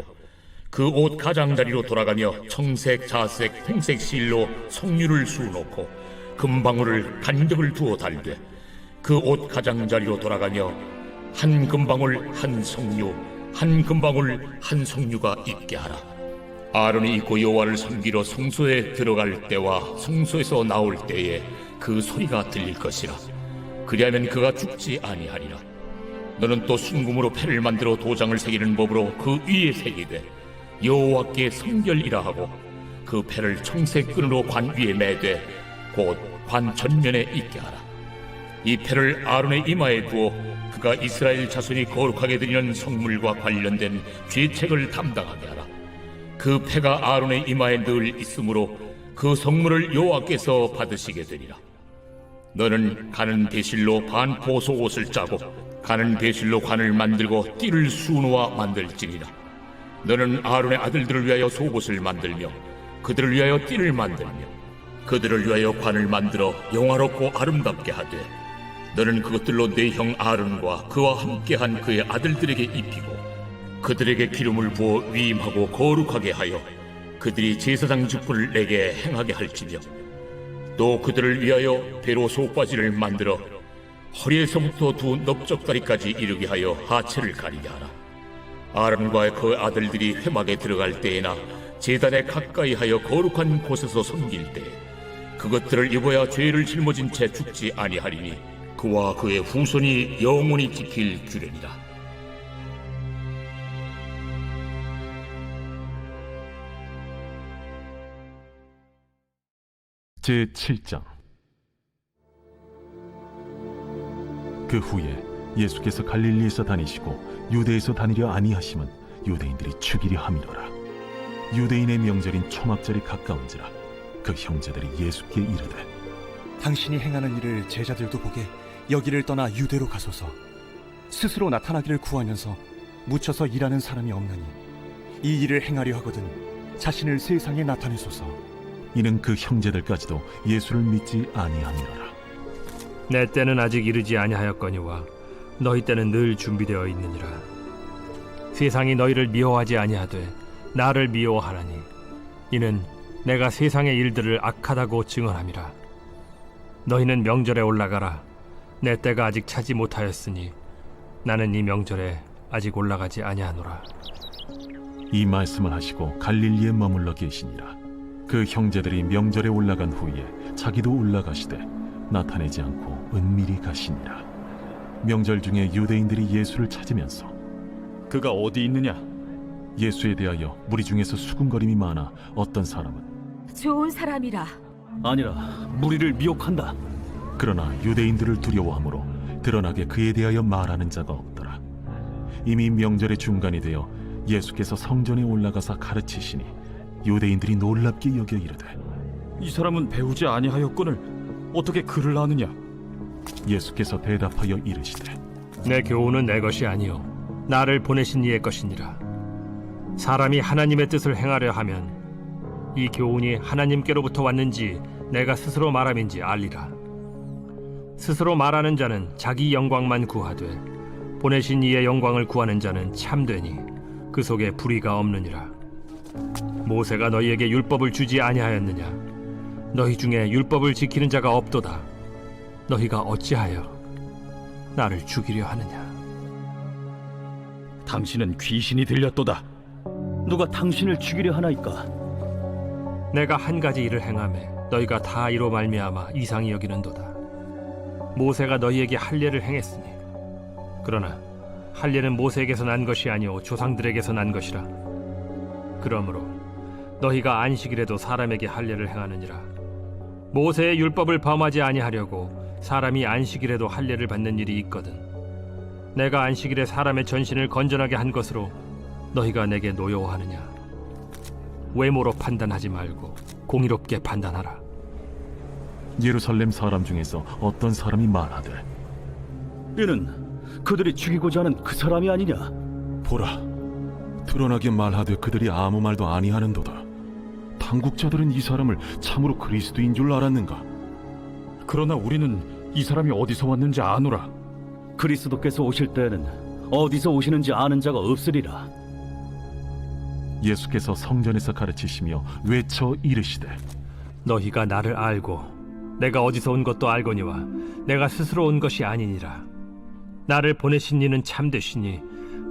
그 옷 가장자리로 돌아가며 청색, 자색, 홍색 실로 석류를 수놓고 금방울을 간격을 두어 달되 그 옷 가장자리로 돌아가며 한 금방울 한 석류 한 금방울 한 석류가 있게 하라. 아론이 입고 여호와를 섬기러 성소에 들어갈 때와 성소에서 나올 때에 그 소리가 들릴 것이라. 그리하면 그가 죽지 아니하리라. 너는 또 순금으로 패를 만들어 도장을 새기는 법으로 그 위에 새기되 여호와께 성결이라 하고 그 패를 청색 끈으로 관 위에 매되 곧 관 전면에 있게 하라. 이 패를 아론의 이마에 두어 그가 이스라엘 자손이 거룩하게 드리는 성물과 관련된 죄책을 담당하게 하라. 그 패가 아론의 이마에 늘 있으므로 그 성물을 여호와께서 받으시게 되리라. 너는 가는 배실로 반포 속옷을 짜고 가는 배실로 관을 만들고 띠를 수놓아 만들지니라. 너는 아론의 아들들을 위하여 속옷을 만들며 그들을 위하여 띠를 만들며 그들을 위하여 관을 만들어 영화롭고 아름답게 하되 너는 그것들로 네 형 아론과 그와 함께한 그의 아들들에게 입히고 그들에게 기름을 부어 위임하고 거룩하게 하여 그들이 제사장 직분을 내게 행하게 할지며 또 그들을 위하여 배로 속바지를 만들어 허리에서부터 두 넓적다리까지 이르게 하여 하체를 가리게 하라. 아론과 그 아들들이 회막에 들어갈 때에나 제단에 가까이 하여 거룩한 곳에서 섬길 때 그것들을 입어야 죄를 짊어진 채 죽지 아니하리니 그와 그의 후손이 영원히 지킬 규례니라. 제7장. 그 후에 예수께서 갈릴리에서 다니시고 유대에서 다니려 아니하심은 유대인들이 죽이려 함이로라. 유대인의 명절인 초막절이 가까운지라 그 형제들이 예수께 이르되 당신이 행하는 일을 제자들도 보게 여기를 떠나 유대로 가소서. 스스로 나타나기를 구하면서 묻혀서 일하는 사람이 없나니 이 일을 행하려 하거든 자신을 세상에 나타내소서. 이는 그 형제들까지도 예수를 믿지 아니함이로라. 내 때는 아직 이르지 아니하였거니와 너희 때는 늘 준비되어 있느니라. 세상이 너희를 미워하지 아니하되 나를 미워하나니 이는 내가 세상의 일들을 악하다고 증언함이라. 너희는 명절에 올라가라. 내 때가 아직 차지 못하였으니 나는 이 명절에 아직 올라가지 아니하노라. 이 말씀을 하시고 갈릴리에 머물러 계시니라. 그 형제들이 명절에 올라간 후에 자기도 올라가시되 나타내지 않고 은밀히 가시니라. 명절 중에 유대인들이 예수를 찾으면서 그가 어디 있느냐? 예수에 대하여 무리 중에서 수군거림이 많아 어떤 사람은 좋은 사람이라. 아니라 무리를 미혹한다. 그러나 유대인들을 두려워하므로 드러나게 그에 대하여 말하는 자가 없더라. 이미 명절의 중간이 되어 예수께서 성전에 올라가사 가르치시니 유대인들이 놀랍게 여겨 이르되 이 사람은 배우지 아니하였거늘 어떻게 그를 아느냐? 예수께서 대답하여 이르시되 내 교훈은 내 것이 아니요 나를 보내신 이의 것이니라. 사람이 하나님의 뜻을 행하려 하면 이 교훈이 하나님께로부터 왔는지 내가 스스로 말함인지 알리라. 스스로 말하는 자는 자기 영광만 구하되 보내신 이의 영광을 구하는 자는 참되니 그 속에 불의가 없느니라. 모세가 너희에게 율법을 주지 아니하였느냐? 너희 중에 율법을 지키는 자가 없도다. 너희가 어찌하여 나를 죽이려 하느냐? 당신은 귀신이 들렸도다. 누가 당신을 죽이려 하나이까? 내가 한 가지 일을 행하매 너희가 다 이로 말미암아 이상히 여기는도다. 모세가 너희에게 할례를 행했으니 그러나 할례는 모세에게서 난 것이 아니오 조상들에게서 난 것이라. 그러므로 너희가 안식일에도 사람에게 할례를 행하느니라. 모세의 율법을 범하지 아니하려고 사람이 안식일에도 할례를 받는 일이 있거든. 내가 안식일에 사람의 전신을 건전하게 한 것으로 너희가 내게 노여워하느냐? 외모로 판단하지 말고 공의롭게 판단하라. 예루살렘 사람 중에서 어떤 사람이 말하되 이는 그들이 죽이고자 하는 그 사람이 아니냐? 보라, 드러나게 말하되 그들이 아무 말도 아니하는도다. 당국자들은 이 사람을 참으로 그리스도인 줄 알았는가? 그러나 우리는 이 사람이 어디서 왔는지 아노라. 그리스도께서 오실 때에는 어디서 오시는지 아는 자가 없으리라. 예수께서 성전에서 가르치시며 외쳐 이르시되 너희가 나를 알고 내가 어디서 온 것도 알거니와 내가 스스로 온 것이 아니니라. 나를 보내신 이는 참되시니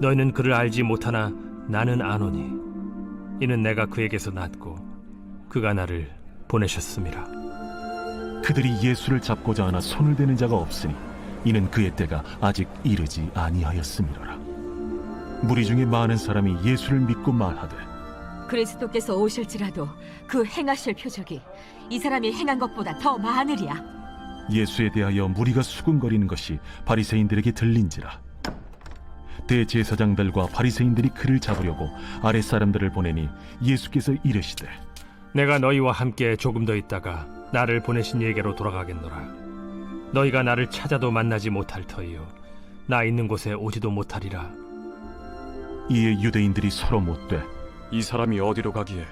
너희는 그를 알지 못하나 나는 아노니 이는 내가 그에게서 났고 그가 나를 보내셨음이라. 그들이 예수를 잡고자 하나 손을 대는 자가 없으니 이는 그의 때가 아직 이르지 아니하였음이로라. 무리 중에 많은 사람이 예수를 믿고 말하되 그리스도께서 오실지라도 그 행하실 표적이 이 사람이 행한 것보다 더 많으리야. 예수에 대하여 무리가 수군거리는 것이 바리새인들에게 들린지라. 대제사장들과 바리새인들이 그를 잡으려고 아랫 사람들을 보내니 예수께서 이르시되 내가 너희와 함께 조금 더 있다가 나를 보내신 이에게로 돌아가겠노라. 너희가 나를 찾아도 만나지 못할 터이요 나 있는 곳에 오지도 못하리라. 이에 유대인들이 서로 묻되 이 사람이 어디로 가기에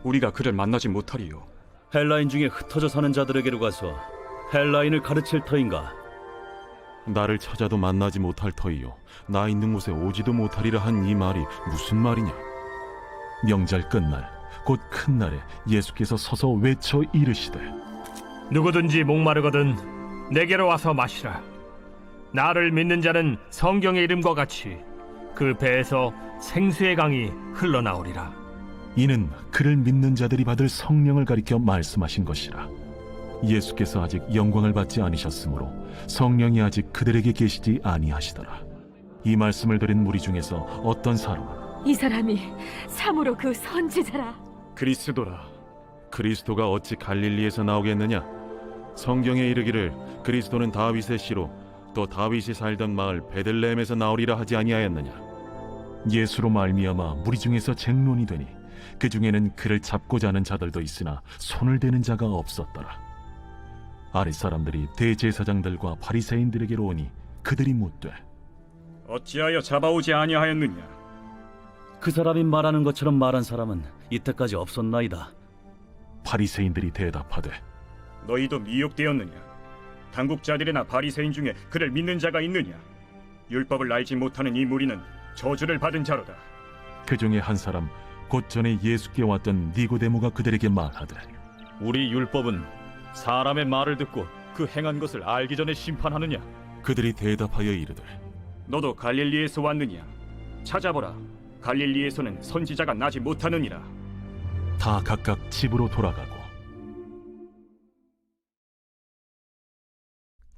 우리가 그를 만나지 못하리요? 헬라인 중에 흩어져 사는 자들에게로 가서 헬라인을 가르칠 터인가? 나를 찾아도 만나지 못할 터이요 나 있는 곳에 오지도 못하리라 한 이 말이 무슨 말이냐. 명절 끝날 곧 큰 날에 예수께서 서서 외쳐 이르시되 누구든지 목마르거든 내게로 와서 마시라. 나를 믿는 자는 성경의 이름과 같이 그 배에서 생수의 강이 흘러나오리라. 이는 그를 믿는 자들이 받을 성령을 가리켜 말씀하신 것이라. 예수께서 아직 영광을 받지 않으셨으므로 성령이 아직 그들에게 계시지 아니하시더라. 이 말씀을 들은 무리 중에서 어떤 사람은 이 사람이 참으로 그 선지자라. 그리스도라. 그리스도가 어찌 갈릴리에서 나오겠느냐? 성경에 이르기를 그리스도는 다윗의 씨로 또 다윗이 살던 마을 베들레헴에서 나오리라 하지 아니하였느냐? 예수로 말미암아 무리 중에서 쟁론이 되니 그 중에는 그를 잡고자 하는 자들도 있으나 손을 대는 자가 없었더라. 아랫 사람들이 대제사장들과 바리새인들에게로 오니 그들이 묻되 어찌하여 잡아오지 아니하였느냐? 그 사람이 말하는 것처럼 말한 사람은 이때까지 없었나이다. 바리새인들이 대답하되 너희도 미혹되었느냐? 당국자들이나 바리새인 중에 그를 믿는 자가 있느냐? 율법을 알지 못하는 이 무리는 저주를 받은 자로다. 그 중에 한 사람 곧 전에 예수께 왔던 니고데모가 그들에게 말하되 우리 율법은 사람의 말을 듣고 그 행한 것을 알기 전에 심판하느냐? 그들이 대답하여 이르되 너도 갈릴리에서 왔느냐? 찾아보라. 갈릴리에서는 선지자가 나지 못하느니라. 다 각각 집으로 돌아가고.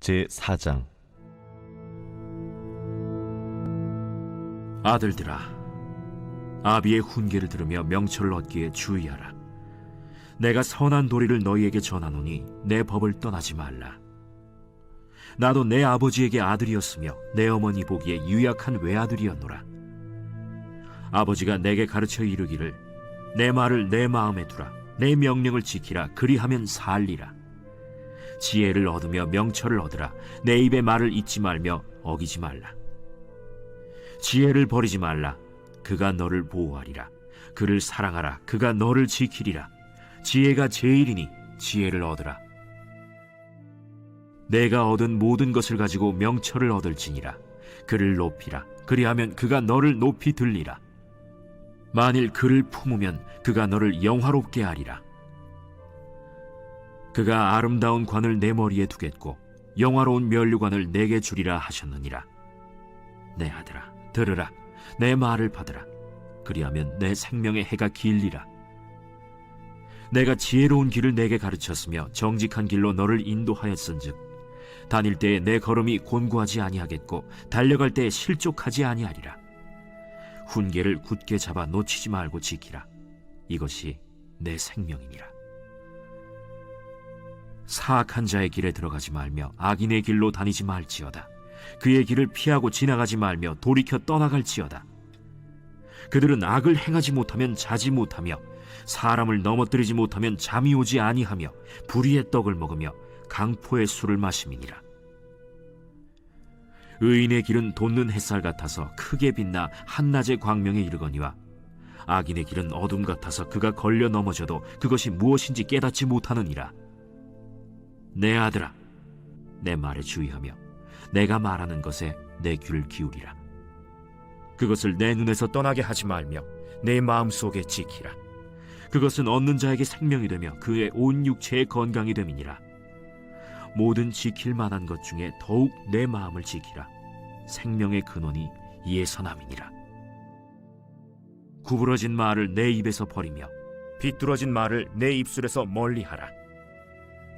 제4장. 아들들아, 아비의 훈계를 들으며 명철을 얻기에 주의하라. 내가 선한 도리를 너희에게 전하노니 내 법을 떠나지 말라. 나도 내 아버지에게 아들이었으며 내 어머니 보기에 유약한 외아들이었노라. 아버지가 내게 가르쳐 이르기를 내 말을 내 마음에 두라. 내 명령을 지키라. 그리하면 살리라. 지혜를 얻으며 명철을 얻으라. 내 입의 말을 잊지 말며 어기지 말라. 지혜를 버리지 말라. 그가 너를 보호하리라. 그를 사랑하라. 그가 너를 지키리라. 지혜가 제일이니 지혜를 얻으라. 내가 얻은 모든 것을 가지고 명철을 얻을지니라. 그를 높이라. 그리하면 그가 너를 높이 들리라. 만일 그를 품으면 그가 너를 영화롭게 하리라. 그가 아름다운 관을 내 머리에 두겠고 영화로운 면류관을 내게 주리라 하셨느니라. 내 아들아, 들으라. 내 말을 받으라. 그리하면 내 생명의 해가 길리라. 내가 지혜로운 길을 내게 가르쳤으며 정직한 길로 너를 인도하였은즉 다닐 때에 내 걸음이 곤고하지 아니하겠고 달려갈 때에 실족하지 아니하리라. 훈계를 굳게 잡아 놓치지 말고 지키라. 이것이 내 생명이니라. 사악한 자의 길에 들어가지 말며 악인의 길로 다니지 말지어다. 그의 길을 피하고 지나가지 말며 돌이켜 떠나갈지어다. 그들은 악을 행하지 못하면 자지 못하며 사람을 넘어뜨리지 못하면 잠이 오지 아니하며 불의의 떡을 먹으며 강포의 술을 마심이니라. 의인의 길은 돋는 햇살 같아서 크게 빛나 한낮의 광명에 이르거니와 악인의 길은 어둠 같아서 그가 걸려 넘어져도 그것이 무엇인지 깨닫지 못하느니라. 내 아들아, 내 말에 주의하며 내가 말하는 것에 내 귀를 기울이라. 그것을 내 눈에서 떠나게 하지 말며 내 마음속에 지키라. 그것은 얻는 자에게 생명이 되며 그의 온 육체의 건강이 됨이니라. 모든 지킬 만한 것 중에 더욱 내 마음을 지키라. 생명의 근원이 이에서 남이니라. 구부러진 말을 내 입에서 버리며 비뚤어진 말을 내 입술에서 멀리하라.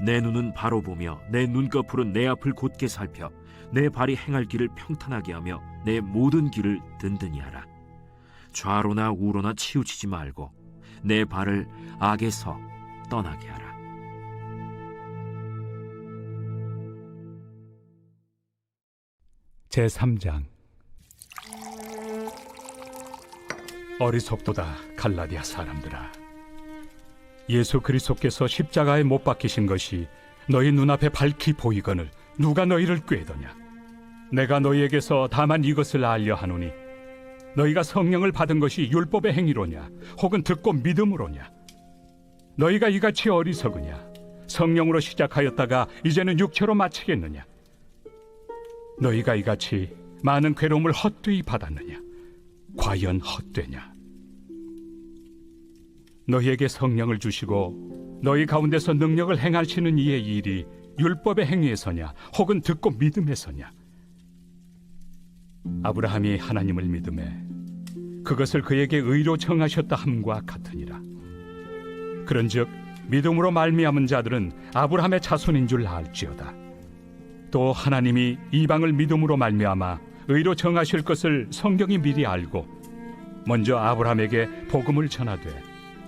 내 눈은 바로 보며 내 눈꺼풀은 내 앞을 곧게 살펴 내 발이 행할 길을 평탄하게 하며 내 모든 길을 든든히 하라. 좌로나 우로나 치우치지 말고 내 발을 악에서 떠나게 하라. 제3장. 어리석도다 갈라디아 사람들아. 예수 그리스도께서 십자가에 못 박히신 것이 너희 눈앞에 밝히 보이거늘 누가 너희를 꾀더냐. 내가 너희에게서 다만 이것을 알려 하노니 너희가 성령을 받은 것이 율법의 행위로냐 혹은 듣고 믿음으로냐? 너희가 이같이 어리석으냐? 성령으로 시작하였다가 이제는 육체로 마치겠느냐? 너희가 이같이 많은 괴로움을 헛되이 받았느냐? 과연 헛되냐? 너희에게 성령을 주시고 너희 가운데서 능력을 행하시는 이의 일이 율법의 행위에서냐 혹은 듣고 믿음에서냐? 아브라함이 하나님을 믿음에 그것을 그에게 의로 정하셨다 함과 같으니라. 그런즉 믿음으로 말미암은 자들은 아브라함의 자손인 줄 알지어다. 또 하나님이 이방을 믿음으로 말미암아 의로 정하실 것을 성경이 미리 알고 먼저 아브라함에게 복음을 전하되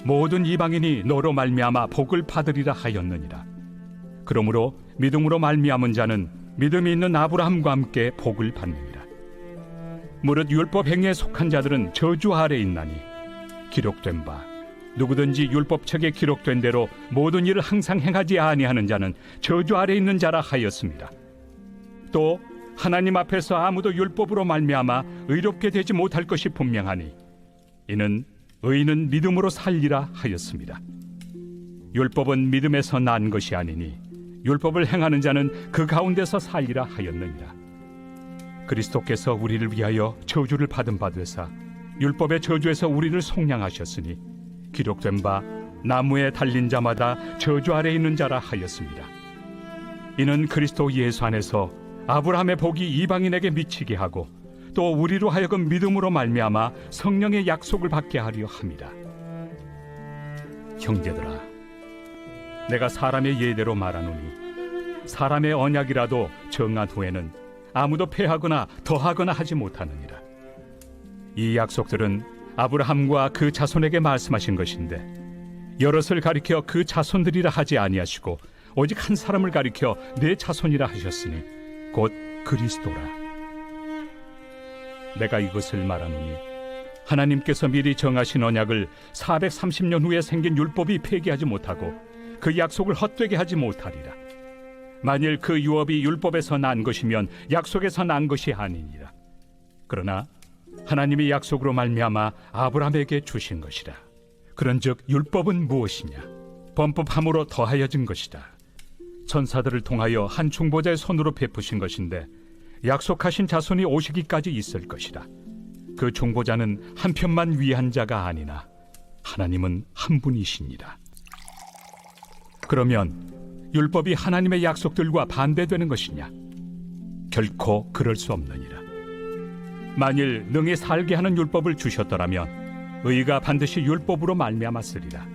모든 이방인이 너로 말미암아 복을 받으리라 하였느니라. 그러므로 믿음으로 말미암은 자는 믿음이 있는 아브라함과 함께 복을 받느니라. 무릇 율법 행위에 속한 자들은 저주 아래 있나니 기록된 바 누구든지 율법책에 기록된 대로 모든 일을 항상 행하지 아니하는 자는 저주 아래 있는 자라 하였습니다. 또 하나님 앞에서 아무도 율법으로 말미암아 의롭게 되지 못할 것이 분명하니 이는 의인은 믿음으로 살리라 하였습니다. 율법은 믿음에서 난 것이 아니니 율법을 행하는 자는 그 가운데서 살리라 하였느니라. 그리스도께서 우리를 위하여 저주를 받은 바 되사 율법의 저주에서 우리를 속량하셨으니 기록된 바 나무에 달린 자마다 저주 아래 있는 자라 하였습니다. 이는 그리스도 예수 안에서 아브라함의 복이 이방인에게 미치게 하고 또 우리로 하여금 믿음으로 말미암아 성령의 약속을 받게 하려 함이라. 형제들아, 내가 사람의 예대로 말하노니 사람의 언약이라도 정한 후에는 아무도 폐하거나 더하거나 하지 못하느니라. 이 약속들은 아브라함과 그 자손에게 말씀하신 것인데 여럿을 가리켜 그 자손들이라 하지 아니하시고 오직 한 사람을 가리켜 내 자손이라 하셨으니 곧 그리스도라. 내가 이것을 말하노니 하나님께서 미리 정하신 언약을 430년 후에 생긴 율법이 폐기하지 못하고 그 약속을 헛되게 하지 못하리라. 만일 그 유업이 율법에서 난 것이면 약속에서 난 것이 아니니라. 그러나 하나님이 약속으로 말미암아 아브라함에게 주신 것이라. 그런즉 율법은 무엇이냐? 범법함으로 더하여진 것이다. 천사들을 통하여 한 중보자의 손으로 베푸신 것인데 약속하신 자손이 오시기까지 있을 것이라. 그 중보자는 한 편만 위한 자가 아니나 하나님은 한 분이시니라. 그러면 율법이 하나님의 약속들과 반대되는 것이냐? 결코 그럴 수 없느니라. 만일 능히 살게 하는 율법을 주셨더라면 의가 반드시 율법으로 말미암았으리라.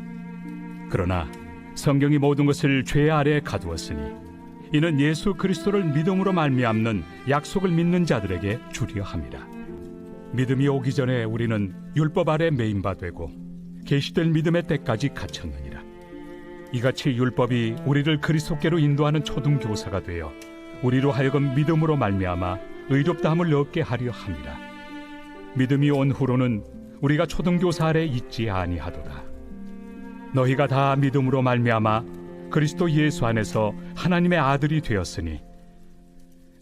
그러나 성경이 모든 것을 죄 아래에 가두었으니 이는 예수 그리스도를 믿음으로 말미암는 약속을 믿는 자들에게 주려 함이라. 믿음이 오기 전에 우리는 율법 아래 매인 바 되고 계시될 믿음의 때까지 갇혔느니라. 이같이 율법이 우리를 그리스도께로 인도하는 초등교사가 되어 우리로 하여금 믿음으로 말미암아 의롭다함을 얻게 하려 함이라. 믿음이 온 후로는 우리가 초등교사 아래 있지 아니하도다. 너희가 다 믿음으로 말미암아 그리스도 예수 안에서 하나님의 아들이 되었으니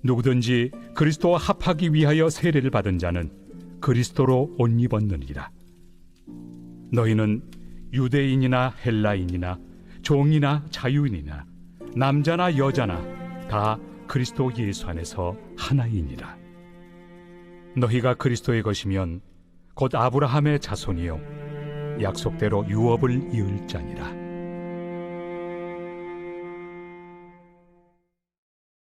누구든지 그리스도와 합하기 위하여 세례를 받은 자는 그리스도로 옷 입었느니라. 너희는 유대인이나 헬라인이나 종이나 자유인이나 남자나 여자나 다 그리스도 예수 안에서 하나이니라. 너희가 그리스도의 것이면 곧 아브라함의 자손이요 약속대로 유업을 이을 자니라.